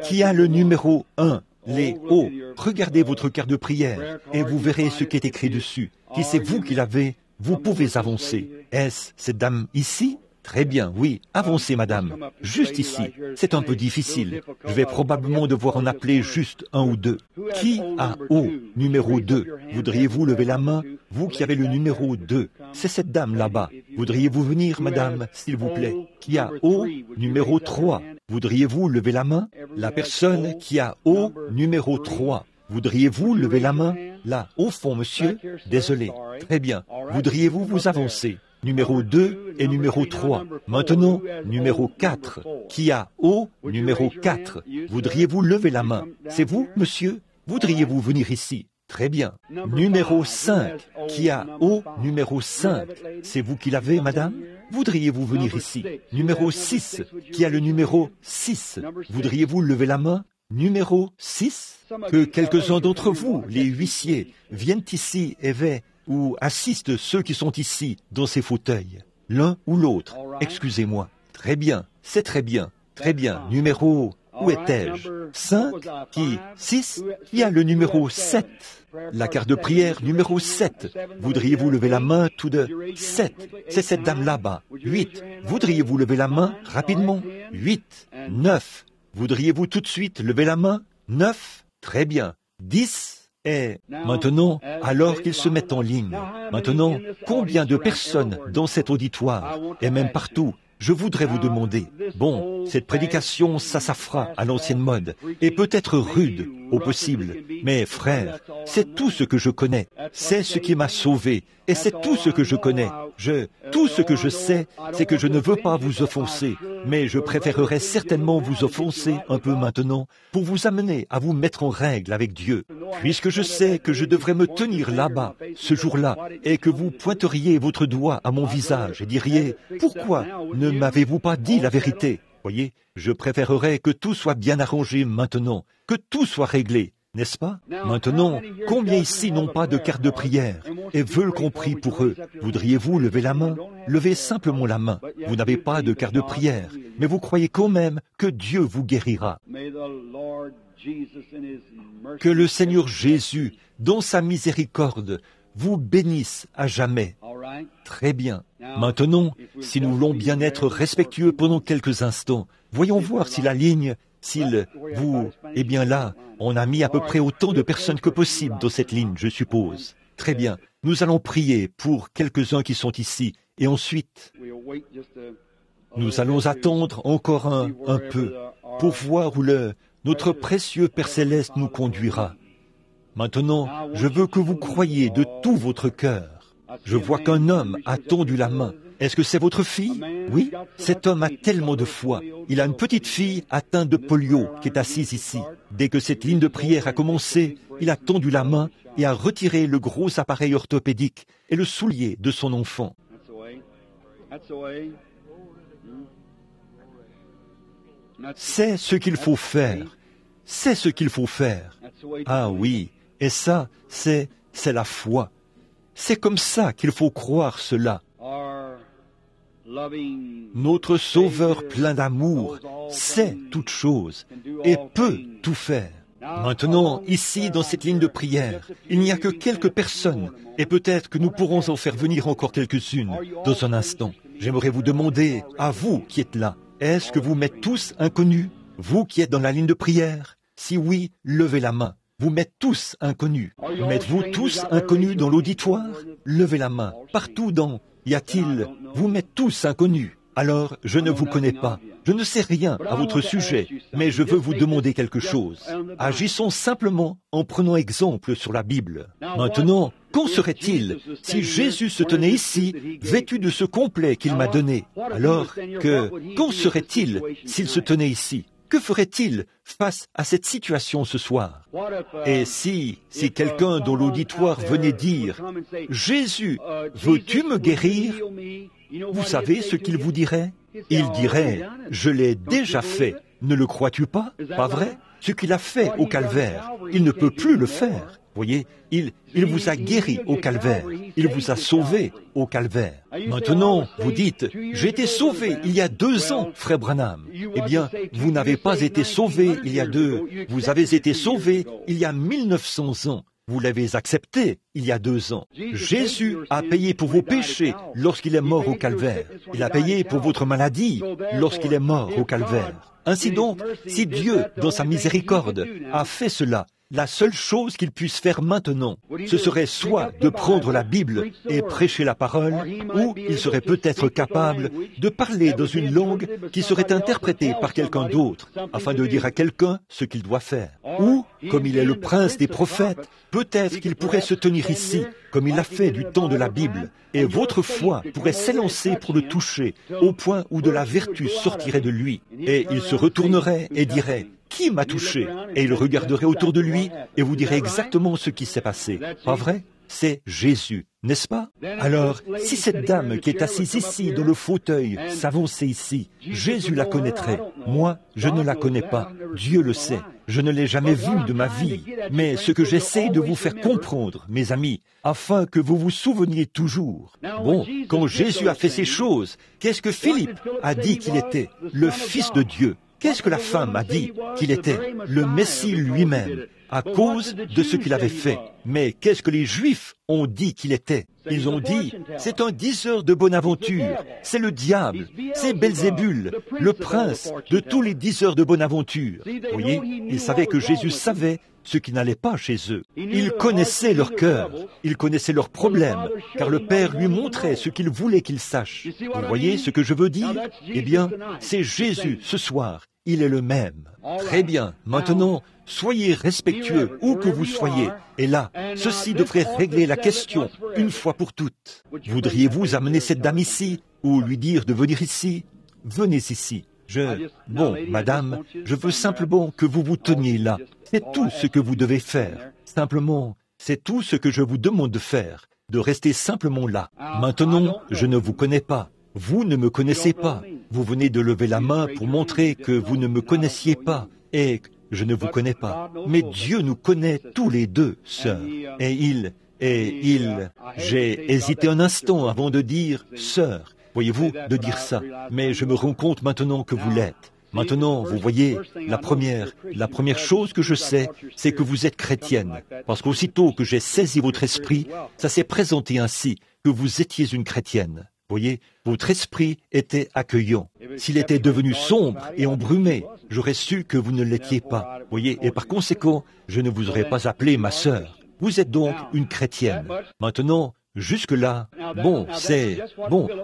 Qui a le numéro 1? Les O. Regardez votre carte de prière et vous verrez ce qui est écrit dessus. Si c'est vous qui l'avez, vous pouvez avancer. Est-ce cette dame ici? Très bien, oui. Avancez, madame. Juste ici. C'est un peu difficile. Je vais probablement devoir en appeler juste un ou deux. Qui a O, numéro 2? Voudriez-vous lever la main? Vous qui avez le numéro 2. C'est cette dame là-bas. Voudriez-vous venir, madame, s'il vous plaît? Qui a O, numéro 3? Voudriez-vous lever la main? La personne qui a O, numéro 3. Voudriez-vous lever la main? Là, au fond, monsieur. Désolé. Très bien. Voudriez-vous vous avancer? Numéro 2 et numéro 3. Maintenant, numéro 4. Qui a O, numéro 4. Voudriez-vous lever la main? C'est vous, monsieur? Voudriez-vous venir ici? Très bien. Numéro 5. Qui a O, numéro 5. C'est vous qui l'avez, madame? Voudriez-vous venir ici? Numéro 6. Qui a le numéro 6. Voudriez-vous lever la main? Numéro 6. Que quelques-uns d'entre vous, les huissiers, viennent ici et ou assistent ceux qui sont ici, dans ces fauteuils. L'un ou l'autre. Excusez-moi. Très bien. C'est très bien. Très bien. Numéro... Où étais-je? 5. Qui? 6. Qui a le numéro 7? La carte de prière numéro 7. Voudriez-vous lever la main tout de 7? C'est cette dame là-bas. 8. Voudriez-vous lever la main rapidement? 8. 9. Voudriez-vous tout de suite lever la main? 9. Très bien. 10. Et maintenant, alors qu'ils se mettent en ligne, maintenant, combien de personnes dans cet auditoire, et même partout, je voudrais vous demander, bon, cette prédication, ça fera à l'ancienne mode, et peut-être rude, au possible, mais frère, c'est tout ce que je connais, c'est ce qui m'a sauvé, et c'est tout ce que je connais. Tout ce que je sais, c'est que je ne veux pas vous offenser, mais je préférerais certainement vous offenser un peu maintenant pour vous amener à vous mettre en règle avec Dieu, puisque je sais que je devrais me tenir là-bas ce jour-là et que vous pointeriez votre doigt à mon visage et diriez « Pourquoi ne m'avez-vous pas dit la vérité ?» Voyez, je préférerais que tout soit bien arrangé maintenant, que tout soit réglé. N'est-ce pas? Maintenant, combien ici n'ont pas de carte de prière et veulent qu'on prie pour eux? Voudriez-vous lever la main? Levez simplement la main. Vous n'avez pas de carte de prière, mais vous croyez quand même que Dieu vous guérira. Que le Seigneur Jésus, dans sa miséricorde, vous bénisse à jamais. Très bien. Maintenant, si nous voulons bien être respectueux pendant quelques instants, voyons voir si la ligne... Eh bien là, on a mis à peu près autant de personnes que possible dans cette ligne, je suppose. Très bien. Nous allons prier pour quelques-uns qui sont ici. Et ensuite, nous allons attendre encore un peu pour voir où notre précieux Père Céleste nous conduira. Maintenant, je veux que vous croyiez de tout votre cœur. Je vois qu'un homme a tendu la main. Est-ce que c'est votre fille? Oui, cet homme a tellement de foi. Il a une petite fille atteinte de polio qui est assise ici. Dès que cette ligne de prière a commencé, il a tendu la main et a retiré le gros appareil orthopédique et le soulier de son enfant. C'est ce qu'il faut faire. C'est ce qu'il faut faire. Ah oui, et ça, c'est la foi. C'est comme ça qu'il faut croire cela. Notre Sauveur plein d'amour sait toutes choses et peut tout faire. Maintenant, ici, dans cette ligne de prière, il n'y a que quelques personnes, et peut-être que nous pourrons en faire venir encore quelques-unes dans un instant. J'aimerais vous demander, à vous qui êtes là, est-ce que vous m'êtes tous inconnus? Vous qui êtes dans la ligne de prière? Si oui, levez la main. Vous m'êtes tous inconnus. M'êtes-vous tous inconnus dans l'auditoire? Levez la main. Partout dans... Vous m'êtes tous inconnus. Alors, je ne vous connais pas. Je ne sais rien à votre sujet, mais je veux vous demander quelque chose. Agissons simplement en prenant exemple sur la Bible. Maintenant, qu'en serait-il si Jésus se tenait ici, vêtu de ce complet qu'il m'a donné? Alors qu'en serait-il s'il se tenait ici? Que ferait-il face à cette situation ce soir? Et si quelqu'un dans l'auditoire venait dire « Jésus, veux-tu me guérir ?» Vous savez ce qu'il vous dirait? Il dirait « Je l'ai déjà fait. Ne le crois-tu pas? Pas vrai? Ce qu'il a fait au calvaire, il ne peut plus le faire. » Voyez, il vous a guéri au calvaire. Il vous a sauvé au calvaire. Maintenant, vous dites, j'ai été sauvé il y a 2 ans, frère Branham. Eh bien, vous n'avez pas été sauvé il y a vous avez été sauvé il y a 1900 ans. Vous l'avez accepté il y a 2 ans. Jésus a payé pour vos péchés lorsqu'il est mort au calvaire. Il a payé pour votre maladie lorsqu'il est mort au calvaire. Ainsi donc, si Dieu, dans sa miséricorde, a fait cela, la seule chose qu'il puisse faire maintenant, ce serait soit de prendre la Bible et prêcher la parole, ou il serait peut-être capable de parler dans une langue qui serait interprétée par quelqu'un d'autre, afin de dire à quelqu'un ce qu'il doit faire. Ou, comme il est le prince des prophètes, peut-être qu'il pourrait se tenir ici, comme il l'a fait du temps de la Bible, et votre foi pourrait s'élancer pour le toucher, au point où de la vertu sortirait de lui, et il se retournerait et dirait, qui m'a touché? Et il regarderait autour de lui et vous dirait exactement ce qui s'est passé. Pas vrai? C'est Jésus, n'est-ce pas? Alors, si cette dame qui est assise ici dans le fauteuil s'avançait ici, Jésus la connaîtrait. Moi, je ne la connais pas. Dieu le sait. Je ne l'ai jamais vue de ma vie. Mais ce que j'essaie de vous faire comprendre, mes amis, afin que vous vous souveniez toujours. Bon, quand Jésus a fait ces choses, qu'est-ce que Philippe a dit qu'il était? Le Fils de Dieu. Qu'est-ce que la femme a dit qu'il était? Le Messie lui-même, à cause de ce qu'il avait fait. Mais qu'est-ce que les Juifs ont dit qu'il était? Ils ont dit, c'est un diseur de bonne aventure, c'est le diable, c'est Belzébul, le prince de tous les diseurs de bonne aventure. Vous voyez, ils savaient que Jésus savait ce qui n'allait pas chez eux. Il connaissait leur cœur, il connaissait leurs problèmes, car le Père lui montrait ce qu'il voulait qu'il sache. Vous voyez ce que je veux dire? Eh bien, c'est Jésus ce soir. Il est le même. Très bien. Maintenant, soyez respectueux où que vous soyez. Et là, ceci devrait régler la question une fois pour toutes. Voudriez-vous amener cette dame ici ou lui dire de venir ici? Venez ici. Bon, madame, je veux simplement que vous vous teniez là. C'est tout ce que vous devez faire. Simplement, c'est tout ce que je vous demande de faire, de rester simplement là. Maintenant, je ne vous connais pas. Vous ne me connaissez pas. Vous venez de lever la main pour montrer que vous ne me connaissiez pas et que je ne vous connais pas. Mais Dieu nous connaît tous les deux, sœur. J'ai hésité un instant avant de dire « sœur ». Voyez-vous, de dire ça. Mais je me rends compte maintenant que vous l'êtes. Maintenant, vous voyez, la première chose que je sais, c'est que vous êtes chrétienne. Parce qu'aussitôt que j'ai saisi votre esprit, ça s'est présenté ainsi, que vous étiez une chrétienne. Voyez, votre esprit était accueillant. S'il était devenu sombre et embrumé, j'aurais su que vous ne l'étiez pas. Voyez, et par conséquent, je ne vous aurais pas appelé ma sœur. Vous êtes donc une chrétienne. Maintenant, jusque-là,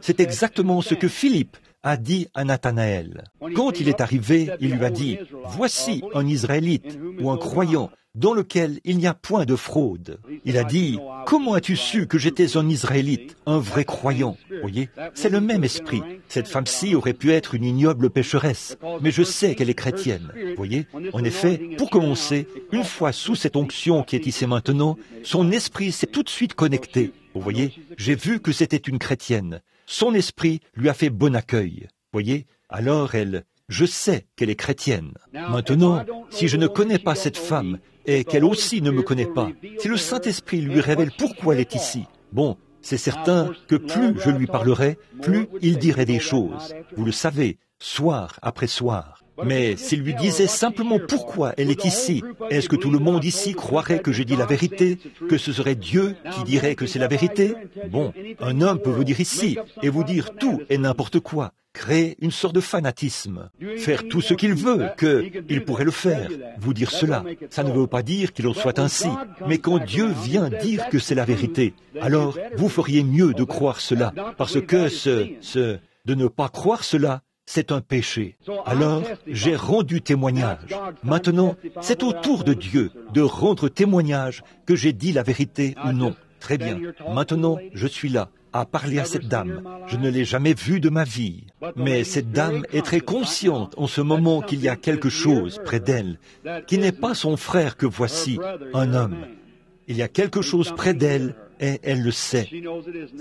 c'est exactement ce que Philippe a dit à Nathanaël. Quand il est arrivé, il lui a dit, « Voici un Israélite ou un croyant dans lequel il n'y a point de fraude. » Il a dit, « Comment as-tu su que j'étais un Israélite, un vrai croyant ?» Vous voyez, c'est le même esprit. Cette femme-ci aurait pu être une ignoble pécheresse, mais je sais qu'elle est chrétienne. Vous voyez, en effet, pour commencer, une fois sous cette onction qui est ici maintenant, son esprit s'est tout de suite connecté. Vous voyez, j'ai vu que c'était une chrétienne. Son esprit lui a fait bon accueil. Voyez, alors je sais qu'elle est chrétienne. Maintenant, si je ne connais pas cette femme et qu'elle aussi ne me connaît pas, si le Saint-Esprit lui révèle pourquoi elle est ici, bon, c'est certain que plus je lui parlerai, plus il dirait des choses. Vous le savez, soir après soir. Mais s'il lui disait simplement pourquoi elle est ici, est-ce que tout le monde ici croirait que j'ai dit la vérité, que ce serait Dieu qui dirait que c'est la vérité? Bon, un homme peut vous dire ici et vous dire tout et n'importe quoi, créer une sorte de fanatisme, faire tout ce qu'il veut, qu'il pourrait le faire, vous dire cela. Ça ne veut pas dire qu'il en soit ainsi, mais quand Dieu vient dire que c'est la vérité, alors vous feriez mieux de croire cela, parce que de ne pas croire cela, c'est un péché. Alors, j'ai rendu témoignage. Maintenant, c'est au tour de Dieu de rendre témoignage que j'ai dit la vérité ou non. Très bien. Maintenant, je suis là, à parler à cette dame. Je ne l'ai jamais vue de ma vie. Mais cette dame est très consciente en ce moment qu'il y a quelque chose près d'elle, qui n'est pas son frère que voici, un homme. Il y a quelque chose près d'elle et elle le sait.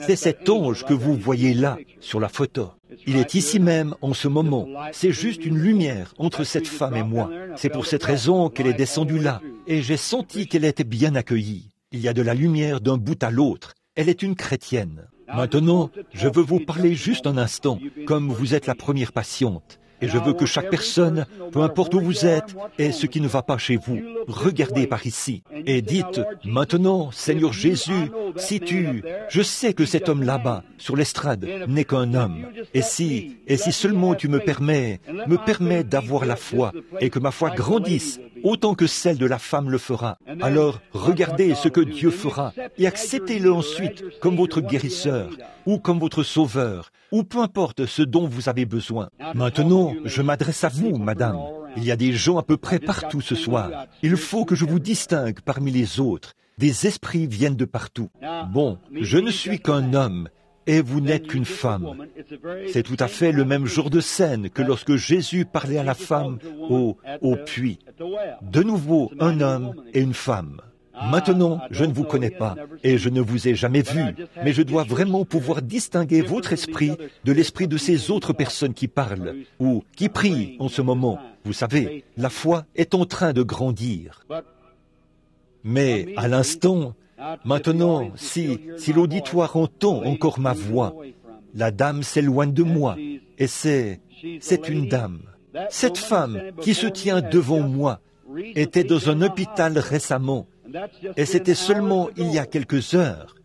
C'est cet ange que vous voyez là, sur la photo. Il est ici même en ce moment. C'est juste une lumière entre cette femme et moi. C'est pour cette raison qu'elle est descendue là. Et j'ai senti qu'elle était bien accueillie. Il y a de la lumière d'un bout à l'autre. Elle est une chrétienne. Maintenant, je veux vous parler juste un instant, comme vous êtes la première patiente. Et je veux que chaque personne, peu importe où vous êtes et ce qui ne va pas chez vous, regardez par ici et dites, maintenant, Seigneur Jésus, je sais que cet homme là-bas, sur l'estrade, n'est qu'un homme. Et si seulement tu me permets d'avoir la foi et que ma foi grandisse autant que celle de la femme le fera, alors regardez ce que Dieu fera et acceptez-le ensuite comme votre guérisseur ou comme votre sauveur, ou peu importe ce dont vous avez besoin. Maintenant, je m'adresse à vous, madame. Il y a des gens à peu près partout ce soir. Il faut que je vous distingue parmi les autres. Des esprits viennent de partout. Bon, je ne suis qu'un homme, et vous n'êtes qu'une femme. C'est tout à fait le même genre de scène que lorsque Jésus parlait à la femme au puits. De nouveau, un homme et une femme. Maintenant, je ne vous connais pas et je ne vous ai jamais vu, mais je dois vraiment pouvoir distinguer votre esprit de l'esprit de ces autres personnes qui parlent ou qui prient en ce moment. Vous savez, la foi est en train de grandir. Mais à l'instant, maintenant, si l'auditoire entend encore ma voix, la dame s'éloigne de moi et c'est une dame. Cette femme qui se tient devant moi était dans un hôpital récemment. Et c'était seulement il y a quelques heures.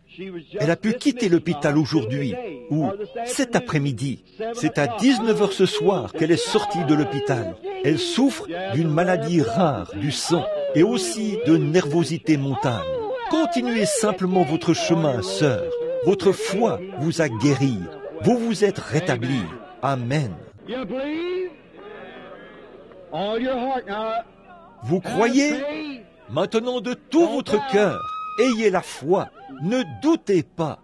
Elle a pu quitter l'hôpital aujourd'hui ou cet après-midi. C'est à 19h ce soir qu'elle est sortie de l'hôpital. Elle souffre d'une maladie rare du sang et aussi de nervosité mentale. Continuez simplement votre chemin, sœur. Votre foi vous a guéri. Vous vous êtes rétabli. Amen. Vous croyez? Maintenant, de tout votre cœur, ayez la foi, ne doutez pas.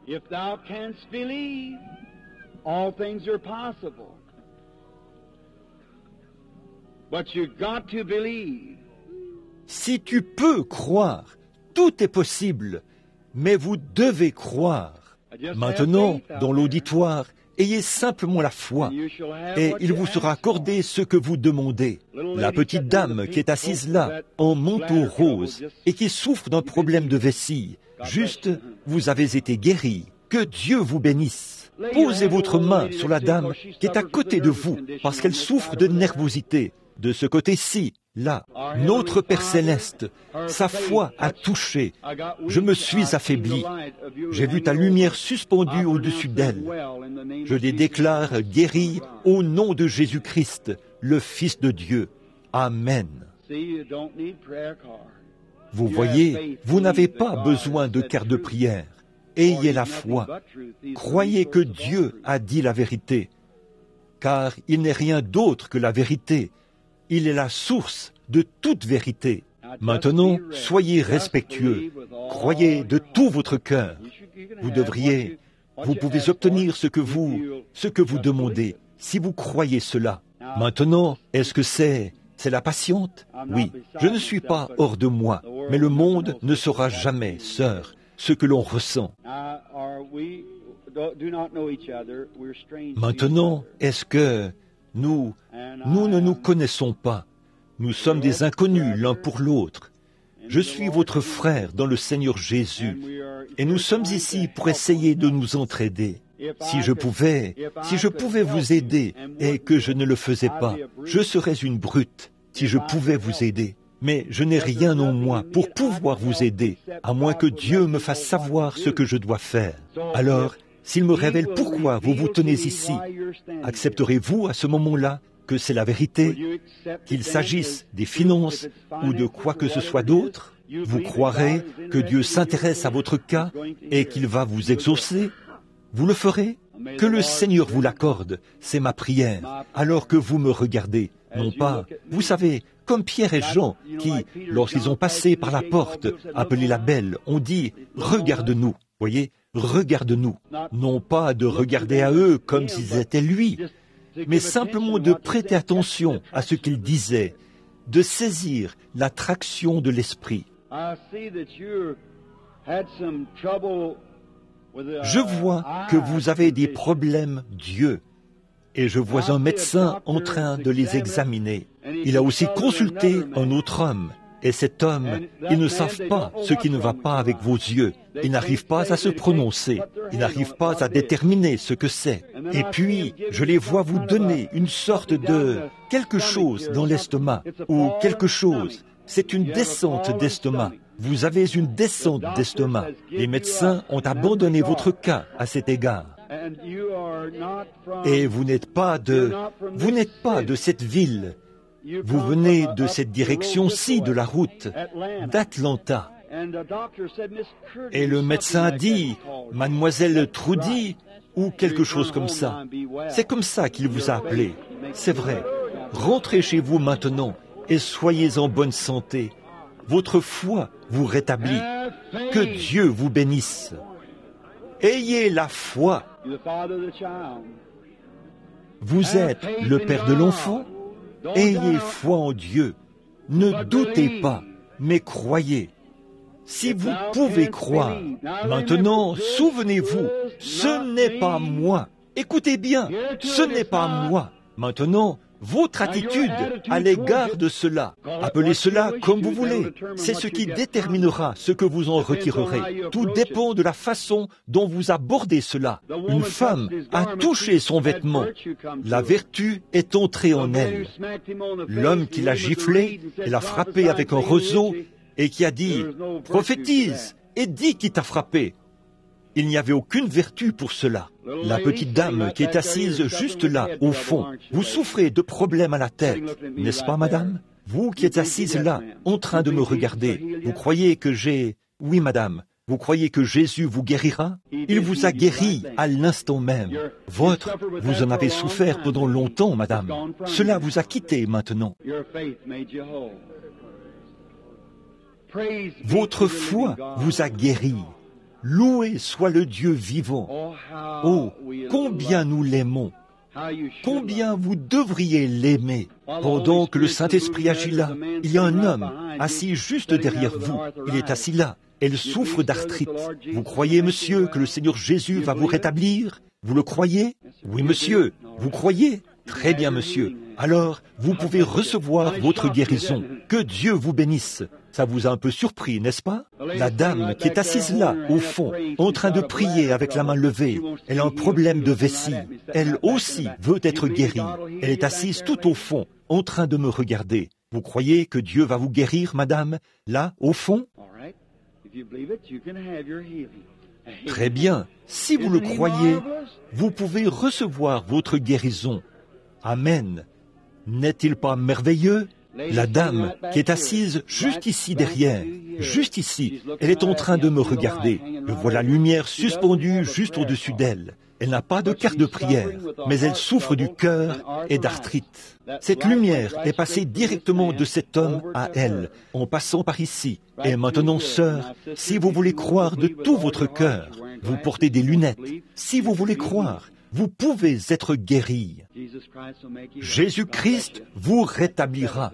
Si tu peux croire, tout est possible, mais vous devez croire. Maintenant, dans l'auditoire, ayez simplement la foi, et il vous sera accordé ce que vous demandez. La petite dame qui est assise là, en manteau rose, et qui souffre d'un problème de vessie, juste, vous avez été guéri. Que Dieu vous bénisse. Posez votre main sur la dame qui est à côté de vous, parce qu'elle souffre de nervosité. De ce côté-ci, là, notre Père Céleste, sa foi a touché. Je me suis affaibli. J'ai vu ta lumière suspendue au-dessus d'elle. Je les déclare guéris au nom de Jésus-Christ, le Fils de Dieu. Amen. Vous voyez, vous n'avez pas besoin de carte de prière. Ayez la foi. Croyez que Dieu a dit la vérité, car il n'est rien d'autre que la vérité. Il est la source de toute vérité. Maintenant, soyez respectueux. Croyez de tout votre cœur. Vous pouvez obtenir ce que vous demandez, si vous croyez cela. Maintenant, est-ce que c'est la patiente? Oui, je ne suis pas hors de moi, mais le monde ne saura jamais, sœur, ce que l'on ressent. Maintenant, est-ce que nous ne nous connaissons pas? Nous sommes des inconnus l'un pour l'autre. Je suis votre frère dans le Seigneur Jésus, et nous sommes ici pour essayer de nous entraider. Si je pouvais vous aider et que je ne le faisais pas, je serais une brute si je pouvais vous aider. Mais je n'ai rien en moi pour pouvoir vous aider, à moins que Dieu me fasse savoir ce que je dois faire. Alors, s'il me révèle pourquoi vous vous tenez ici, accepterez-vous à ce moment-là que c'est la vérité, qu'il s'agisse des finances ou de quoi que ce soit d'autre? Vous croirez que Dieu s'intéresse à votre cas et qu'il va vous exaucer? Vous le ferez? Que le Seigneur vous l'accorde, c'est ma prière, alors que vous me regardez. Non pas, vous savez, comme Pierre et Jean, qui, lorsqu'ils ont passé par la porte, appelée la Belle, ont dit « Regarde-nous ». Voyez, regarde-nous. Non pas de regarder à eux comme s'ils étaient lui, mais simplement de prêter attention à ce qu'ils disaient, de saisir l'attraction de l'esprit. Je vois que vous avez des problèmes d'yeux, et je vois un médecin en train de les examiner. Il a aussi consulté un autre homme, et cet homme, ils ne savent pas ce qui ne va pas avec vos yeux. Ils n'arrivent pas à se prononcer, ils n'arrivent pas à déterminer ce que c'est. Et puis, je les vois vous donner une sorte de quelque chose dans l'estomac, ou quelque chose. C'est une descente d'estomac. Vous avez une descente d'estomac. Les médecins ont abandonné votre cas à cet égard. Et vous n'êtes pas de cette ville. Vous venez de cette direction-ci de la route, d'Atlanta. Et le médecin a dit, Mademoiselle Trudy, ou quelque chose comme ça. C'est comme ça qu'il vous a appelé. C'est vrai. Rentrez chez vous maintenant et soyez en bonne santé. Votre foi vous rétablit. Que Dieu vous bénisse. Ayez la foi. Vous êtes le père de l'enfant. Ayez foi en Dieu. Ne doutez pas, mais croyez. Si vous pouvez croire. Maintenant, souvenez-vous, ce n'est pas moi. Écoutez bien, ce n'est pas moi. Maintenant, votre attitude à l'égard de cela, appelez cela comme vous voulez, c'est ce qui déterminera ce que vous en retirerez. Tout dépend de la façon dont vous abordez cela. Une femme a touché son vêtement. La vertu est entrée en elle. L'homme qui l'a giflé et l'a frappé avec un roseau et qui a dit « Prophétise et dis qui t'a frappé ». Il n'y avait aucune vertu pour cela. La petite dame qui est assise juste là, au fond, vous souffrez de problèmes à la tête, n'est-ce pas, madame? Vous qui êtes assise là, en train de me regarder, vous croyez que Oui, madame, vous croyez que Jésus vous guérira? Il vous a guéri à l'instant même. Vous en avez souffert pendant longtemps, madame. Cela vous a quitté maintenant. Votre foi vous a guéri. Loué soit le Dieu vivant. Oh, combien nous l'aimons. Combien vous devriez l'aimer. Pendant que le Saint-Esprit agit là, il y a un homme assis juste derrière vous. Il est assis là. Elle souffre d'arthrite. Vous croyez, monsieur, que le Seigneur Jésus va vous rétablir? Vous le croyez? Oui, monsieur. Vous croyez? Très bien, monsieur. Alors, vous pouvez recevoir votre guérison. Que Dieu vous bénisse. Ça vous a un peu surpris, n'est-ce pas? La dame qui est assise là, au fond, en train de prier avec la main levée, elle a un problème de vessie. Elle aussi veut être guérie. Elle est assise tout au fond, en train de me regarder. Vous croyez que Dieu va vous guérir, madame, là, au fond? Très bien. Si vous le croyez, vous pouvez recevoir votre guérison. Amen. N'est-il pas merveilleux? La dame qui est assise juste ici derrière, juste ici, elle est en train de me regarder. Je vois la lumière suspendue juste au-dessus d'elle. Elle n'a pas de carte de prière, mais elle souffre du cœur et d'arthrite. Cette lumière est passée directement de cet homme à elle, en passant par ici. Et maintenant, sœur, si vous voulez croire de tout votre cœur, vous portez des lunettes. Si vous voulez croire, vous pouvez être guéri. Jésus-Christ vous rétablira.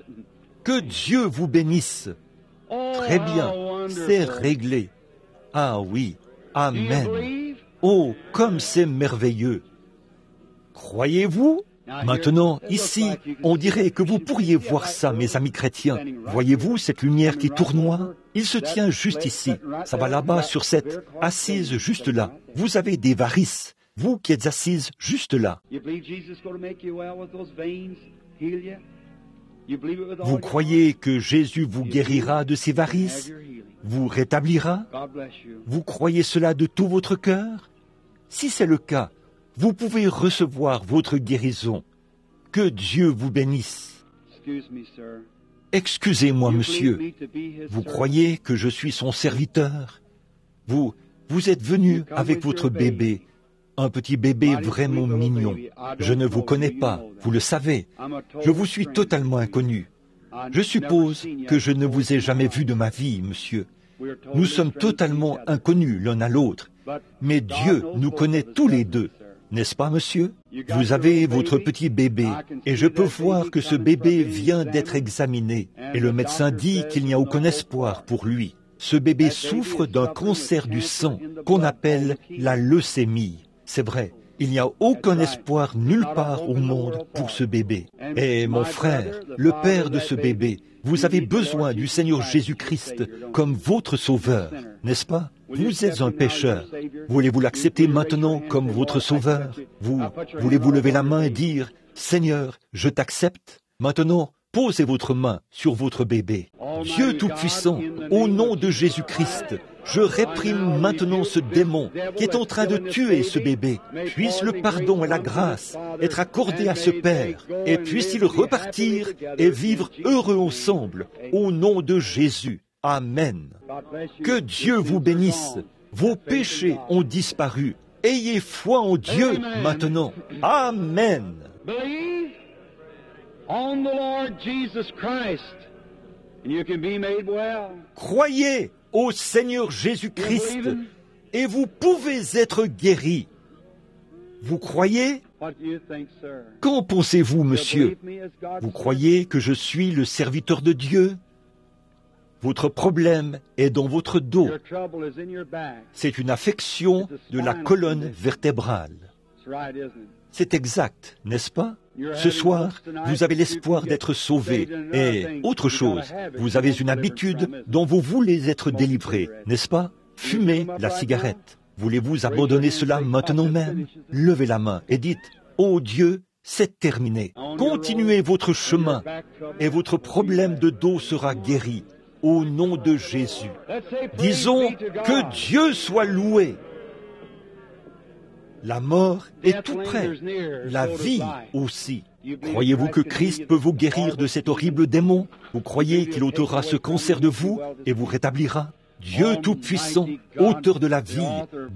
Que Dieu vous bénisse. Très bien, c'est réglé. Ah oui, amen. Oh, comme c'est merveilleux. Croyez-vous? Maintenant, ici, on dirait que vous pourriez voir ça, mes amis chrétiens. Voyez-vous cette lumière qui tournoie? Il se tient juste ici. Ça va là-bas sur cette assise juste là. Vous avez des varices. Vous qui êtes assise juste là. Vous croyez que Jésus vous guérira de ces varices? Vous rétablira? Vous croyez cela de tout votre cœur? Si c'est le cas, vous pouvez recevoir votre guérison. Que Dieu vous bénisse. Excusez-moi, monsieur. Vous croyez que je suis son serviteur? Vous êtes venu avec votre bébé. Un petit bébé vraiment mignon. Je ne vous connais pas, vous le savez. Je vous suis totalement inconnu. Je suppose que je ne vous ai jamais vu de ma vie, monsieur. Nous sommes totalement inconnus l'un à l'autre. Mais Dieu nous connaît tous les deux. N'est-ce pas, monsieur? Vous avez votre petit bébé, et je peux voir que ce bébé vient d'être examiné, et le médecin dit qu'il n'y a aucun espoir pour lui. Ce bébé souffre d'un cancer du sang qu'on appelle la leucémie. C'est vrai, il n'y a aucun espoir nulle part au monde pour ce bébé. Et mon frère, le père de ce bébé, vous avez besoin du Seigneur Jésus-Christ comme votre sauveur, n'est-ce pas? Vous êtes un pécheur. Voulez-vous l'accepter maintenant comme votre sauveur? Voulez-vous lever la main et dire, Seigneur, je t'accepte? Maintenant, posez votre main sur votre bébé. Dieu Tout-Puissant, au nom de Jésus-Christ, je réprime maintenant ce démon qui est en train de tuer ce bébé. Puisse le pardon et la grâce être accordés à ce père, et puisse-t-il repartir et vivre heureux ensemble, au nom de Jésus. Amen. Que Dieu vous bénisse. Vos péchés ont disparu. Ayez foi en Dieu maintenant. Amen. On the Lord Jesus Christ, and you can be made well. Croyez au Seigneur Jésus-Christ et vous pouvez être guéri. Vous croyez? What do you think, sir? Qu'en pensez-vous, monsieur? Believe me as God's Vous croyez que je suis le serviteur de Dieu? Votre problème est dans votre dos. Your trouble is in your back. C'est une affection de la colonne vertébrale. That's right, isn't it? C'est exact, n'est-ce pas? Ce soir, vous avez l'espoir d'être sauvé. Et autre chose, vous avez une habitude dont vous voulez être délivré, n'est-ce pas? Fumez la cigarette. Voulez-vous abandonner cela maintenant même? Levez la main et dites, « Oh Dieu, c'est terminé. Continuez votre chemin et votre problème de dos sera guéri au nom de Jésus. » Disons, que Dieu soit loué. La mort est tout près, la vie aussi. Croyez-vous que Christ peut vous guérir de cet horrible démon? Vous croyez qu'il ôtera ce cancer de vous et vous rétablira? Dieu Tout-Puissant, auteur de la vie,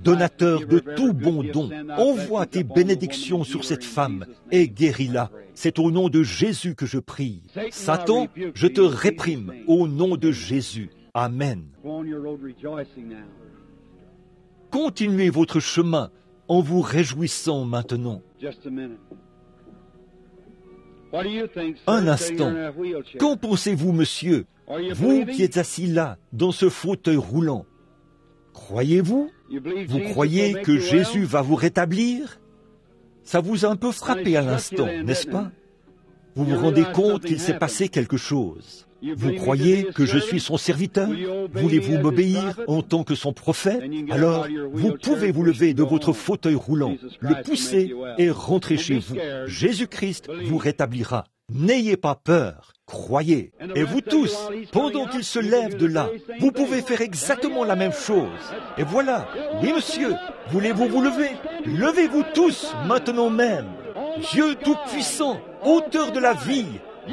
donateur de tout bon don, envoie tes bénédictions sur cette femme et guéris-la. C'est au nom de Jésus que je prie. Satan, je te réprime au nom de Jésus. Amen. Continuez votre chemin en vous réjouissant maintenant. What do you think, sir, Un sitting instant. in that wheelchair? Qu'en pensez-vous, monsieur, Are you vous believing? qui êtes assis là, dans ce fauteuil roulant? Croyez-vous? You believe Vous Jesus croyez will make que you well? Jésus va vous rétablir? Ça vous a un peu frappé à l'instant, n'est-ce pas? Vous vous rendez compte qu'il s'est passé quelque chose. Vous croyez que je suis son serviteur? Voulez-vous m'obéir en tant que son prophète? Alors, vous pouvez vous lever de votre fauteuil roulant, le pousser et rentrer chez vous. Jésus-Christ vous rétablira. N'ayez pas peur, croyez. Et vous tous, pendant qu'il se lève de là, vous pouvez faire exactement la même chose. Et voilà, oui monsieur, voulez-vous vous lever? Levez-vous tous, maintenant même. Dieu Tout-Puissant, auteur de la vie,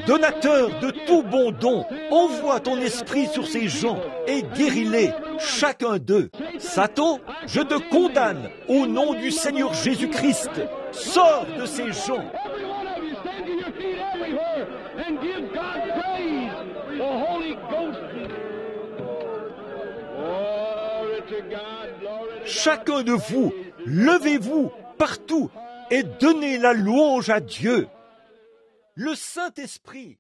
donateur de tout bon don, envoie ton esprit sur ces gens et guéris-les, chacun d'eux. Satan, je te condamne au nom du Seigneur Jésus-Christ. Sors de ces gens. And give God praise. The Holy Ghost. Glory to God. Glory to God. Chacun de vous, levez-vous partout et donnez la louange à Dieu. Le Saint-Esprit